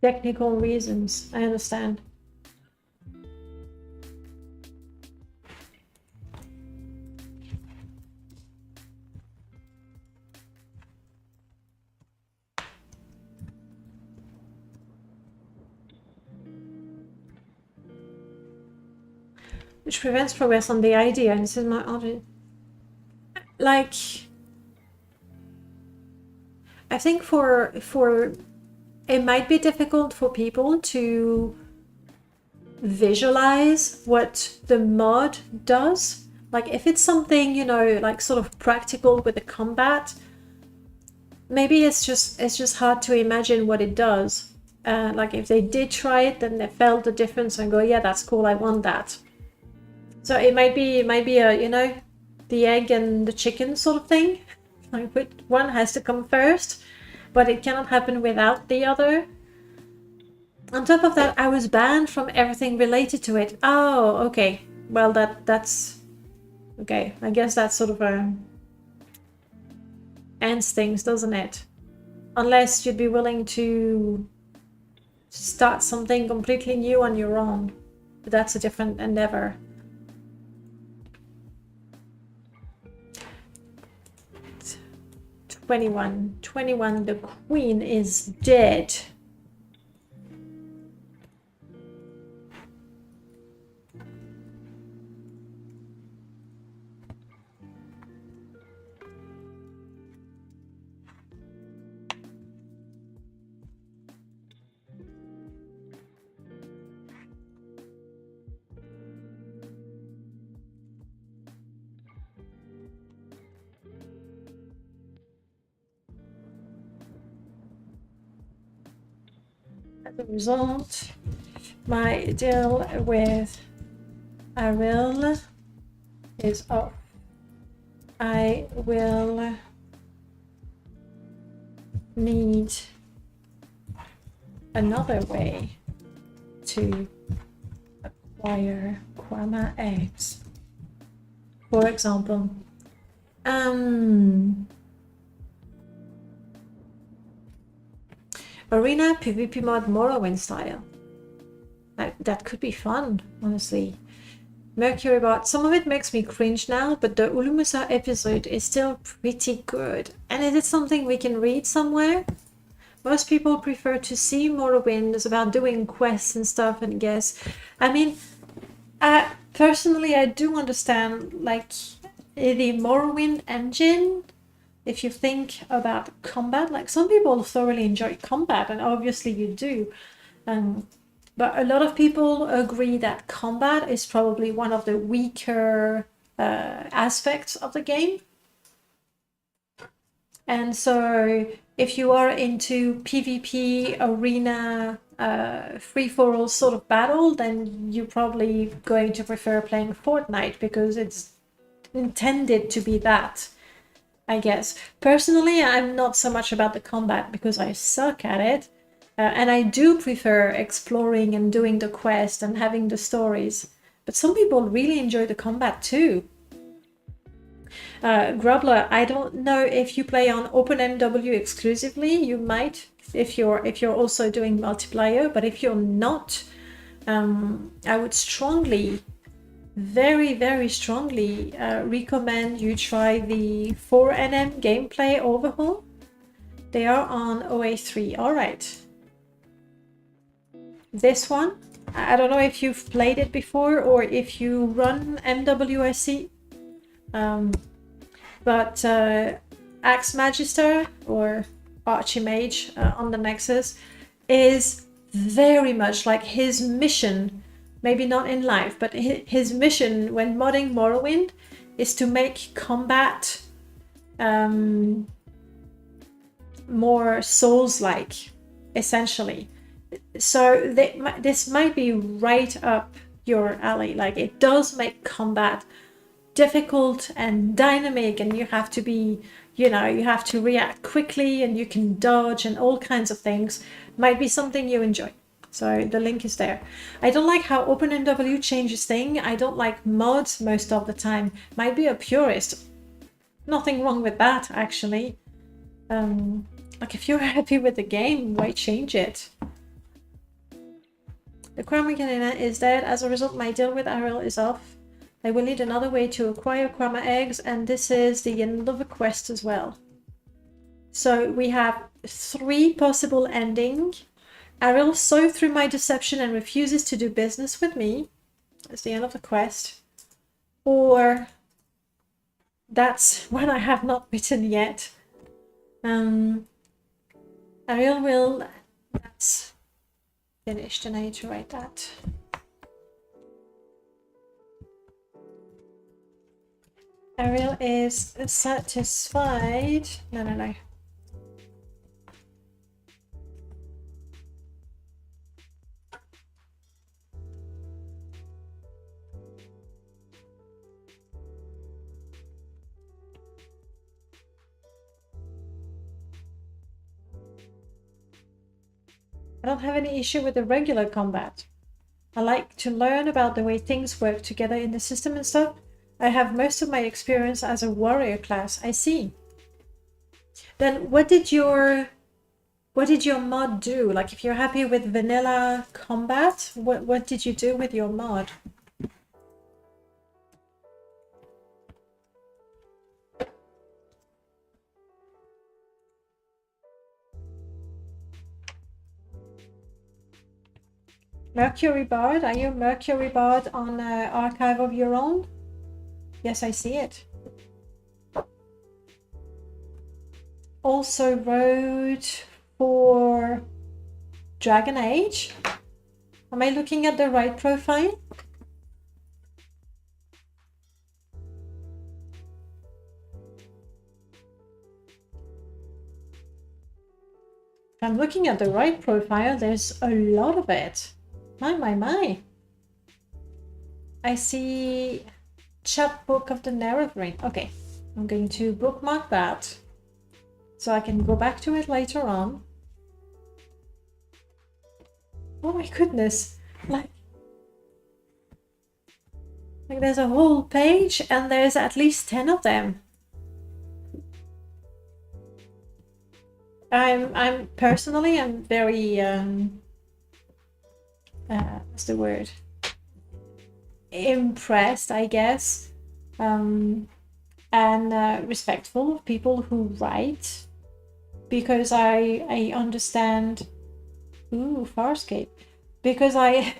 Speaker 1: Technical reasons, I understand. Which prevents progress on the idea, and this is my audience. Like, I think for it might be difficult for people to visualize what the mod does. Like, if it's something, you know, like sort of practical with the combat, maybe it's just hard to imagine what it does. Like, if they did try it, then they felt the difference and go, yeah, that's cool, I want that. So it might be a, you know, the egg and the chicken sort of thing. Like, one has to come first, but it cannot happen without the other. On top of that, I was banned from everything related to it. Oh, okay. Well, that's okay. I guess that's sort of ends things, doesn't it? Unless you'd be willing to start something completely new on your own. But that's a different endeavor. "21. The queen is dead." As a result, my deal with Ariel is off. I will need another way to acquire Chroma eggs. For example, Arena PvP mod Morrowind style. That could be fun, honestly. Mercury Bot, some of it makes me cringe now, but the Ulumusa episode is still pretty good. And is it something we can read somewhere? Most people prefer to see Morrowind. It's about doing quests and stuff, and guess. I mean, personally, I do understand, like, the Morrowind engine. If you think about combat, like, some people thoroughly enjoy combat, and obviously you do. But a lot of people agree that combat is probably one of the weaker aspects of the game. And so if you are into PvP, arena, free-for-all sort of battle, then you're probably going to prefer playing Fortnite because it's intended to be that, I guess. Personally, I'm not so much about the combat because I suck at it. And I do prefer exploring and doing the quest and having the stories. But some people really enjoy the combat too. Grubler, I don't know if you play on OpenMW exclusively. You might if you're also doing multiplayer, but if you're not, I would strongly, very strongly recommend you try the 4NM gameplay overhaul. They are on OA3. All right. This one, I don't know if you've played it before or if you run MWSC. But Axe Magister or Archimage on the Nexus is very much like his mission, maybe not in life, but his mission when modding Morrowind is to make combat more Souls-like, essentially. So this might be right up your alley. Like, it does make combat difficult and dynamic, and you have to be, you have to react quickly, and you can dodge and all kinds of things. Might be something you enjoy. So the link is there. I don't like how OpenMW changes things. I don't like mods most of the time. Might be a purist. Nothing wrong with that, actually. Like, if you're happy with the game, why change it? The Krama Canina is dead. As a result, my deal with Ariel is off. I will need another way to acquire Krama eggs, and this is the end of the quest as well. So we have 3 possible endings. Ariel saw through my deception and refuses to do business with me. That's the end of the quest. Or that's one I have not written yet. Ariel will... That's finished, and I need to write that. Ariel is satisfied. No. I don't have any issue with the regular combat. I like to learn about the way things work together in the system and stuff. I have most of my experience as a warrior class. I see. Then what did your mod do? Like, if you're happy with vanilla combat, what did you do with your mod? Mercury Bard? Are you Mercury Bard on Archive of Your Own? Yes, I see it. Also wrote for Dragon Age. Am I looking at the right profile? If I'm looking at the right profile, there's a lot of it. My. I see Chapbook of the Nerebrine. Okay, I'm going to bookmark that so I can go back to it later on. Oh my goodness, like there's a whole page and there's at least 10 of them. I'm personally, I'm very what's the word, impressed, I guess, and respectful of people who write, because I understand. Ooh, Farscape. Because I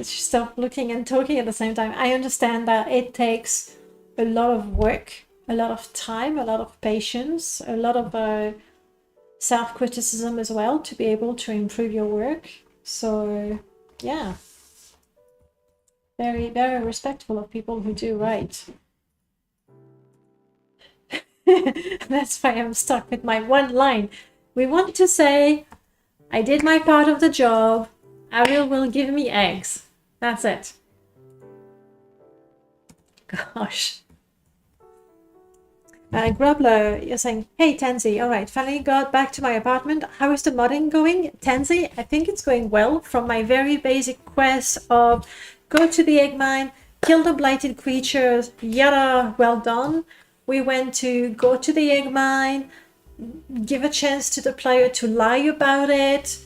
Speaker 1: stop looking and talking at the same time. I understand that it takes a lot of work, a lot of time, a lot of patience, a lot of self-criticism as well to be able to improve your work. So yeah, very respectful of people who do write. That's why I'm stuck with my one line. We want to say, I did my part of the job. Ariel will give me eggs. That's it. Gosh. Grubler, you're saying, hey Tenzi, alright, finally got back to my apartment. How is the modding going? Tenzi, I think it's going well. From my very basic quest of go to the egg mine, kill the blighted creatures, yada, well done. We went to go to the egg mine, give a chance to the player to lie about it,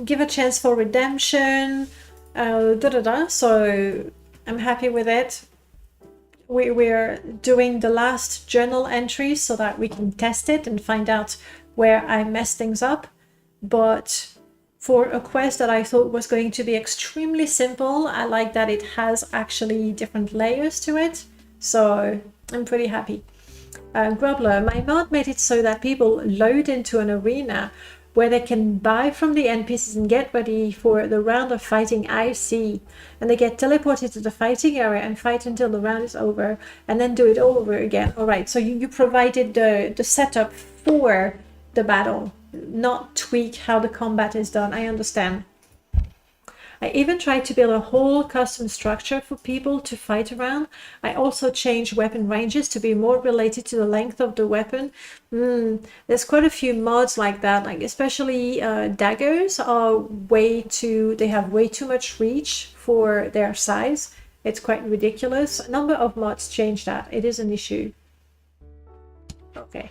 Speaker 1: give a chance for redemption, so I'm happy with it. We're doing the last journal entries so that we can test it and find out where I messed things up. But for a quest that I thought was going to be extremely simple, I like that it has actually different layers to it. So I'm pretty happy. Grubler, my mod made it so that people load into an arena where they can buy from the NPCs and get ready for the round of fighting IC. And they get teleported to the fighting area and fight until the round is over and then do it all over again. All right, so you provided the setup for the battle, not tweak how the combat is done. I understand. I even tried to build a whole custom structure for people to fight around. I also changed weapon ranges to be more related to the length of the weapon. There's quite a few mods like that, like especially daggers are they have way too much reach for their size. It's quite ridiculous. A number of mods change that. It is an issue. Okay.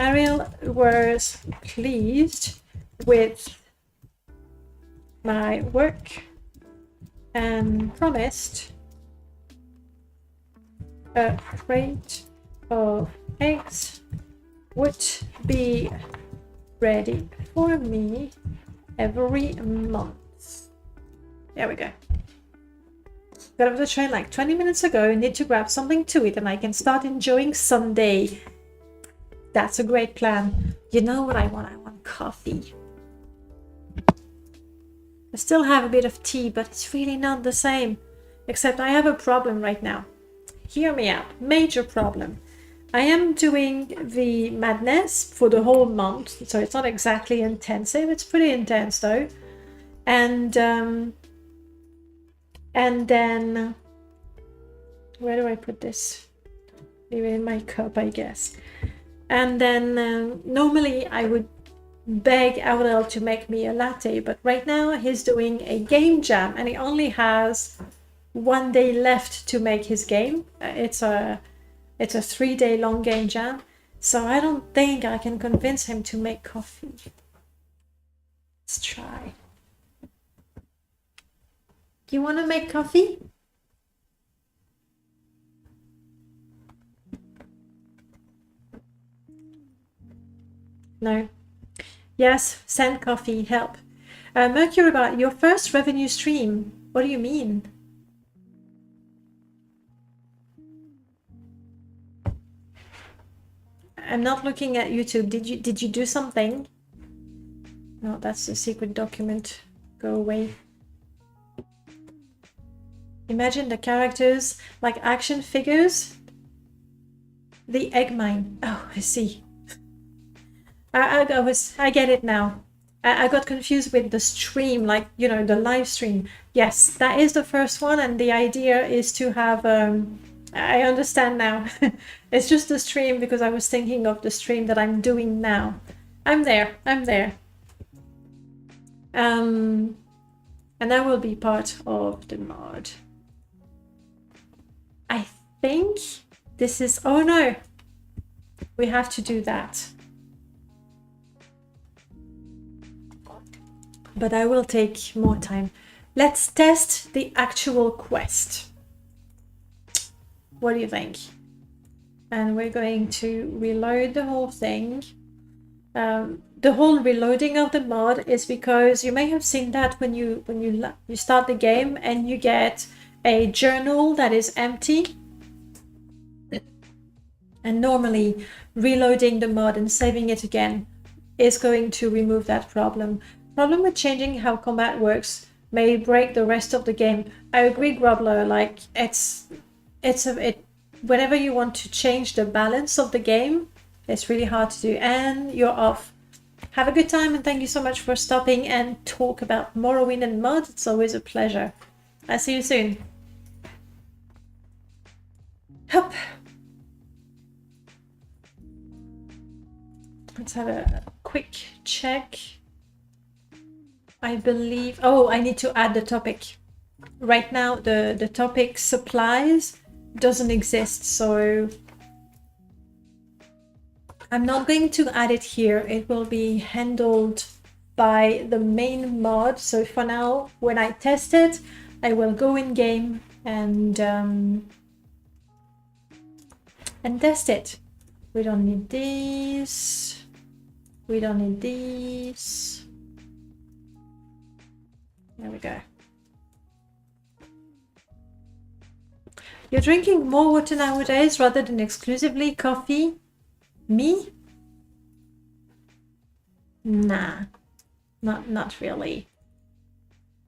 Speaker 1: Ariel was pleased with my work and promised a crate of eggs would be ready for me every month. There we go. Got off the train like 20 minutes ago, need to grab something to eat and I can start enjoying Sunday. That's a great plan. You know what I want? I want coffee. I still have a bit of tea, but it's really not the same. Except I have a problem right now. Hear me out. Major problem. I am doing the madness for the whole month, so it's not exactly intensive. It's pretty intense though. And then where do I put this? Leave it in my cup, I guess. And then normally I would beg Aurel to make me a latte, but right now he's doing a game jam and he only has 1 day left to make his game. It's a 3-day long game jam, so I don't think I can convince him to make coffee. Let's try. You want to make coffee? No. Yes, send coffee, help. Mercury, about your first revenue stream. What do you mean? I'm not looking at YouTube. Did you do something? No, that's a secret document. Go away. Imagine the characters like action figures. The egg mine. Oh, I see. I get it now. I got confused with the stream, like, you know, the live stream. Yes, that is the first one, and the idea is to have I understand now. It's just the stream because I was thinking of the stream that I'm doing now. I'm there. And that will be part of the mod. I think this is, oh no, we have to do that. But I will take more time. Let's test the actual quest. What do you think? And we're going to reload the whole thing. The whole reloading of the mod is because you may have seen that when you start the game and you get a journal that is empty. And normally reloading the mod and saving it again is going to remove that problem. Problem with changing how combat works may break the rest of the game. I agree, Grubler. Like whenever you want to change the balance of the game, it's really hard to do. And you're off. Have a good time and thank you so much for stopping and talk about Morrowind and mod. It's always a pleasure. I'll see you soon. Hup. Let's have a quick check. I believe... Oh, I need to add the topic. Right now, the topic supplies doesn't exist, so I'm not going to add it here. It will be handled by the main mod. So for now, when I test it, I will go in game and test it. We don't need these. We don't need these. There we go. You're drinking more water nowadays rather than exclusively coffee? Me? Nah, not really.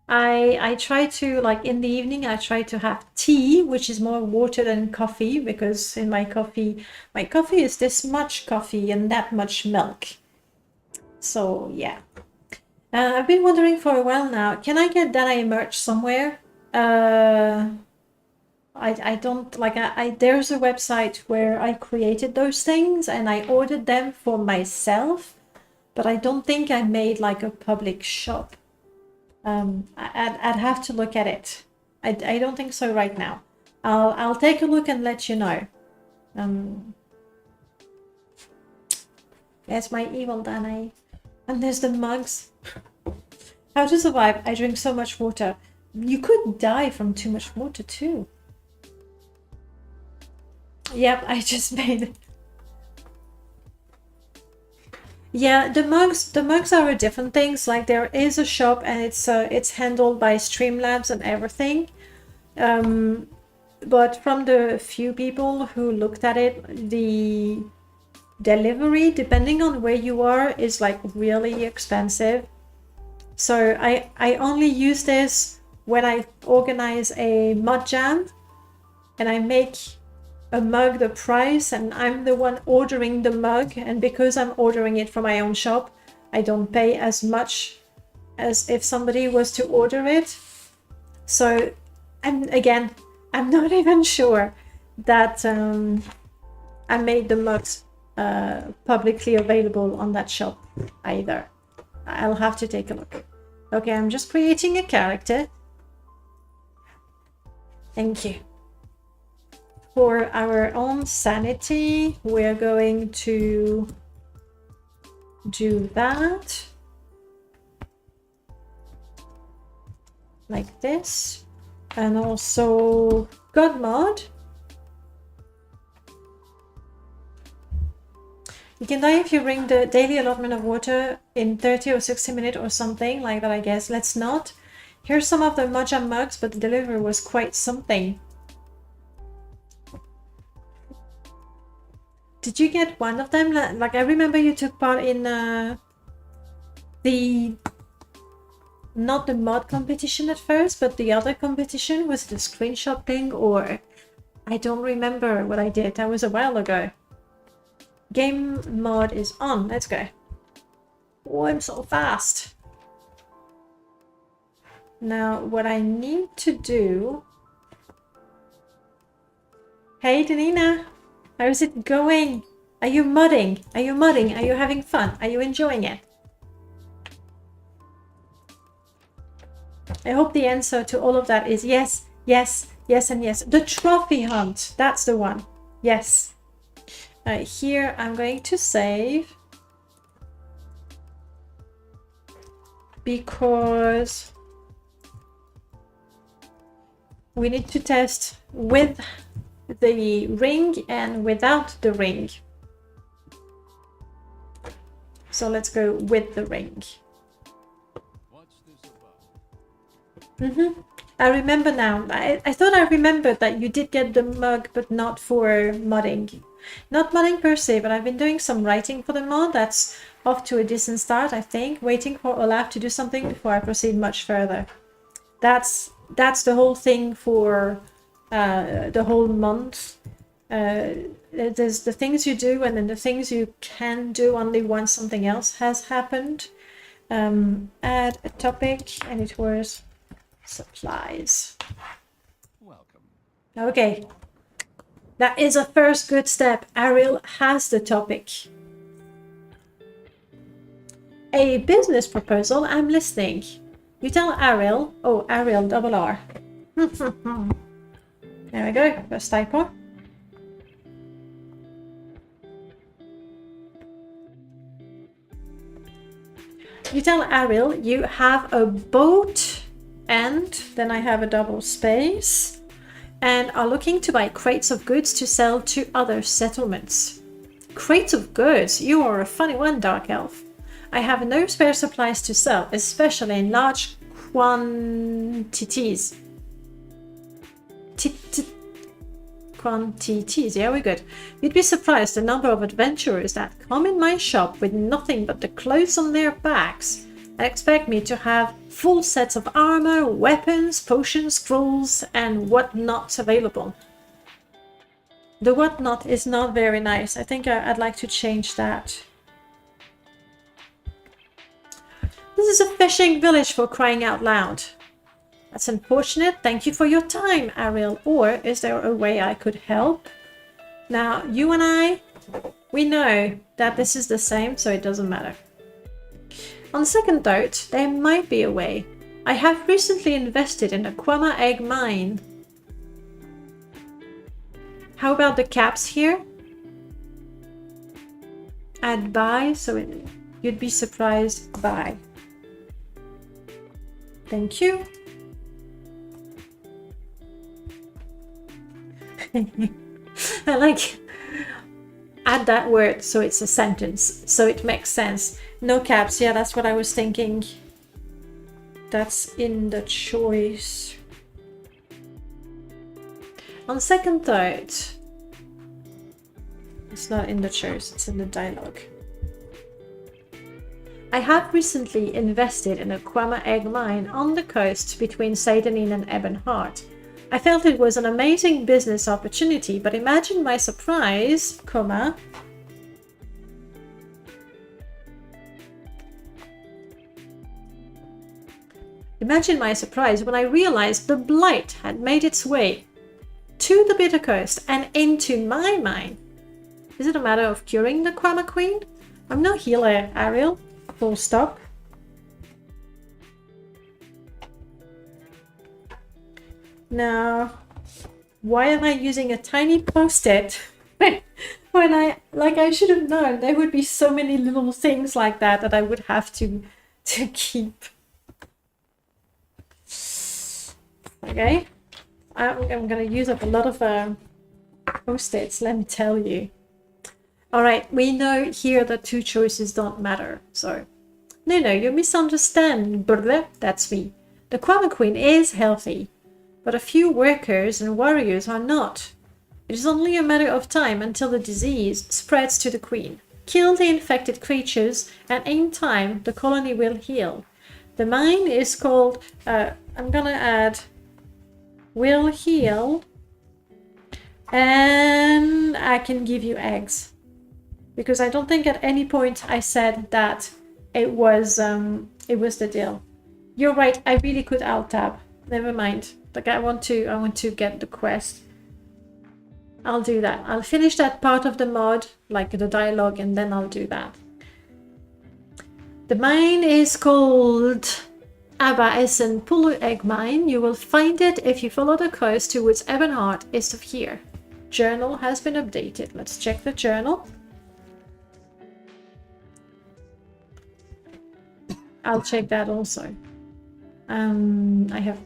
Speaker 1: I try to, like in the evening, I try to have tea, which is more water than coffee, because in my coffee is this much coffee and that much milk. So yeah. I've been wondering for a while now, can I get Danae merch somewhere? I don't, like, there's a website where I created those things and I ordered them for myself, but I don't think I made like a public shop. I'd have to look at it. I don't think so right now. I'll take a look and let you know. There's my evil Danae. And there's the mugs. How to survive? I drink so much water. You could die from too much water too. Yep, I just made it. Yeah, the mugs are different things. Like there is a shop and it's handled by Streamlabs and everything. But from the few people who looked at it, the delivery, depending on where you are, is like really expensive. So I only use this when I organize a mod jam and I make a mug the price and I'm the one ordering the mug, and because I'm ordering it from my own shop, I don't pay as much as if somebody was to order it. So I'm not even sure that I made the mugs publicly available on that shop either. I'll have to take a look. Okay, I'm just creating a character. Thank you. For our own sanity, we're going to do that. Like this. And also God mod. You can die if you bring the daily allotment of water in 30 or 60 minutes or something like that, I guess. Let's not. Here's some of the Moja mugs, but the delivery was quite something. Did you get one of them? Like, I remember you took part in not the mod competition at first, but the other competition. Was it a screenshot thing, or I don't remember what I did. That was a while ago. Game mod is on. Let's go. Oh, I'm so fast. Now, what I need to do... Hey, Danina. How's it going? Are you modding? Are you modding? Are you having fun? Are you enjoying it? I hope the answer to all of that is yes, yes, yes, and yes. The trophy hunt. That's the one. Yes. Here I'm going to save. Because we need to test with the ring and without the ring. So let's go with the ring. I remember now. I thought I remembered that you did get the mug, but not for modding. Not modding per se, but I've been doing some writing for the mod. That's off to a decent start, I think. Waiting for Olaf to do something before I proceed much further. That's the whole thing for the whole month. There's the things you do and then the things you can do only once something else has happened. Add a topic, and it was supplies.
Speaker 3: Welcome.
Speaker 1: Okay. That is a first good step. Ariel has the topic. A business proposal. I'm listening. You tell Ariel. Oh, Ariel, double R. There we go. First typo. You tell Ariel you have a boat and then I have a double space and are looking to buy crates of goods to sell to other settlements. Crates of goods? You are a funny one, Dark Elf. I have no spare supplies to sell, especially in large quantities. Quantities, yeah, we're good. You'd be surprised the number of adventurers that come in my shop with nothing but the clothes on their backs and expect me to have full sets of armor, weapons, potions, scrolls, and whatnot available. The whatnot is not very nice. I think I'd like to change that. This is a fishing village, for crying out loud. That's unfortunate. Thank you for your time, Ariel. Or is there a way I could help? Now, you and I, we know that this is the same, so it doesn't matter. On second thought, there might be a way. I have recently invested in a Quama egg mine. How about the caps here? Add buy, so you'd be surprised by. Thank you. I like add that word so it's a sentence, so it makes sense. No caps, yeah, that's what I was thinking. That's in the choice. On second thought, it's not in the choice, it's in the dialogue. I have recently invested in a Quama egg mine on the coast between Seidanin and Ebonheart. I felt it was an amazing business opportunity, but imagine my surprise, comma, imagine my surprise when I realized the blight had made its way to the Bitter Coast and into my mine. Is it a matter of curing the Quama Queen? I'm no healer, Ariel. Full stop. Now, why am I using a tiny post-it when I should have known there would be so many little things like that I would have to keep. Okay, I'm gonna use up a lot of post-its, let me tell you. All right, we know here that two choices don't matter, so no, you misunderstand, brother. That's me. The Quama Queen is healthy, but a few workers and warriors are not. It is only a matter of time until the disease spreads to the queen. Kill the infected creatures, and in time, the colony will heal. The mine is called, I'm gonna add, will heal, and I can give you eggs. Because I don't think at any point I said that it was the deal. You're right, I really could alt-tab. Never mind. Like I want to get the quest. I'll do that. I'll finish that part of the mod, like the dialogue, and then I'll do that. The mine is called Abba Essen Pulu Egg Mine. You will find it if you follow the coast towards Ebonheart east of here. Journal has been updated. Let's check the journal. I'll check that also. I have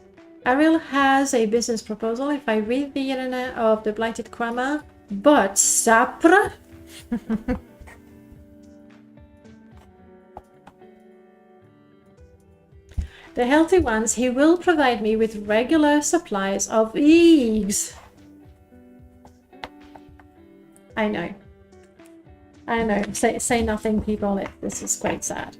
Speaker 1: Ariel has a business proposal if I read the internet of the Blighted Quama, but Sapra? The healthy ones, he will provide me with regular supplies of eggs. I know. Say nothing, people. This is quite sad.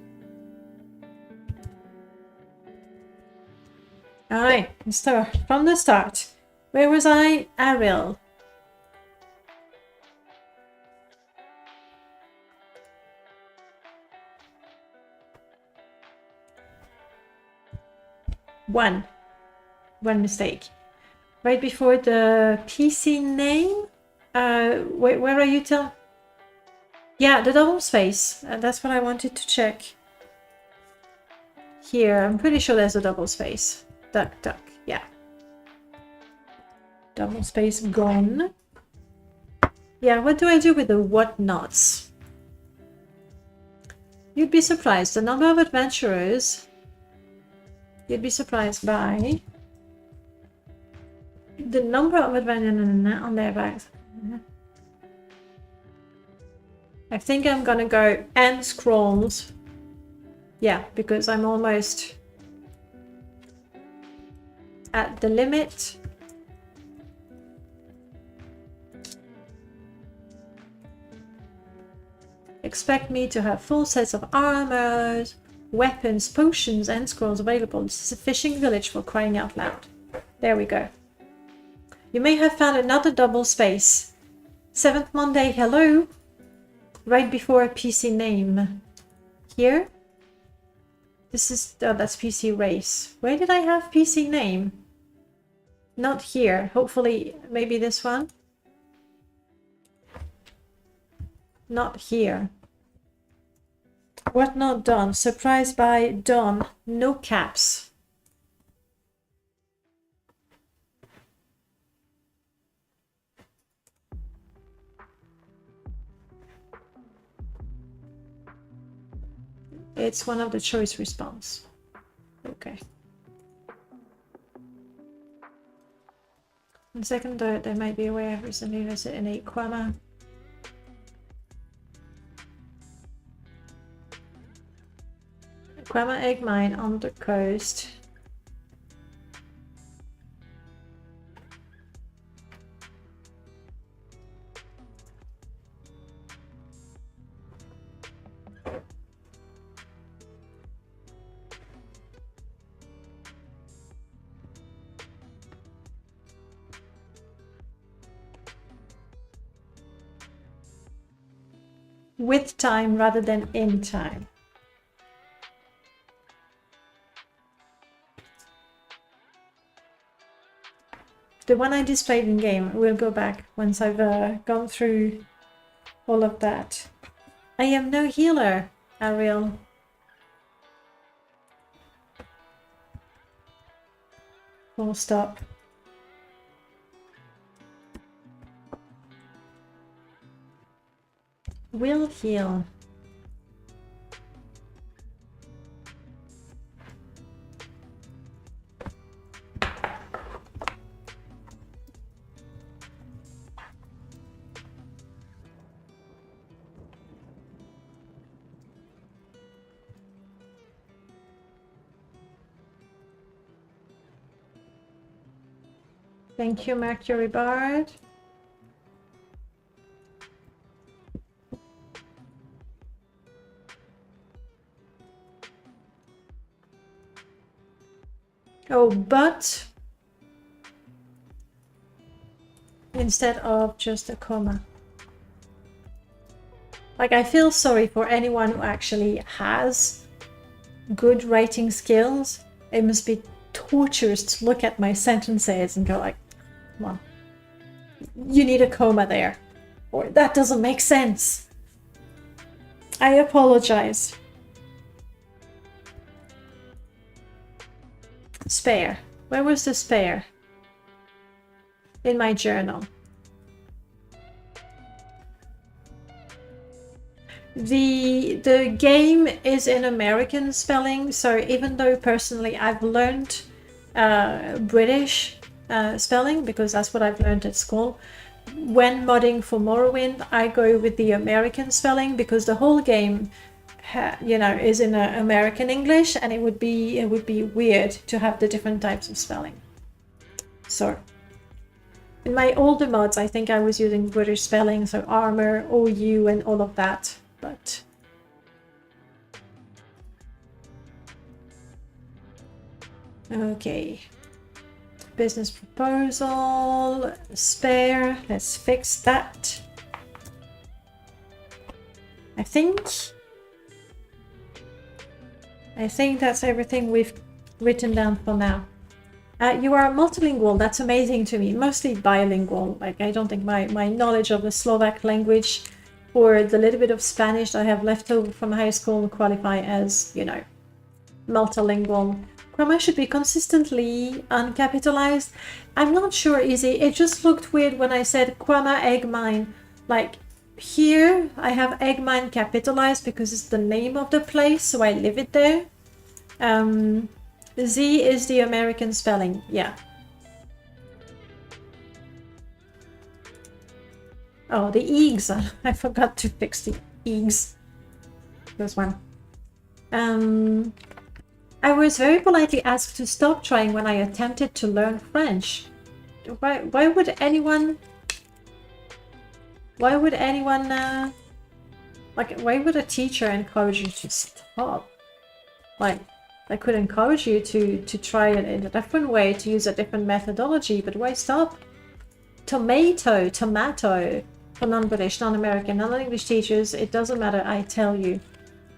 Speaker 1: Alright, so from the start. Where was I? Ariel. One mistake. Right before the PC name? Where are you till? Yeah, the double space. That's what I wanted to check. here, I'm pretty sure there's a double space. Duck, duck, yeah. Double space gone. Yeah, what do I do with the whatnots? You'd be surprised. The number of adventurers you'd be surprised by the number of adventurers on their backs. I think I'm gonna go and scrolls. Yeah, because I'm almost at the limit. Expect me to have full sets of armor, weapons, potions, and scrolls available. This is a fishing village, for crying out loud. There we go. You may have found another double space. 7th Monday, hello. Right before a PC name. Here? This is, oh, that's PC race. Where did I have PC name? Not here. Hopefully, maybe this one. Not here. What not done? Surprised by done. No caps. It's one of the choice response. Okay. And second, there might be a way I've recently visited in Aquama. Aquama egg mine on the coast. With time rather than in time. The one I displayed in game, we'll go back once I've gone through all of that. I am no healer, Ariel. Full stop. Will heal. Thank you, Mercury Bard. Oh, but instead of just a comma. Like, I feel sorry for anyone who actually has good writing skills. It must be torturous to look at my sentences and go like, come on, you need a comma there, or that doesn't make sense. I apologize. Spare. Where was the spare? In my journal. The game is in American spelling, so even though personally I've learned British spelling because that's what I've learned at school, when modding for Morrowind I go with the American spelling because the whole game is in American English, and it would be weird to have the different types of spelling. So in my older mods I think I was using British spelling, so armor, OU and all of that, but okay. Business proposal, spare, let's fix that. I think that's everything we've written down for now. You are multilingual, that's amazing to me. Mostly bilingual. Like, I don't think my knowledge of the Slovak language or the little bit of Spanish I have left over from high school qualify as, multilingual. Grammar should be consistently uncapitalized. I'm not sure, Izzy. It just looked weird when I said Grammar egg mine. Like here, I have egg mine capitalized because it's the name of the place, so I live it there. Z is the American spelling. Yeah. Oh, the egs. I forgot to fix the egs. This one. I was very politely asked to stop trying when I attempted to learn French. Why would anyone... Why would anyone... like, why would a teacher encourage you to stop? Like, I could encourage you to try it in a different way, to use a different methodology, but why stop? Tomato. For non-British, non-American, non-English teachers, it doesn't matter, I tell you.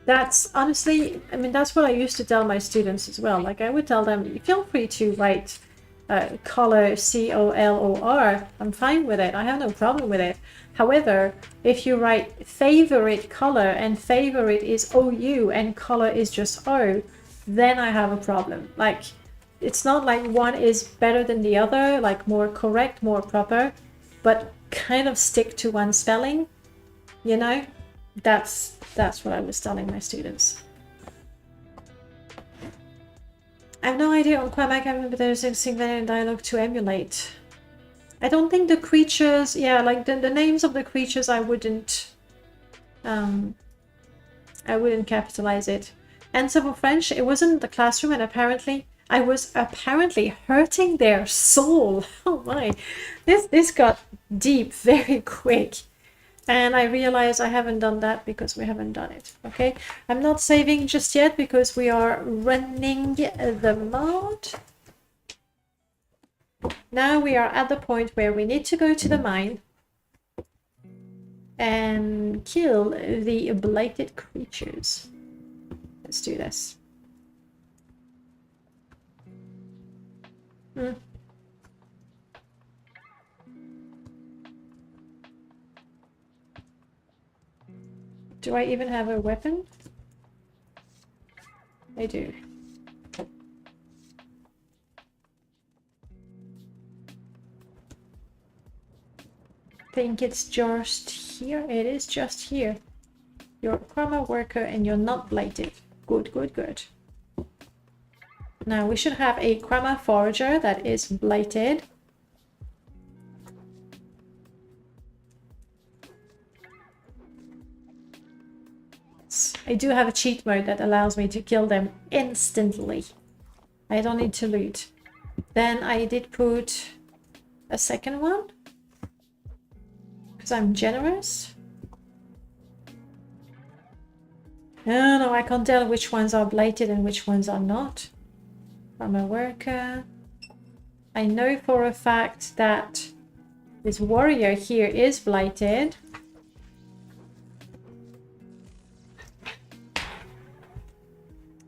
Speaker 1: That's honestly, I mean, that's what I used to tell my students as well. Like, I would tell them, feel free to write color, C-O-L-O-R. I'm fine with it. I have no problem with it. However, if you write favorite color and favorite is O-U and color is just O, then I have a problem. Like, it's not like one is better than the other, like more correct, more proper, but kind of stick to one spelling, you know? That's what I was telling my students. I have no idea on Quamak, I remember there's a single dialogue to emulate. I don't think the creatures, yeah, like the names of the creatures I wouldn't capitalize it. And so for French, it wasn't the classroom, and apparently I was hurting their soul. Oh my, this got deep very quick. And I realize I haven't done that because we haven't done it. Okay, I'm not saving just yet because we are running the mod. Now we are at the point where we need to go to the mine and kill the blighted creatures. Let's do this. Do I even have a weapon? I do. Think it's just here? It is just here. You're a karma worker and you're not blighted. Good, good, good. Now we should have a Krama forager that is blighted. I do have a cheat mode that allows me to kill them instantly. I don't need to loot. Then I did put a second one because I'm generous. No, I can't tell which ones are blighted and which ones are not. I'm a worker. I know for a fact that this warrior here is blighted.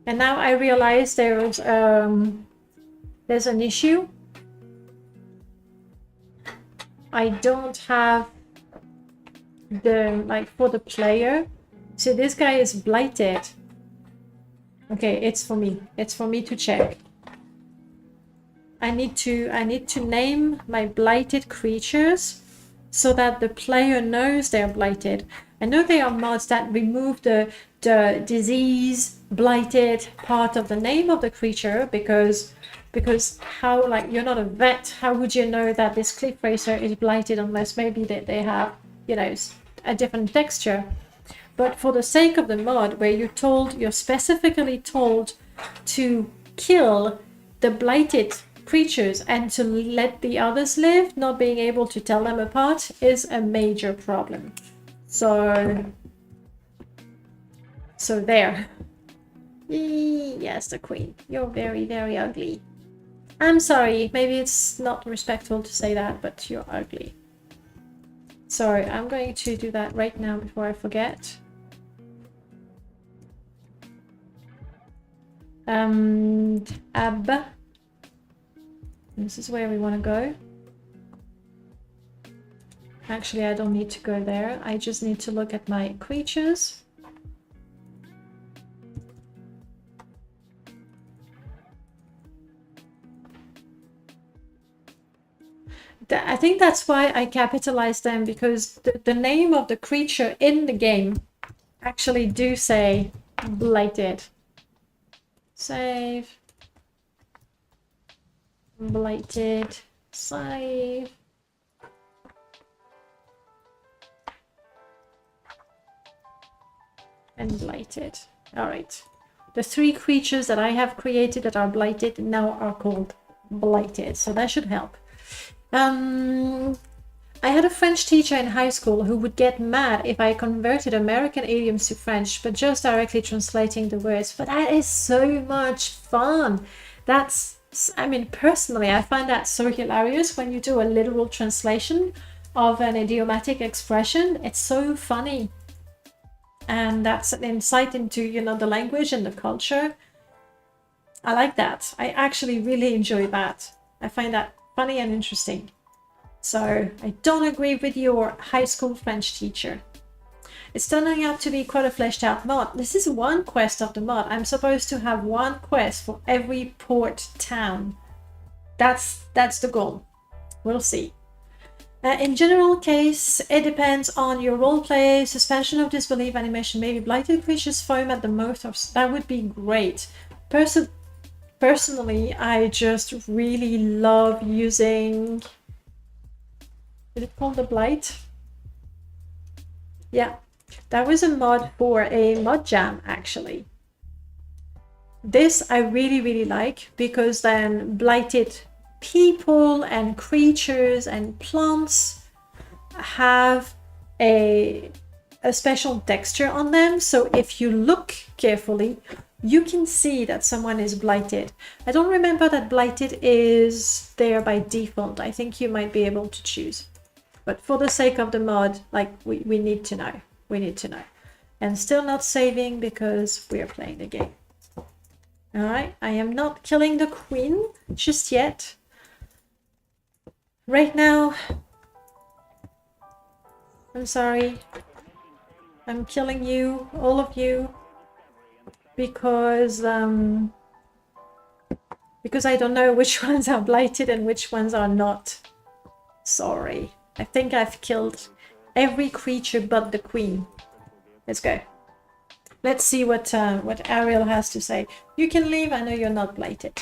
Speaker 1: And now I realize there's an issue. I don't have the, like, for the player. So this guy is blighted. Okay, it's for me. It's for me to check. I need to name my blighted creatures so that the player knows they're blighted. I know there are mods that remove the disease blighted part of the name of the creature because how, like, you're not a vet, how would you know that this cliff racer is blighted unless maybe they have, you know, a different texture. But for the sake of the mod where you're specifically told to kill the blighted creatures and to let the others live, not being able to tell them apart is a major problem. So there. Yes, the queen. You're very, very ugly. I'm sorry, maybe it's not respectful to say that, but you're ugly. Sorry, I'm going to do that right now before I forget. Ab. This is where we want to go. Actually, I don't need to go there. I just need to look at my creatures. I think that's why I capitalized them, because the name of the creature in the game actually do say blighted. Save. Blighted. Save. And blighted. All right. The 3 creatures that I have created that are blighted now are called blighted, so that should help. I had a French teacher in high school who would get mad if I converted American idioms to French, but just directly translating the words. But that is so much fun. I mean, personally, I find that so hilarious when you do a literal translation of an idiomatic expression. It's so funny. And that's an insight into, you know, the language and the culture. I like that. I actually really enjoy that. I find that funny and interesting. So I don't agree with your high school French teacher. It's turning out to be quite a fleshed out mod. This is one quest of the mod. I'm supposed to have one quest for every port town. That's the goal. We'll see. In general case, it depends on your roleplay. Suspension of disbelief animation. Maybe blighted creatures foam at the mouth. That would be great. Personally, I just really love using... Is it called the Blight? Yeah, that was a mod for a mod jam, actually. This I really like, because then blighted people and creatures and plants have a special texture on them. So if you look carefully, you can see that someone is blighted. I don't remember that blighted is there by default. I think you might be able to choose. But for the sake of the mod, like, we need to know. We need to know. And still not saving because we are playing the game. Alright, I am not killing the queen just yet. Right now, I'm sorry. I'm killing you, all of you, because I don't know which ones are blighted and which ones are not. Sorry. I think I've killed every creature but the queen. Let's go. Let's see what Ariel has to say. You can leave. I know you're not blighted.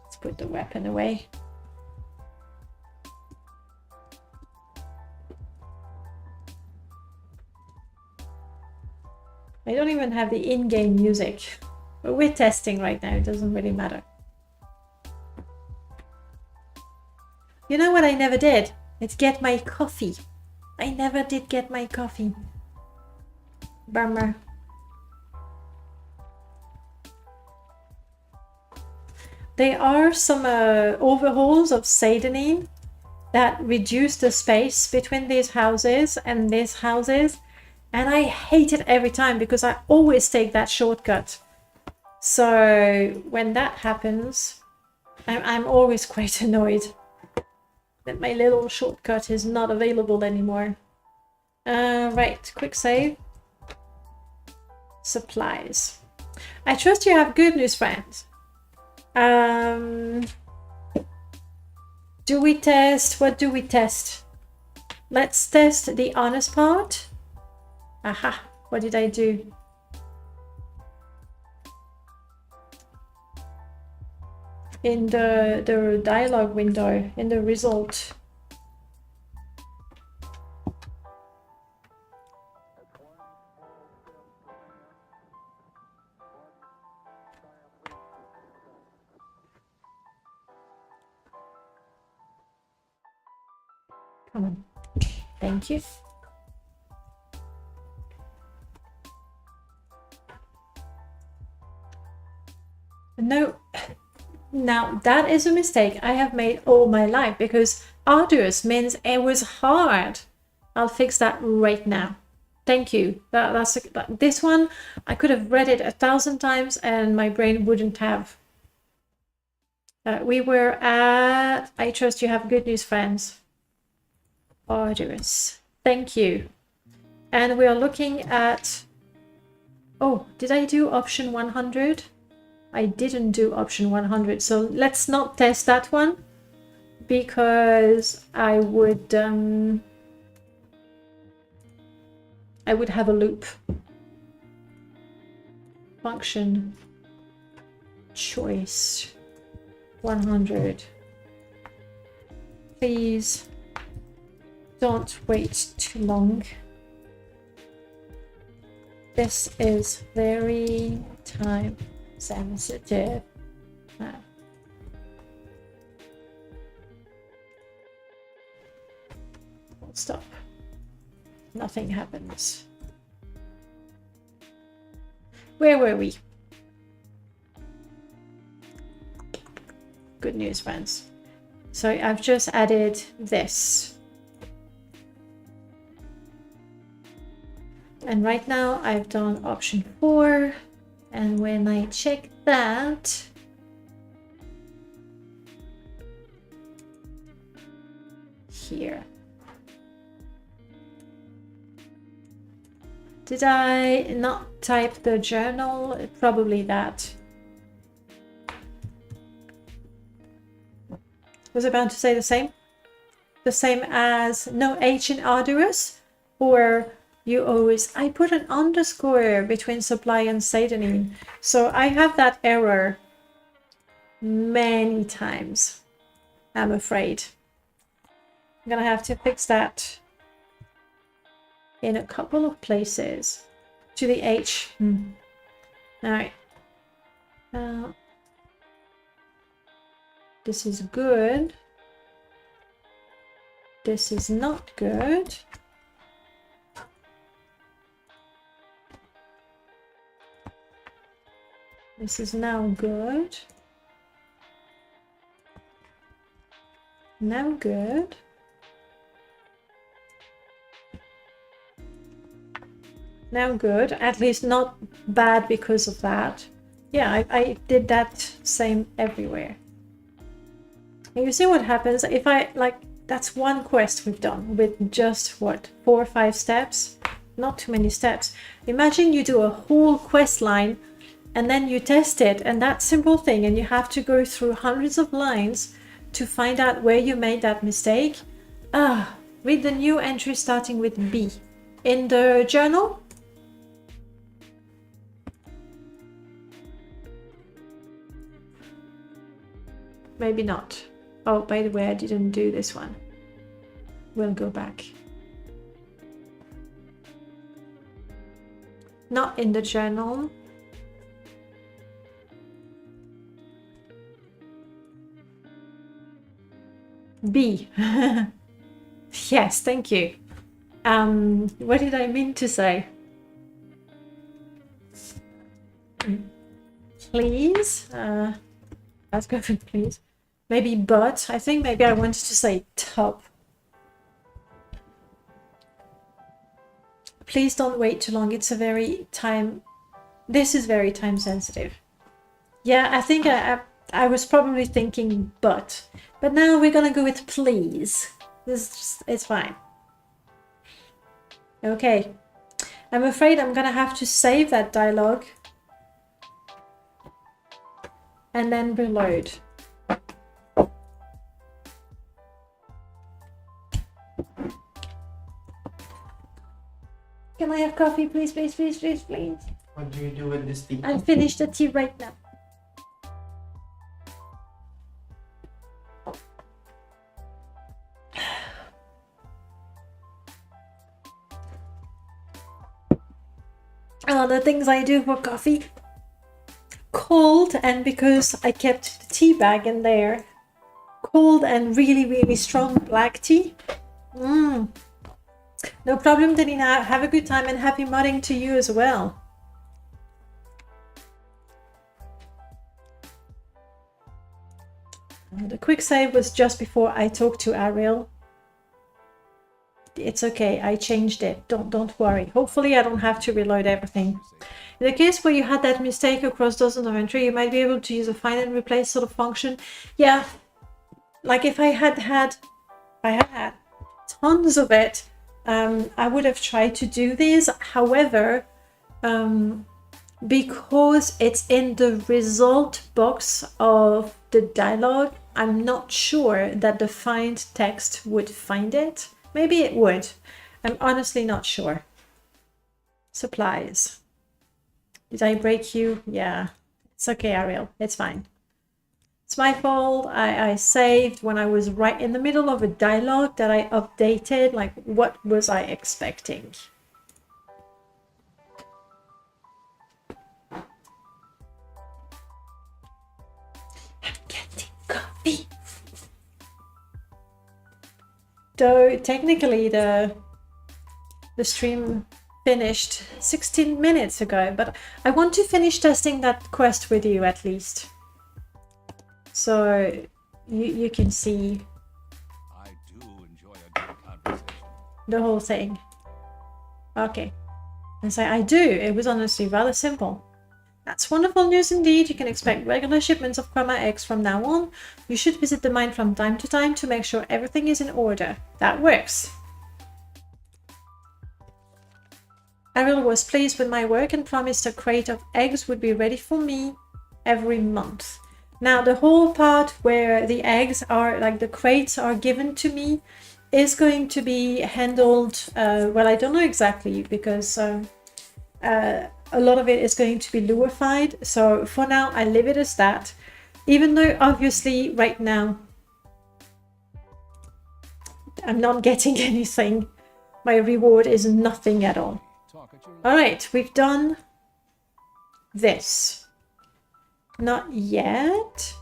Speaker 1: Let's put the weapon away. I don't even have the in-game music. But we're testing right now. It doesn't really matter. You know what I never did? It's get my coffee. I never did get my coffee. Bummer. There are some overhauls of Seidenine that reduce the space between these houses and these houses. And I hate it every time because I always take that shortcut. So when that happens, I'm always quite annoyed that my little shortcut is not available anymore. Right, quick save. Supplies. I trust you have good news, friends. Do we test? What do we test? Let's test the honest part. Aha, what did I do? In the dialogue window, in the result. Come on. Thank you. No. Now, that is a mistake I have made all my life, because arduous means it was hard. I'll fix that right now. Thank you. This one, I could have read it 1,000 times and my brain wouldn't have. We were at... I trust you have good news, friends. Arduous. Thank you. And we are looking at... Oh, did I do option 100? I didn't do option 100, so let's not test that one. because I would have a loop. Function choice 100. Please don't wait too long. This is very time sensitive. Stop. Nothing happens. Where were we? Good news, friends. So I've just added this. And right now I've done option 4. And when I check that, here. Did I not type the journal? Probably that. Was I about to say the same? The same as no H in arduous? Or you always... I put an underscore between supply and pseudonym. So I have that error many times, I'm afraid. I'm gonna have to fix that in a couple of places. To the H. Alright. This is good. This is not good. This is now good. Now good. Now good, at least not bad because of that. Yeah, I did that same everywhere. And you see what happens if I, like, that's one quest we've done with just, what, 4 or 5 steps? Not too many steps. Imagine you do a whole quest line and then you test it, and that simple thing, and you have to go through hundreds of lines to find out where you made that mistake. Read the new entry starting with B. In the journal, maybe not. Oh, by the way, I didn't do this one. We'll go back. Not in the journal. B. Yes, thank you. What did I mean to say? Please. Let's go for please. Maybe but. I think maybe I wanted to say top. Please don't wait too long. It's a very time... This is very time sensitive. Yeah, I think I was probably thinking but. But now we're gonna go with please. It's fine. Okay. I'm afraid I'm gonna have to save that dialogue. And then reload. Can I have coffee, please, please, please, please, please?
Speaker 2: What do you do with this tea?
Speaker 1: I'll finish the tea right now. Oh, the things I do for coffee. Cold, and because I kept the tea bag in there. Cold and really, really strong black tea. No problem, Danina. Have a good time and happy modding to you as well. The quick save was just before I talked to Ariel. It's okay, I changed it. Don't worry. Hopefully I don't have to reload everything. In the case where you had that mistake across dozens of entry, you might be able to use a find and replace sort of function. Yeah, like if I had tons of it, I would have tried to do this. However, because it's in the result box of the dialogue, I'm not sure that the find text would find it. Maybe it would. I'm honestly not sure. Supplies. Did I break you? Yeah. It's okay, Ariel. It's fine. It's my fault. I saved when I was right in the middle of a dialogue that I updated. Like, what was I expecting? I'm getting coffee. Though technically the stream finished 16 minutes ago, but I want to finish testing that quest with you at least. So you can see
Speaker 3: I do enjoy a good conversation.
Speaker 1: the whole thing. Okay. And say I do. It was honestly rather simple. That's wonderful news indeed. You can expect regular shipments of Chroma X from now on. You should visit the mine from time to time to make sure everything is in order. That works. Ariel was pleased with my work and promised a crate of eggs would be ready for me every month. Now the whole part where the eggs are, like the crates are given to me, is going to be handled, well, I don't know exactly, because a lot of it is going to be luified. So for now, I leave it as that. Even though obviously right now, I'm not getting anything. My reward is nothing at all. All right, we've done this. Not yet.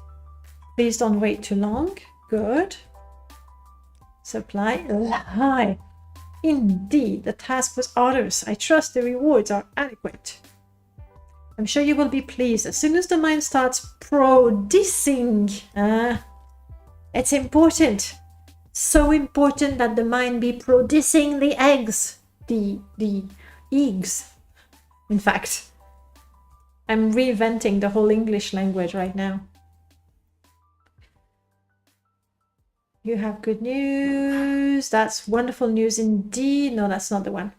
Speaker 1: Please don't wait too long. Good. Supply lie. Indeed, the task was arduous. I trust the rewards are adequate. I'm sure you will be pleased as soon as the mine starts producing. It's important. So important that the mine be producing the eggs. The eggs. In fact, I'm reinventing the whole English language right now. You have good news. That's wonderful news indeed. No, that's not the one.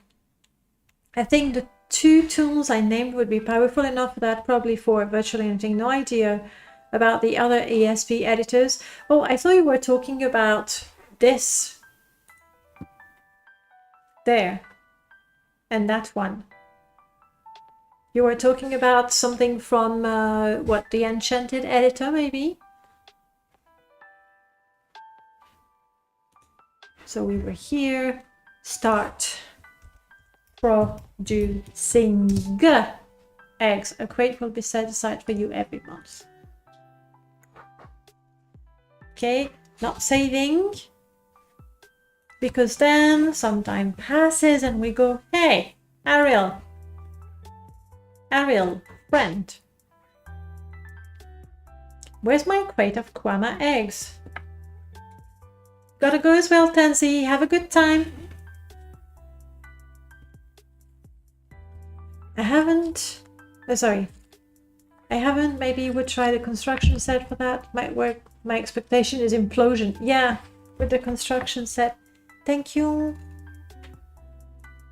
Speaker 1: I think the 2 tools I named would be powerful enough for that, probably for virtually anything. No idea about the other ESP editors. Oh, I thought you were talking about this. There. And that one. You were talking about something from, what, the Enchanted editor, maybe? So we were here. Start producing eggs. A crate will be set aside for you every month. Okay, not saving. Because then some time passes and we go, hey, Ariel, friend. Where's my crate of Kwama eggs? Gotta go as well, Tansy. Have a good time. I haven't... Maybe you would try the construction set for that. Might work. My expectation is implosion. Yeah, with the construction set. Thank you.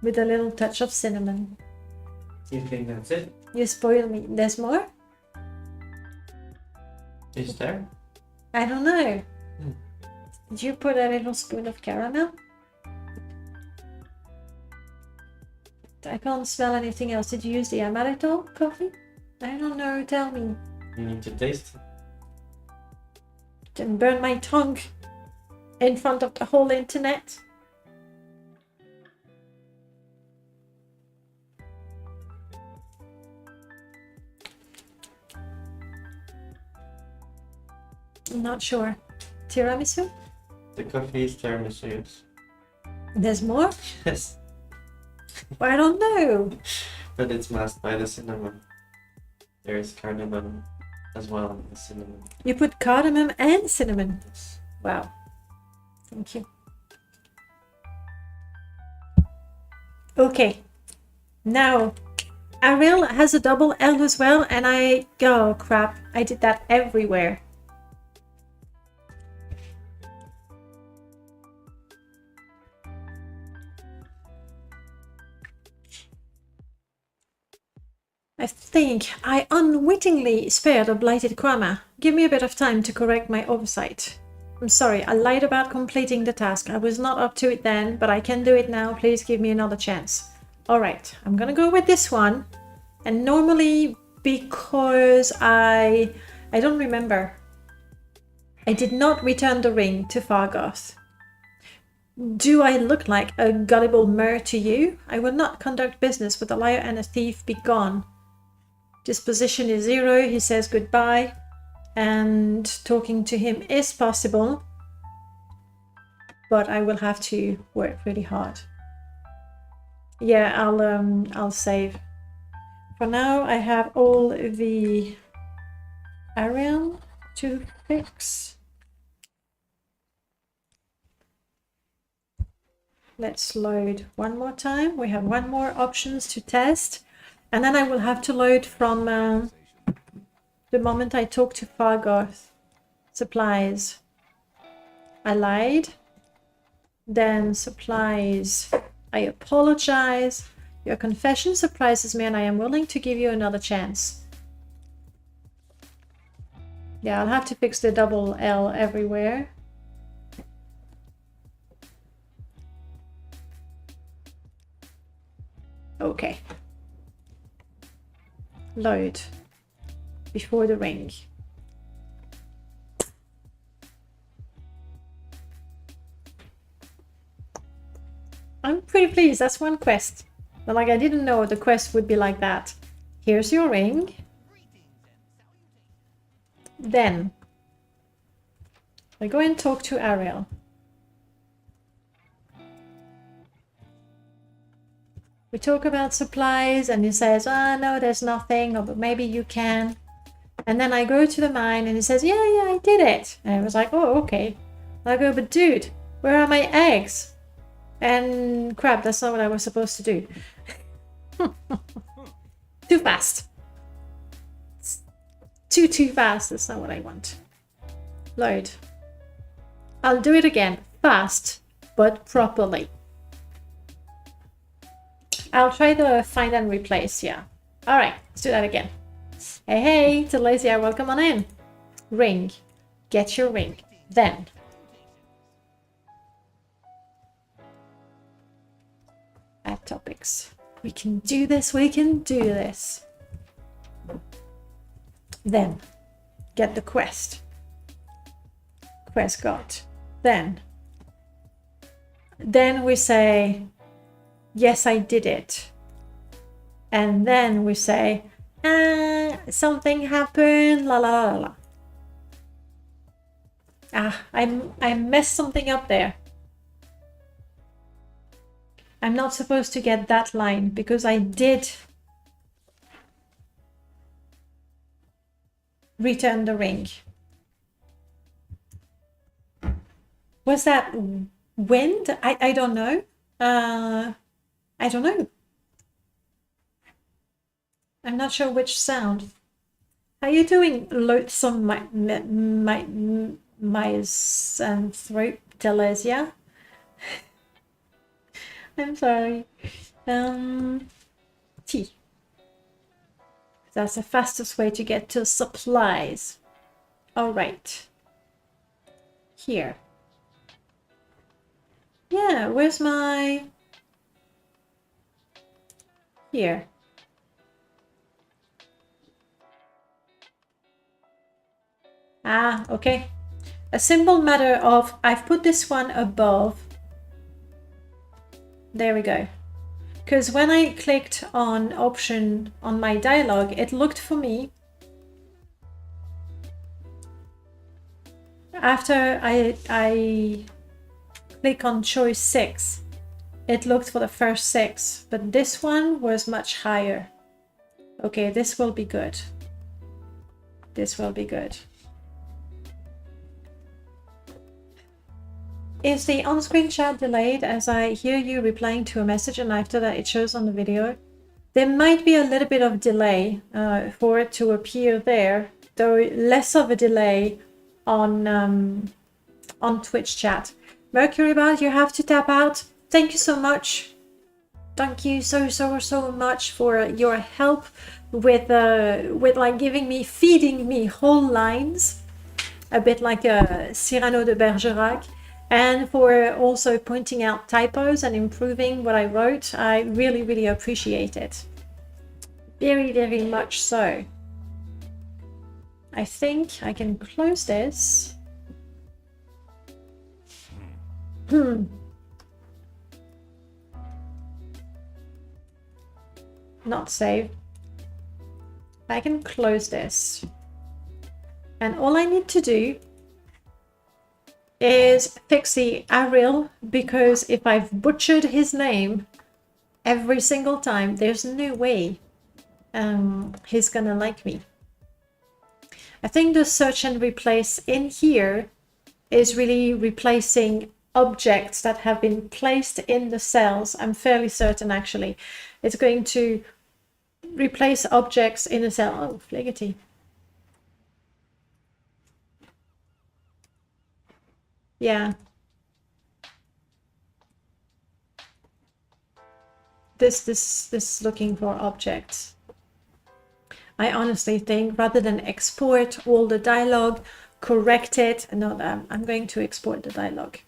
Speaker 1: With a little touch of cinnamon.
Speaker 2: You think that's it?
Speaker 1: You spoil me. There's more?
Speaker 2: Is there?
Speaker 1: I don't know. Did you put a little spoon of caramel? I can't smell anything else. Did you use the amaretto coffee? I don't know. Tell me.
Speaker 2: You need to taste it.
Speaker 1: Didn't burn my tongue in front of the whole internet. I'm not sure. Tiramisu?
Speaker 2: The coffee is tiramisu, yes.
Speaker 1: There's more?
Speaker 2: Yes.
Speaker 1: Well, I don't know.
Speaker 2: But it's masked by the cinnamon. There is cardamom as well in the cinnamon.
Speaker 1: You put cardamom and cinnamon.
Speaker 2: Yes.
Speaker 1: Wow. Thank you. Okay. Now, Ariel has a double L as well, and oh crap, I did that everywhere. I think I unwittingly spared a blighted Krama. give me a bit of time to correct my oversight. I'm sorry, I lied about completing the task. I was not up to it then, but I can do it now. Please give me another chance. All right, I'm gonna go with this one. And normally, because I don't remember, I did not return the ring to Fargoth. Do I look like a gullible mer to you? I will not conduct business with a liar and a thief. Be gone. Disposition is 0. He says goodbye. And talking to him is possible, but I will have to work really hard. Yeah, I'll save. For now, I have all the Ariel to fix. Let's load one more time. We have one more options to test, and then I will have to load from the moment I talk to Fargoth. Supplies. I lied. Then supplies. I apologize. Your confession surprises me and I am willing to give you another chance. Yeah, I'll have to fix the double L everywhere. Okay. Load. Before the ring. I'm pretty pleased. That's one quest. But like, I didn't know the quest would be like that. Here's your ring. Then I go and talk to Ariel. We talk about supplies and he says, "Ah, no, there's nothing," or "but maybe you can." And then I go to the mine and he says, "Yeah, I did it." And I was like, "Oh, okay." I go, "But dude, where are my eggs?" And crap, that's not what I was supposed to do. Too fast. It's too fast. That's not what I want. Load. I'll do it again. Fast, but properly. I'll try the find and replace, yeah. Alright, let's do that again. Hey, Telesia, welcome on in. Ring. Get your ring. Then. Add topics. We can do this, we can do this. Then. Get the quest. Quest got. Then. Then we say, yes, I did it. And then we say, something happened, la la la la. Ah, I messed something up there. I'm not supposed to get that line because I did return the ring. Was that wind? I don't know. I don't know. I'm not sure which sound. How you doing, loathsome misanthrope, Telesia? I'm sorry. T. That's the fastest way to get to supplies. All right. Here. Yeah, where's my... Here. Ah, okay. A simple matter of, I've put this one above. There we go. Because when I clicked on option on my dialogue, it looked for me. After I click on choice 6, it looked for the first 6, but this one was much higher. Okay, this will be good. This will be good. Is the on-screen chat delayed as I hear you replying to a message and after that it shows on the video? There might be a little bit of delay for it to appear there, though less of a delay on Twitch chat. Mercury Bad, you have to tap out. Thank you so much. Thank you so much for your help with like feeding me whole lines, a bit like a Cyrano de Bergerac, and for also pointing out typos and improving what I wrote. I really, really appreciate it. Very, very much so. I think I can close this. Not save. I can close this. And all I need to do is fix the Ariel, because if I've butchered his name every single time, there's no way he's gonna like me. I think the search and replace in here is really replacing objects that have been placed in the cells. I'm fairly certain actually. It's going to replace objects in a cell. Oh, Fligety. Yeah. This is looking for objects. I honestly think rather than export all the dialogue, correct it. No, I'm going to export the dialogue.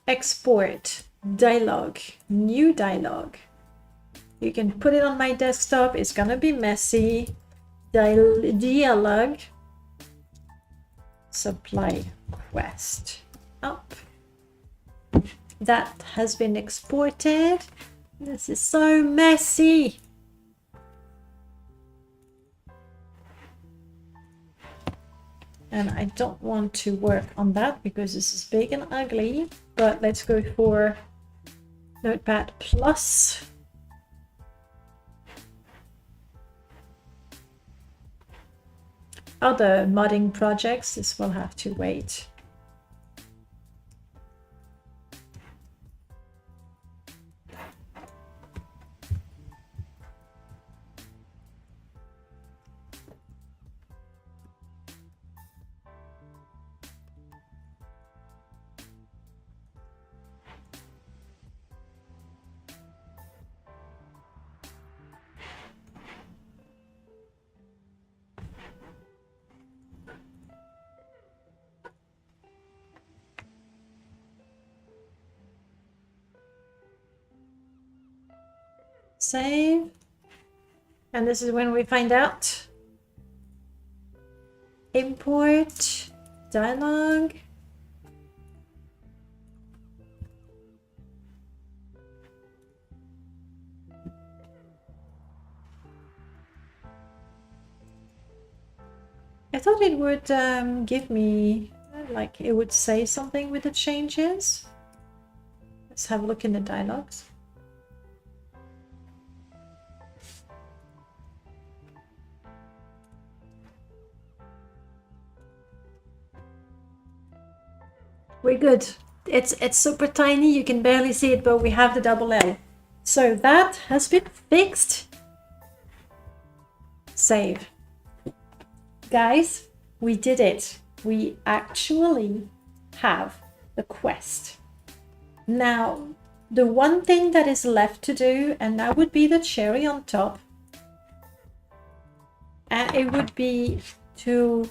Speaker 1: Export dialogue, new dialogue. You can put it on my desktop. It's gonna be messy. Dialogue. Supply quest. Up. That has been exported. This is so messy. And I don't want to work on that because this is big and ugly. But let's go for Notepad+. Other modding projects, this will have to wait. Save. And this is when we find out. Import dialogue. I thought it would give me, like, it would say something with the changes. Let's have a look in the dialogues. We're good. It's super tiny, you can barely see it, but we have the double L. So that has been fixed. Save. Guys, we did it. We actually have the quest. Now, the one thing that is left to do, and that would be the cherry on top, and it would be to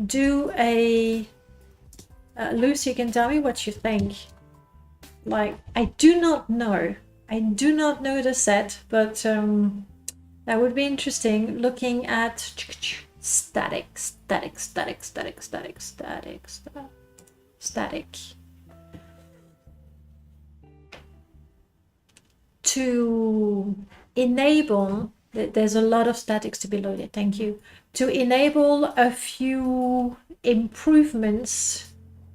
Speaker 1: do a Lucy, you can tell me what you think. Like, I do not know the set, but that would be interesting. Looking at static. To enable, there's a lot of statics to be loaded. Thank you. To enable a few improvements.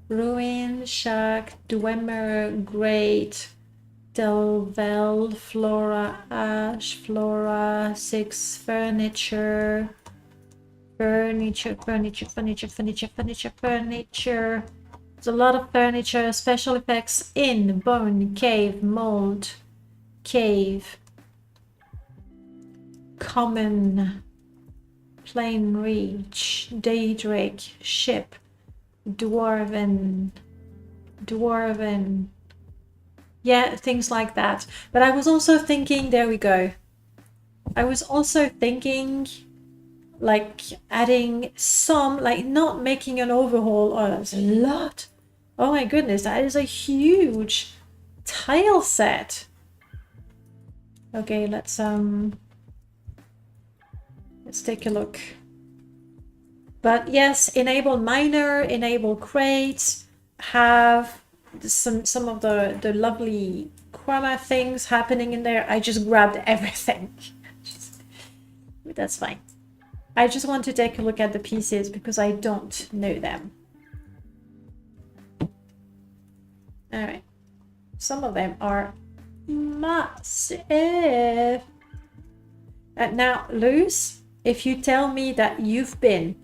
Speaker 1: Ruin, Shack, Dwemer, Great, Delvel, Flora, Ash, Flora, 6, Furniture. There's a lot of furniture, special effects in Bone, Cave, Mold, Cave, Common, Plain Reach, Daedric, Ship, Dwarven, yeah, things like that. But I was also thinking, there we go, I was also thinking like adding some, like not making an overhaul. Oh, that's a lot. Oh my goodness, that is a huge tile set. Okay, let's take a look. But yes, enable miner, enable crates, have some of the lovely chroma things happening in there. I just grabbed everything. That's fine. I just want to take a look at the pieces because I don't know them. All right. Some of them are massive. Now, Luz, if you tell me that you've been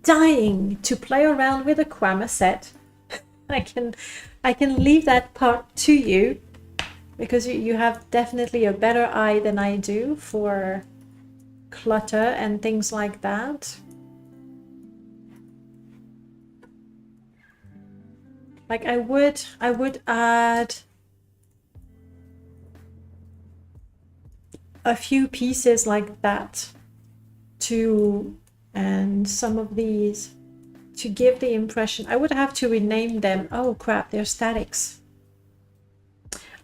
Speaker 1: dying to play around with a chroma set, I can leave that part to you, because you have definitely a better eye than I do for clutter and things like that. Like I would add a few pieces like that to, and some of these to give the impression. I would have to rename them. Oh crap, they're statics.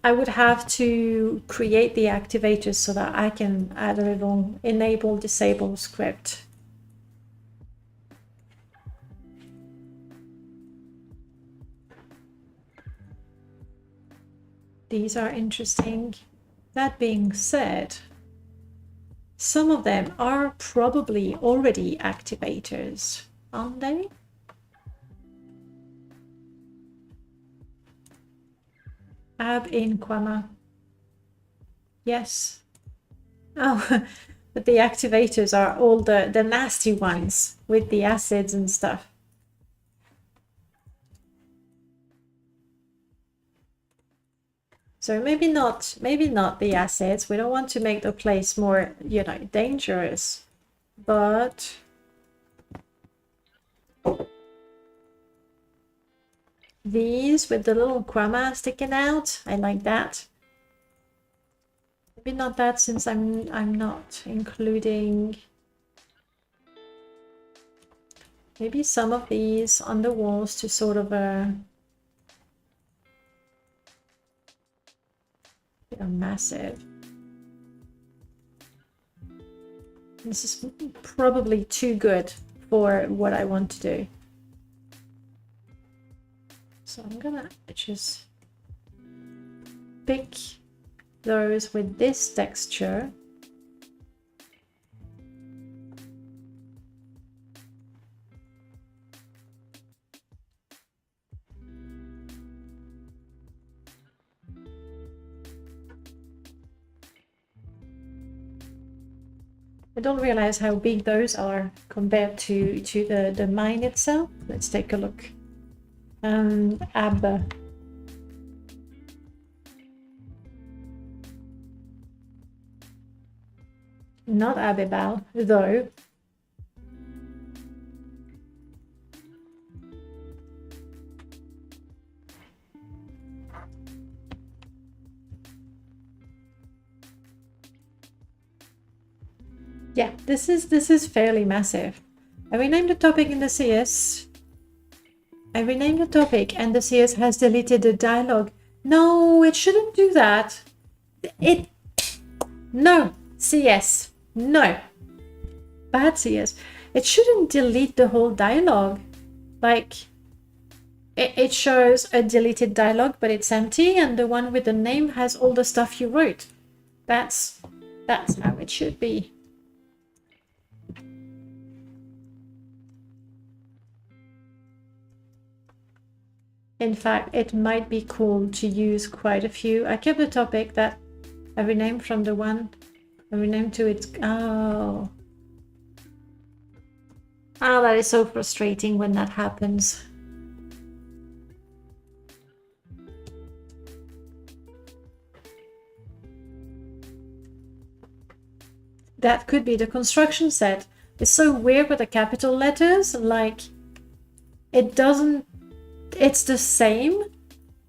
Speaker 1: I would have to create the activators so that I can add a little enable disable script. These are interesting. That being said, some of them are probably already activators, aren't they? Ab in Quama. Yes. Oh, but the activators are all the nasty ones with the acids and stuff. So maybe not the acids. We don't want to make the place more, you know, dangerous. But these with the little chroma sticking out, I like that. Maybe not that, since I'm not including. Maybe some of these on the walls to sort of they're massive. This is probably too good for what I want to do. So I'm gonna just pick those with this texture. I don't realize how big those are compared to the mine itself. Let's take a look. Ab. Not Abibal, though. Yeah, this is fairly massive. I renamed the topic in the CS. I renamed the topic and the CS has deleted the dialogue. No, it shouldn't do that. No, CS. No. Bad CS. It shouldn't delete the whole dialogue. Like, it shows a deleted dialogue, but it's empty, and the one with the name has all the stuff you wrote. That's how it should be. In fact, it might be cool to use quite a few. I kept the topic that I renamed from the one I renamed to its. Oh, that is so frustrating when that happens. That could be the construction set. It's so weird with the capital letters. Like, it doesn't. It's the same,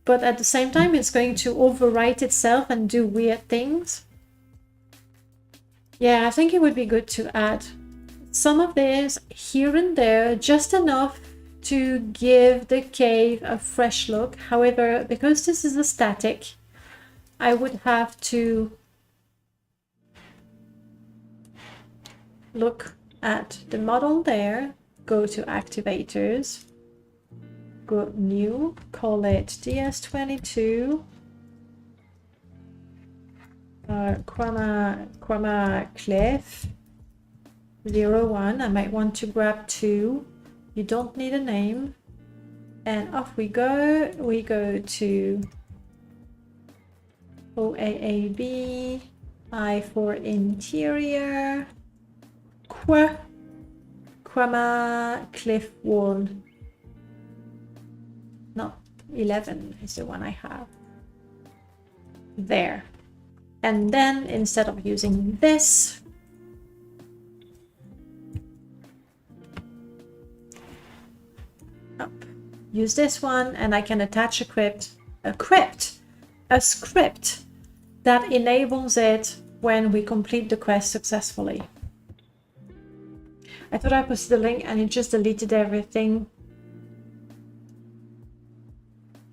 Speaker 1: but at the same time it's going to overwrite itself and do weird things. Yeah, I think it would be good to add some of this here and there, just enough to give the cave a fresh look. However, because this is a static, I would have to look at the model there, go to activators, go new, call it DS22, Chroma Cliff 01. I might want to grab 2. You don't need a name. And off we go. We go to OAAB, I for interior, Chroma Cliff Wall. No, 11 is the one I have. There. And then instead of using this, up, use this one, and I can attach a script that enables it when we complete the quest successfully. I thought I posted the link and it just deleted everything.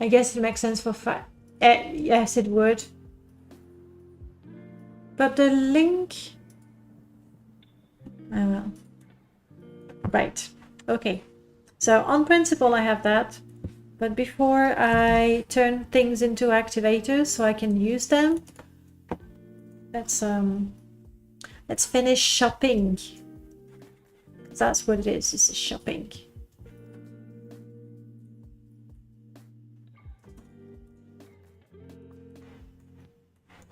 Speaker 1: I guess it makes sense for yes, it would. But the link... Oh well. Right. Okay. So on principle, I have that. But before I turn things into activators so I can use them, let's finish shopping. That's what it is. This is shopping.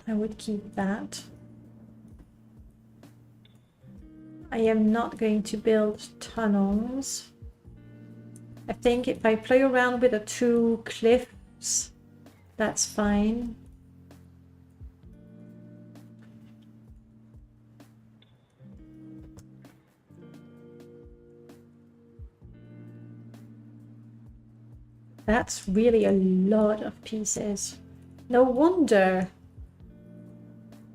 Speaker 1: I would keep that. I am not going to build tunnels. I think if I play around with the 2 cliffs, that's fine. That's really a lot of pieces. No wonder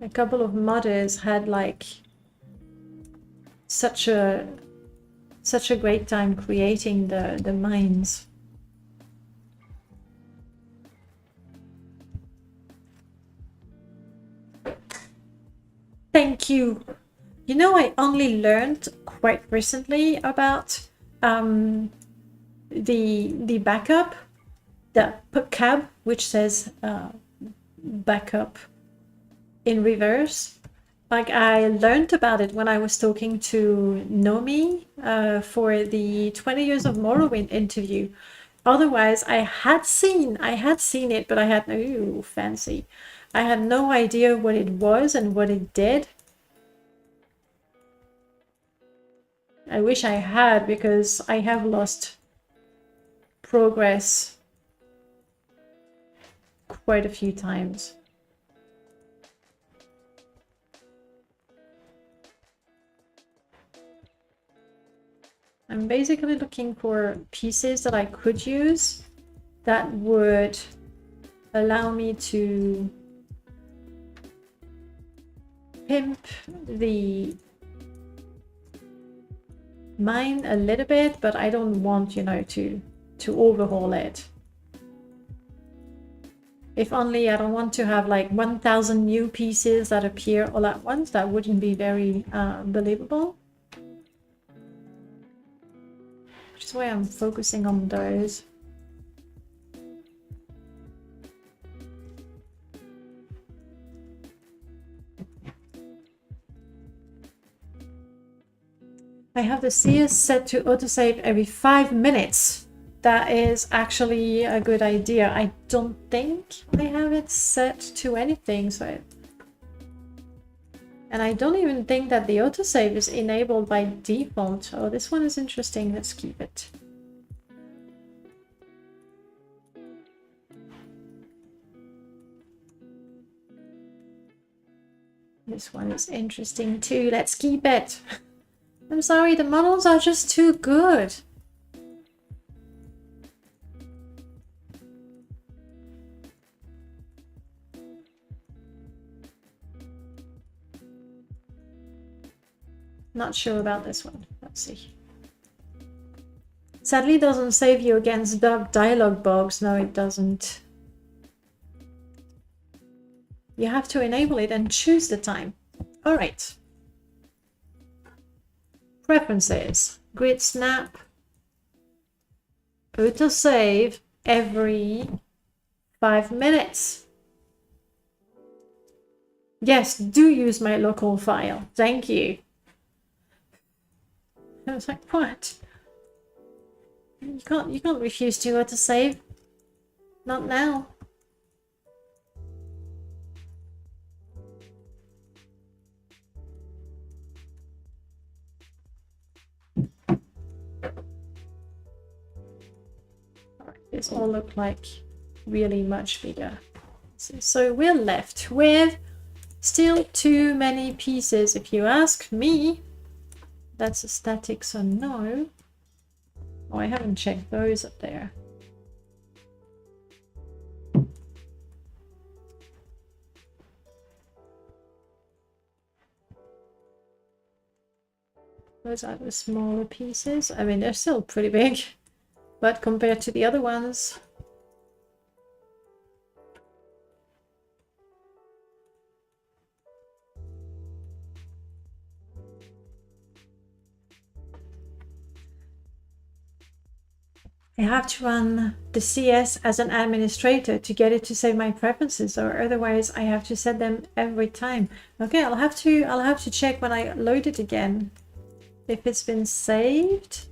Speaker 1: a couple of modders had like such a great time creating the mines. Thank you. You know, I only learned quite recently about the backup, the cab, which says backup in reverse. Like, I learned about it when I was talking to Nomi for the 20 years of Morrowind interview. Otherwise, I had seen it, but I had no fancy. I had no idea what it was and what it did. I wish I had, because I have lost progress quite a few times. I'm basically looking for pieces that I could use that would allow me to pimp the mine a little bit, but I don't want, you know, to overhaul it. If only I don't want to have like 1,000 new pieces that appear all at once. That wouldn't be very believable. Which is why I'm focusing on those. I have the CS set to autosave every 5 minutes. That is actually a good idea. I don't think I have it set to anything, so and I don't even think that the autosave is enabled by default. Oh, this one is interesting. Let's keep it. This one is interesting too. Let's keep it. I'm sorry, the models are just too good. Not sure about this one. Let's see. Sadly, it doesn't save you against dialogue bugs. No, it doesn't. You have to enable it and choose the time. All right. Preferences. Grid snap. Autosave every 5 minutes. Yes, do use my local file. Thank you. I was like, what? You can't refuse to autosave. Not now. This all look like really much bigger. So we're left with still too many pieces, if you ask me. That's a static, so no. Oh, I haven't checked those up there. Those are the smaller pieces. I mean, they're still pretty big, but compared to the other ones, I have to run the CS as an administrator to get it to save my preferences, or otherwise I have to set them every time. Okay, I'll have to check when I load it again if it's been saved.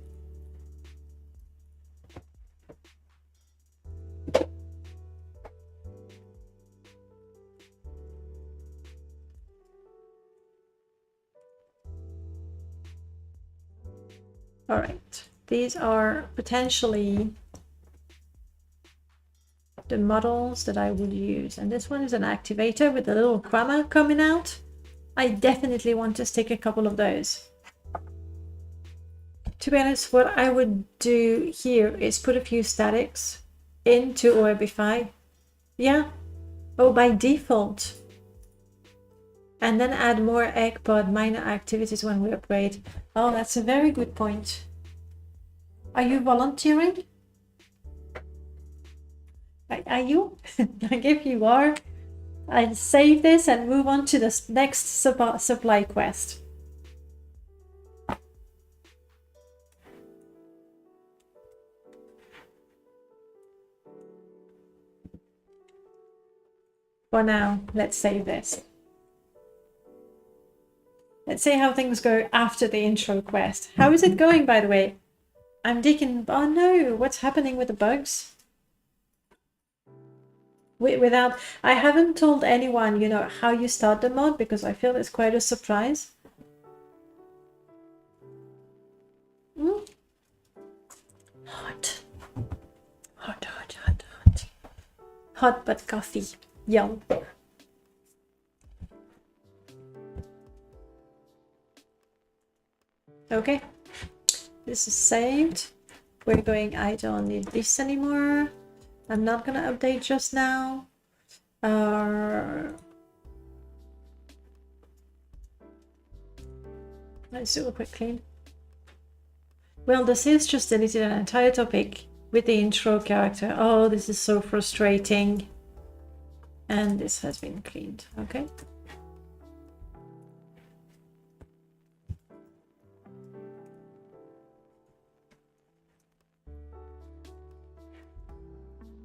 Speaker 1: All right, these are potentially the models that I would use. And this one is an activator with a little comma coming out. I definitely want to stick a couple of those. To be honest, what I would do here is put a few statics into Orbify. Yeah. Oh, by default. And then add more eggpod minor activities when we upgrade. Oh, that's a very good point. Are you volunteering? Are you? Like, if you are, I'll save this and move on to the next supply quest. For now, let's save this. Let's see how things go after the intro quest. How is it going, by the way? I'm digging. Oh no, what's happening with the bugs? Without, I haven't told anyone, you know, how you start the mod, because I feel it's quite a surprise. Hot. Hot, hot, hot, hot. Hot but coffee. Yum. Okay. This is saved. We're going, I don't need this anymore. I'm not gonna update just now. Let's do a quick clean. Well, this is just deleted an entire topic with the intro character. Oh, this is so frustrating. And this has been cleaned. Okay.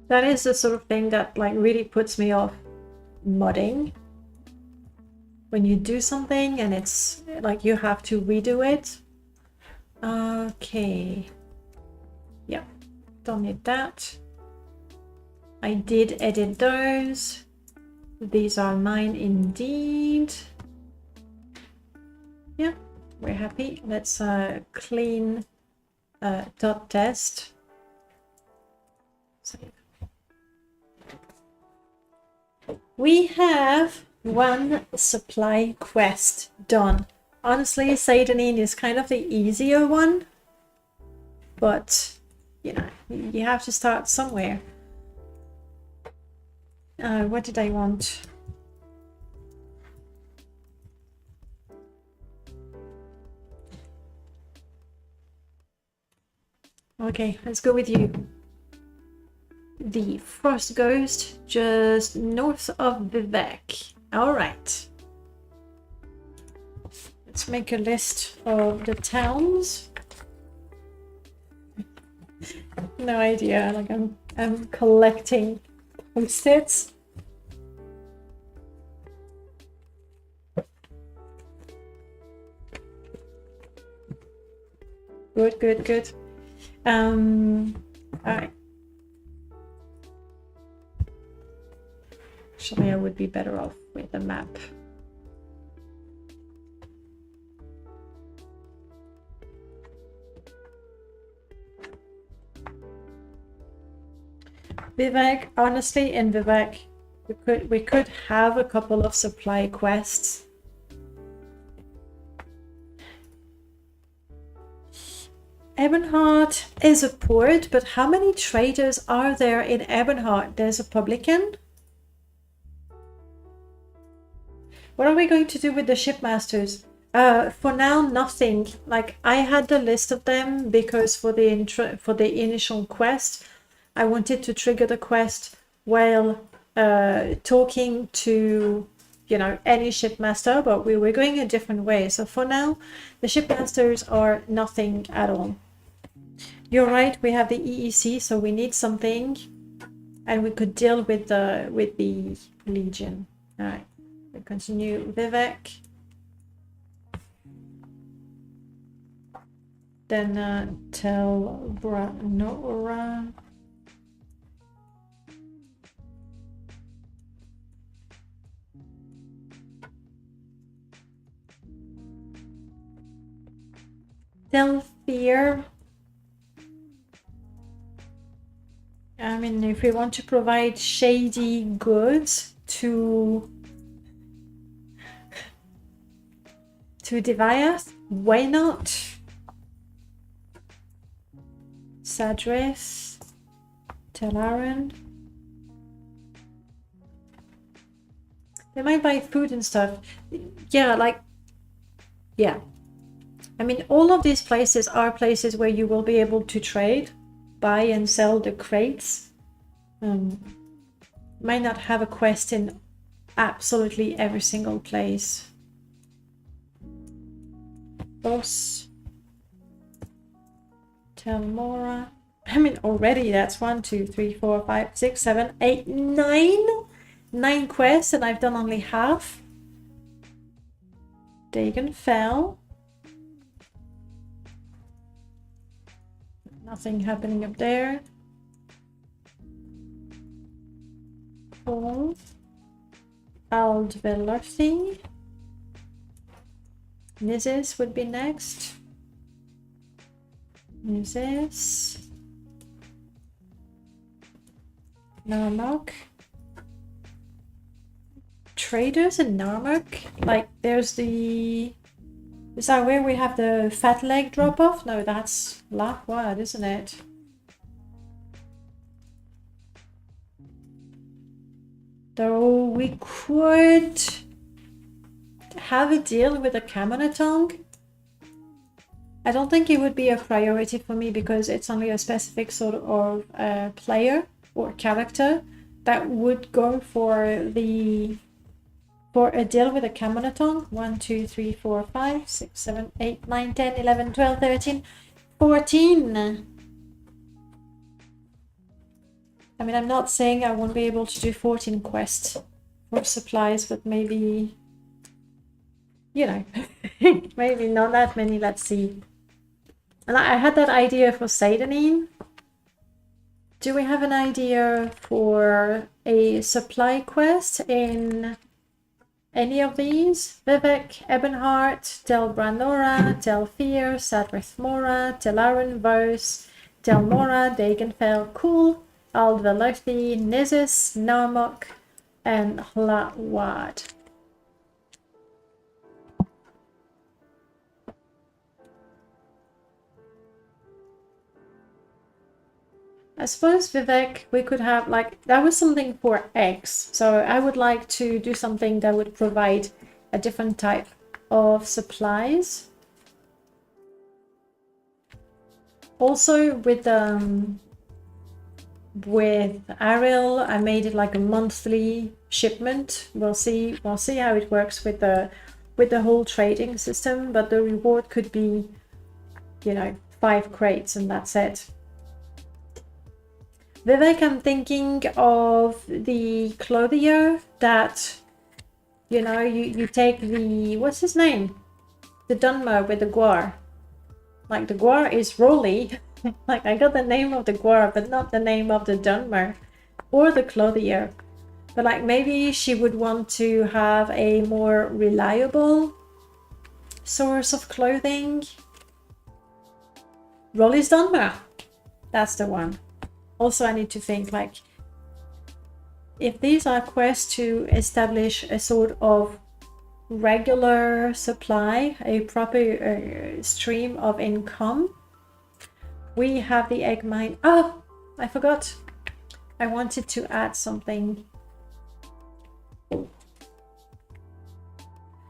Speaker 1: That is the sort of thing that like really puts me off modding. When you do something and it's like you have to redo it. Okay. Yeah, don't need that. I did edit those. These are mine indeed. Yeah, we're happy. Let's clean dot test. Save. We have one supply quest done. Honestly, Satanin is kind of the easier one, but you know, you have to start somewhere. What did I want? Okay, let's go with you. The Frost Ghost, just north of Vivek. Alright. Let's make a list of the towns. No idea, like I'm collecting post-its. Good, good, good. Alright. Actually, I would be better off with a map. Vivek, honestly, in Vivek, we could have a couple of supply quests. Ebonheart is a port, but how many traders are there in Ebonheart? There's a publican. What are we going to do with the shipmasters? For now, nothing. Like, I had the list of them because for the initial quest, I wanted to trigger the quest while talking to, you know, any shipmaster, but we were going a different way. So for now, the shipmasters are nothing at all. You're right, we have the EEC, so we need something, and we could deal with the Legion. All right, we continue. Vivek. Then tell Nora. Tell Fear. I mean, if we want to provide shady goods to Deviath, why not? Sadris, Talaran. They might buy food and stuff. Yeah, like, yeah. I mean, all of these places are places where you will be able to trade, buy and sell the crates. Might not have a quest in absolutely every single place. Boss. Tell Mora. I mean, already that's 1, 2, 3, 4, 5, 6, 7, 8, 9. 9 quests, and I've done only half. Dagon fell. Nothing happening up there. Cool. Aldvelarthi. Nizis would be next. Nizis. Narmak. Traders in Narmak? Like, there's the... Is that where we have the fat leg drop off? No, that's Lackwad, isn't it? Though we could have a deal with a Kamanatong. I don't think it would be a priority for me because it's only a specific sort of player or character that would go for a deal with a Kamanatong. 1, 2, 3, 4, 5, 6, 7, 8, 9, 10, 11, 12, 13, 14. I mean, I'm not saying I won't be able to do 14 quests for supplies, but maybe, you know, maybe not that many. Let's see. And I had that idea for Seidanin. Do we have an idea for a supply quest in any of these? Vivek, Ebonheart, Tel Branora, Tel Fear, Sadrith Mora, Tel Aaron Vos, Tel Mora, Dagenfell, Cool, Aldvelarthi, Nizis, Narmok, and Hlawad. I suppose Vivek, we could have like, that was something for eggs. So I would like to do something that would provide a different type of supplies. Also with Ariel, I made it like a monthly shipment. We'll see how it works with the whole trading system, but the reward could be, you know, 5 crates and that's it. Vivek, I'm thinking of the clothier that, you know, you take the, what's his name? The Dunmer with the guar. Like the guar is Rolly. Like I got the name of the guar, but not the name of the Dunmer or the clothier. But like maybe she would want to have a more reliable source of clothing. Rolly's Dunmer. That's the one. Also, I need to think like if these are quests to establish a sort of regular supply, a proper stream of income. We have the egg mine. Oh, I forgot. I wanted to add something.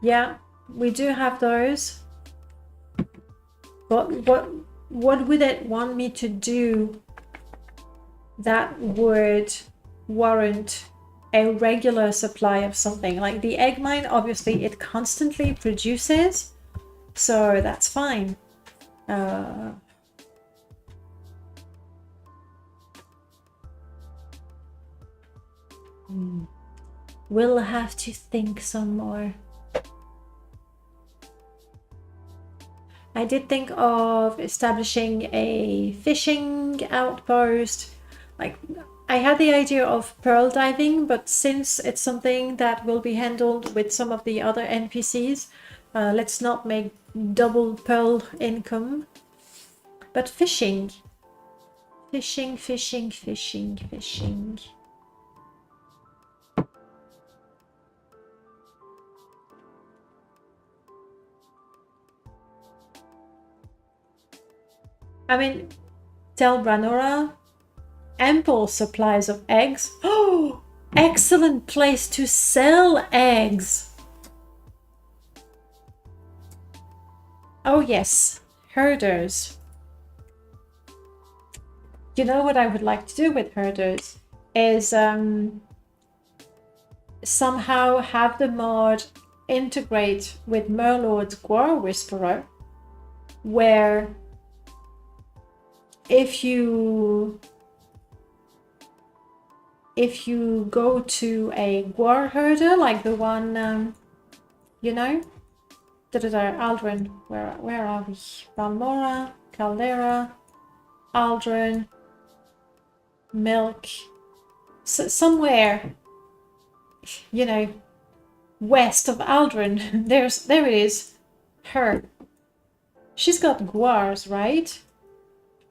Speaker 1: Yeah, we do have those. But what would it want me to do that would warrant a regular supply of something? Like the egg mine, obviously it constantly produces, so that's fine. We'll have to think some more. I did think of establishing a fishing outpost. Like I had the idea of pearl diving, but since it's something that will be handled with some of the other NPCs, let's not make double pearl income. But fishing. Fishing. I mean, Tel Branora, ample supplies of eggs. Oh, excellent place to sell eggs. Oh yes, herders. You know what I would like to do with herders is somehow have the mod integrate with Merlord's Guar Whisperer, where if you go to a guar herder, like the one, you know, Aldrin, where are we? Balmora, Caldera, Aldrin, Milk, somewhere, you know, west of Aldrin. There it is, her. She's got guars, right?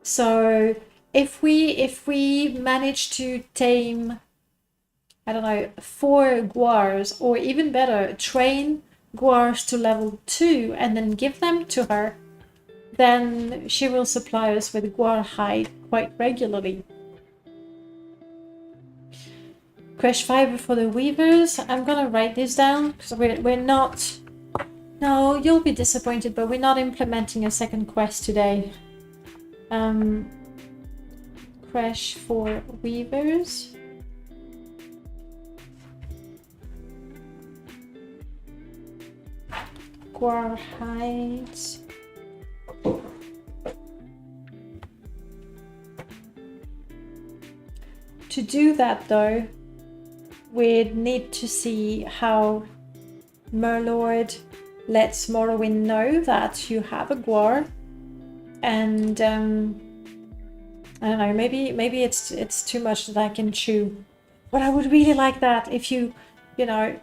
Speaker 1: So if we manage to tame, I don't know, 4 guars, or even better, train guars to level 2 and then give them to her, then she will supply us with guar hide quite regularly. Crash fiber for the weavers. I'm gonna write this down because we're not. No, you'll be disappointed, but we're not implementing a second quest today. Crash for weavers. Guar hides. To do that though, we'd need to see how Merlord lets Morrowind know that you have a guar. And I don't know, maybe it's too much that I can chew. But I would really like that if you know,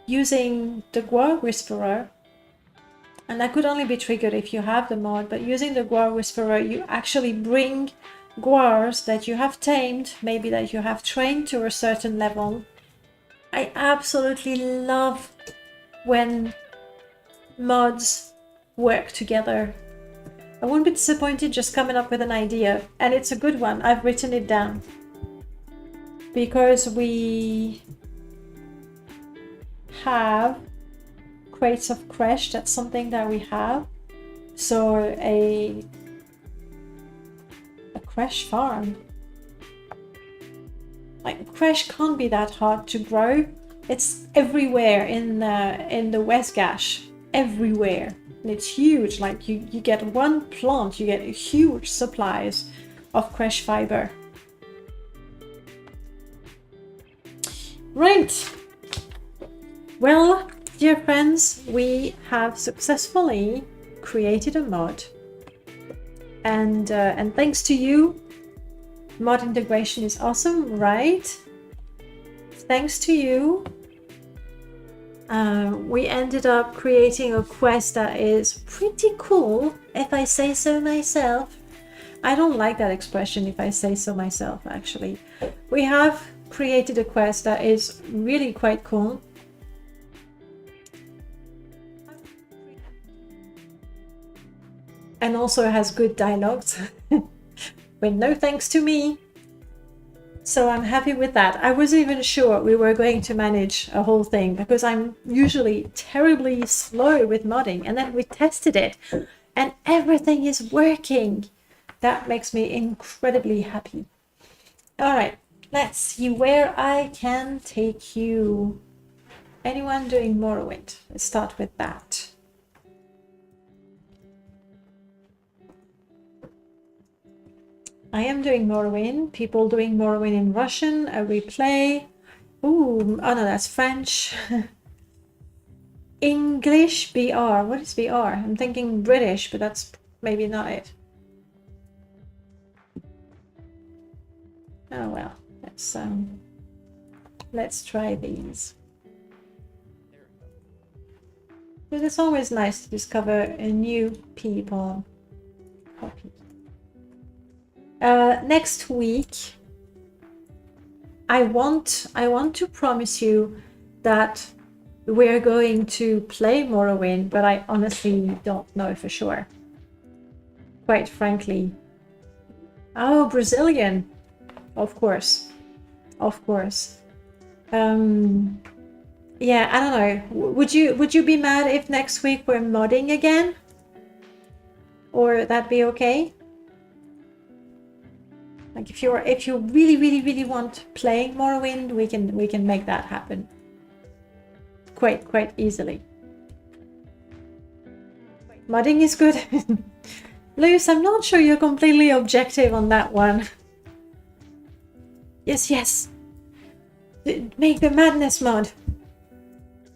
Speaker 1: using the Guar Whisperer, and that could only be triggered if you have the mod, but using the Guar Whisperer, you actually bring guars that you have tamed, maybe that you have trained to a certain level. I absolutely love when mods work together. I wouldn't be disappointed just coming up with an idea, and it's a good one. I've written it down because we have crates of Crash. That's something that we have. So a Crash farm. Like, Crash can't be that hard to grow. It's everywhere in the West Gash. Everywhere. And it's huge. Like, you get one plant, you get huge supplies of Crash fiber. Right. Well, dear friends, we have successfully created a mod. And thanks to you, mod integration is awesome, right? Thanks to you, we ended up creating a quest that is pretty cool, if I say so myself. I don't like that expression, if I say so myself, actually. We have created a quest that is really quite cool. And also has good dialogues, with no thanks to me. So I'm happy with that. I wasn't even sure we were going to manage a whole thing because I'm usually terribly slow with modding, and then we tested it and everything is working. That makes me incredibly happy. All right, let's see where I can take you. Anyone doing Morrowind? Let's start with that. I am doing Morrowind. People doing Morrowind in Russian. A replay. Ooh, oh no, that's French. English BR. What is BR? I'm thinking British, but that's maybe not it. Oh well, let's try these. But it's always nice to discover a new people. Copy. Next week, I want to promise you that we're going to play Morrowind, but I honestly don't know for sure. Quite frankly. Oh, Brazilian. Of course. Of course. Yeah, I don't know. Would you be mad if next week we're modding again? Or that be okay? Like if you really want playing Morrowind, we can make that happen quite easily. Modding is good. Luz, I'm not sure you're completely objective on that one. Yes. Make the madness mod.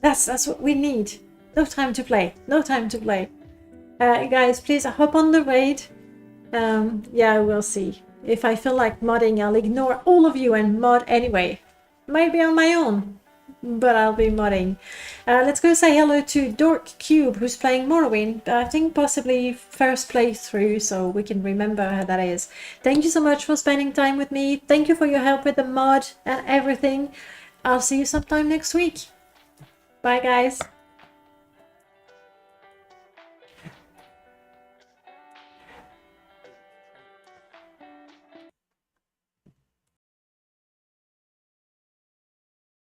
Speaker 1: That's what we need. No time to play. No time to play. Guys, please hop on the raid. Yeah, we'll see. If I feel like modding, I'll ignore all of you and mod anyway. Maybe on my own, but I'll be modding. Let's go say hello to Dork Cube, who's playing Morrowind. I think possibly first playthrough, so we can remember how that is. Thank you so much for spending time with me. Thank you for your help with the mod and everything. I'll see you sometime next week. Bye, guys.